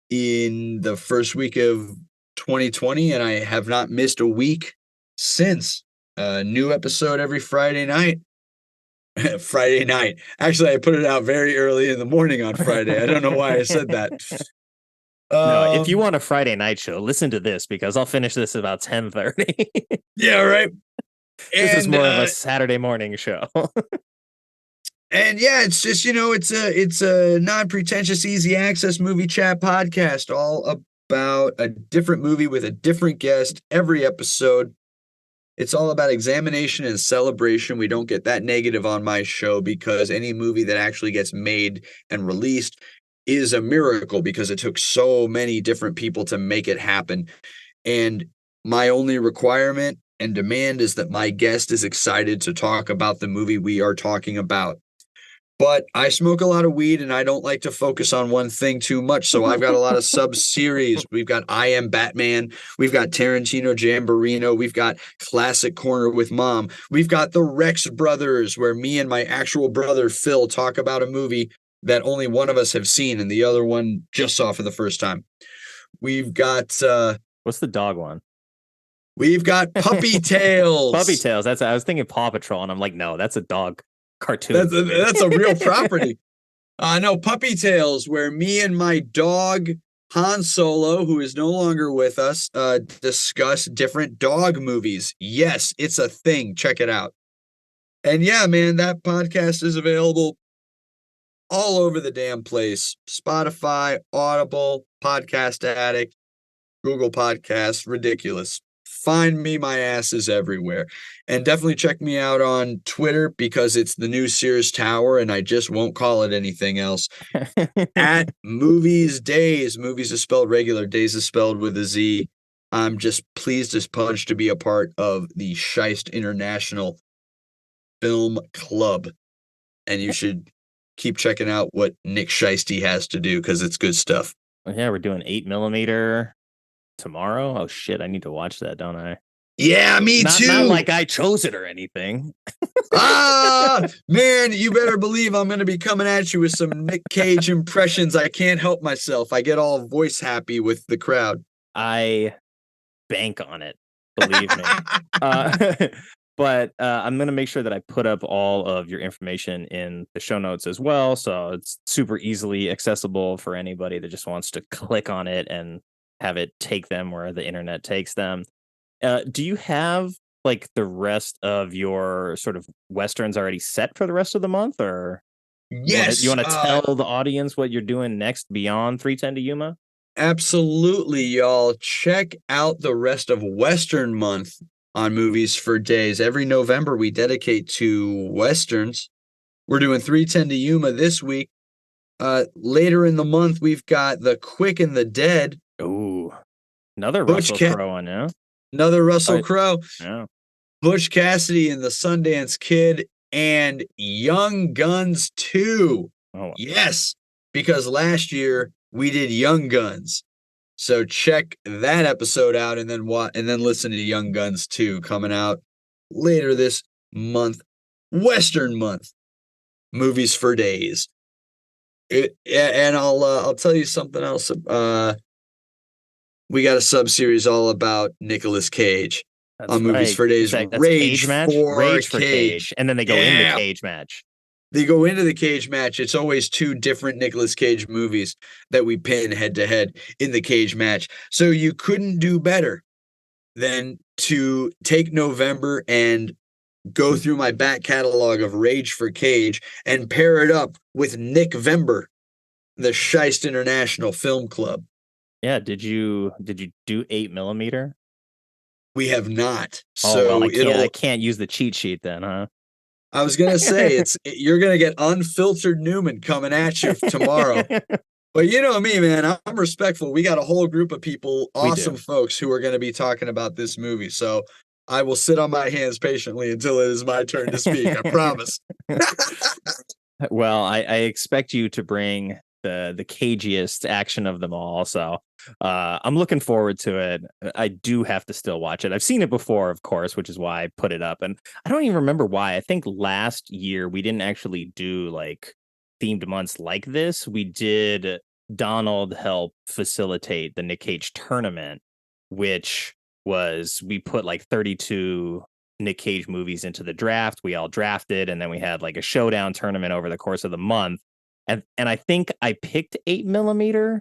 D: in the first week of 2020, and I have not missed a week since. New episode every Friday night. Friday night. Actually, I put it out very early in the morning on Friday. I don't know why I said that.
B: No, if you want a Friday night show, listen to this, because I'll finish this about 10:30.
D: Yeah, right.
B: This is more of a Saturday morning show.
D: And yeah, it's just, it's a non-pretentious, easy access movie chat podcast, all about a different movie with a different guest every episode. It's all about examination and celebration. We don't get that negative on my show, because any movie that actually gets made and released is a miracle, because it took so many different people to make it happen. And my only requirement and demand is that my guest is excited to talk about the movie we are talking about. But I smoke a lot of weed, and I don't like to focus on one thing too much. So I've got a lot of sub-series. We've got I Am Batman. We've got Tarantino Jamborino. We've got Classic Corner with Mom. We've got the Rex Brothers, where me and my actual brother Phil talk about a movie that only one of us have seen and the other one just saw for the first time. We've got
B: What's the dog one?
D: We've got Puppy Tales.
B: Puppy Tales. I was thinking Paw Patrol, and I'm like, no, that's a dog cartoon.
D: That's a real property. No, Puppy Tales, where me and my dog Han Solo, who is no longer with us, discuss different dog movies. Yes, it's a thing. Check it out. And yeah, man, that podcast is available all over the damn place. Spotify, Audible, Podcast Addict, Google Podcasts, ridiculous. Find me, my ass is everywhere. And definitely check me out on Twitter because it's the new Sears Tower and I just won't call it anything else. At Movies Dayz. Movies is spelled regular. Dayz is spelled with a Z. I'm just pleased as punch to be a part of the Scheist International Film Club. And you should keep checking out what Nick Scheisty has to do because it's good stuff.
B: Yeah, we're doing 8mm tomorrow. Oh shit, I need to watch that, don't I?
D: Yeah, me too.
B: Not like I chose it or anything.
D: Man, you better believe I'm going to be coming at you with some Nick Cage impressions. I can't help myself. I get all voice happy with the crowd.
B: I bank on it, believe me. But I'm going to make sure that I put up all of your information in the show notes as well. So it's super easily accessible for anybody that just wants to click on it and have it take them where the internet takes them. Do you have like the rest of your sort of Westerns already set for the rest of the month, or
D: yes,
B: you want to tell the audience what you're doing next beyond 310 to Yuma?
D: Absolutely, y'all. Check out the rest of Western month on Movies for Days. Every November we dedicate to Westerns. We're doing 310 to Yuma this week. Later in the month we've got The Quick and the Dead.
B: Ooh, another Russell Crowe one, yeah.
D: Another Russell Crowe.
B: Yeah.
D: Butch Cassidy and the Sundance Kid and Young Guns 2.
B: Oh.
D: Yes, because last year we did Young Guns. So check that episode out and then listen to Young Guns 2 coming out later this month. Western month. Movies for Days. And I'll tell you something else. We got a sub-series all about Nicolas Cage on Movies for Days.
B: That's
D: Rage
B: for Cage. And then they go in the Cage match.
D: They go into the Cage match. It's always two different Nicolas Cage movies that we pin head-to-head in the Cage match. So you couldn't do better than to take November and go through my back catalog of Rage for Cage and pair it up with Nick Vember, the Scheist International Film Club.
B: Yeah, did you do 8mm?
D: We have not.
B: So I can't use the cheat sheet then, huh?
D: I was gonna say you're gonna get unfiltered Newman coming at you tomorrow. But you know me, man. I'm respectful. We got a whole group of people, awesome folks, who are going to be talking about this movie. So I will sit on my hands patiently until it is my turn to speak. I promise.
B: Well, I expect you to bring the cagiest action of them all. So I'm looking forward to it. I do have to still watch it. I've seen it before, of course, which is why I put it up. And I don't even remember why. I think last year we didn't actually do like themed months like this. We did Donald help facilitate the Nick Cage tournament, which was we put like 32 Nick Cage movies into the draft. We all drafted, and then we had like a showdown tournament over the course of the month. And I think I picked 8mm,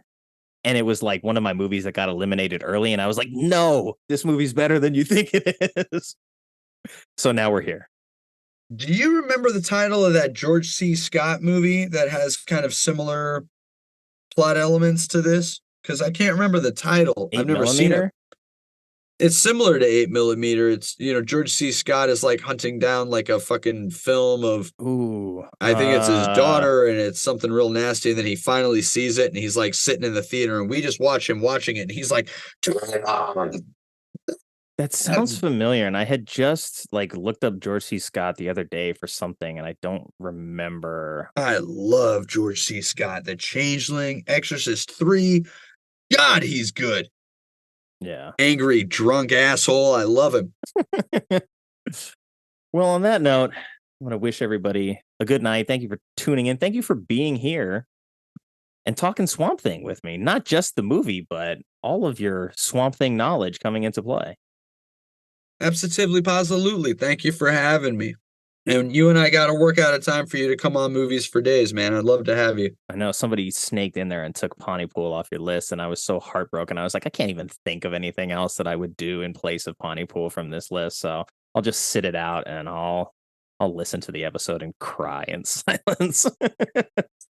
B: and it was like one of my movies that got eliminated early. And I was like, no, this movie's better than you think it is. So now we're here.
D: Do you remember the title of that George C. Scott movie that has kind of similar plot elements to this? Because I can't remember the title. I've never seen it. It's similar to 8mm. It's, George C. Scott is like hunting down like a fucking film of, I think it's his daughter, and it's something real nasty. And then he finally sees it, and he's like sitting in the theater, and we just watch him watching it, and he's like, turn it on.
B: That sounds familiar, and I had just like looked up George C. Scott the other day for something, and I don't remember.
D: I love George C. Scott. The Changeling, Exorcist 3. God, he's good.
B: Yeah.
D: Angry, drunk asshole. I love him.
B: Well, on that note, I want to wish everybody a good night. Thank you for tuning in. Thank you for being here. and talking Swamp Thing with me. Not just the movie, but all of your Swamp Thing knowledge coming into play.
D: Absolutely, positively. Thank you for having me. And you and I got to work out a time for you to come on Movies for Days, man. I'd love to have you.
B: I know somebody snaked in there and took Pontypool off your list, and I was so heartbroken. I was like, I can't even think of anything else that I would do in place of Pontypool from this list. So I'll just sit it out and I'll listen to the episode and cry in silence.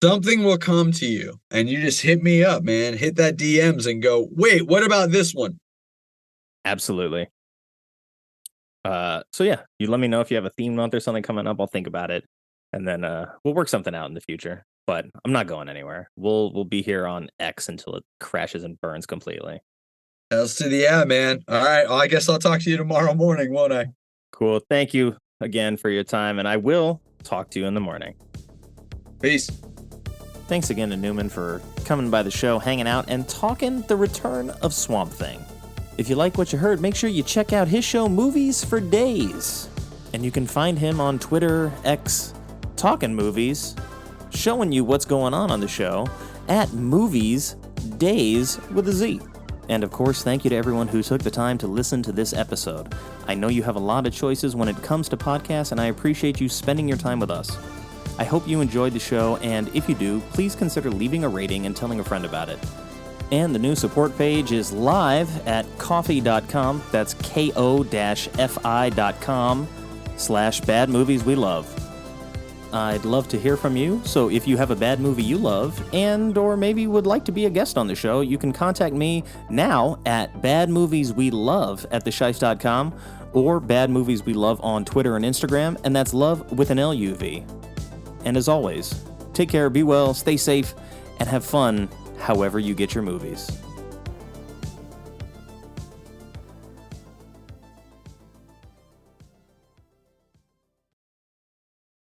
D: Something will come to you, and you just hit me up, man. Hit that DMs and go, wait, what about this one?
B: Absolutely. So yeah, you let me know if you have a theme month or something coming up. I'll think about it, and then we'll work something out in the future. But I'm not going anywhere. We'll be here on X until it crashes and burns completely.
D: Hells to the yeah, man. All right, well, I guess I'll talk to you tomorrow morning, won't I?
B: Cool. Thank you again for your time, and I will talk to you in the morning.
D: Peace.
B: Thanks again to Newman for coming by the show, hanging out, and talking the return of Swamp Thing. If you like what you heard, make sure you check out his show, Movies for Dayz. And you can find him on Twitter, X, talking movies, showing you what's going on the show, at Movies Dayz with a Z. And of course, thank you to everyone who took the time to listen to this episode. I know you have a lot of choices when it comes to podcasts, and I appreciate you spending your time with us. I hope you enjoyed the show, and if you do, please consider leaving a rating and telling a friend about it. And the new support page is live at ko-fi.com. That's ko-fi.com/badmovieswelove. I'd love to hear from you, so if you have a bad movie you love, and or maybe would like to be a guest on the show, you can contact me now at badmovieswelove@theshice.com or badmovieswelove on Twitter and Instagram, and that's love with an LUV. And as always, take care, be well, stay safe, and have fun however you get your movies.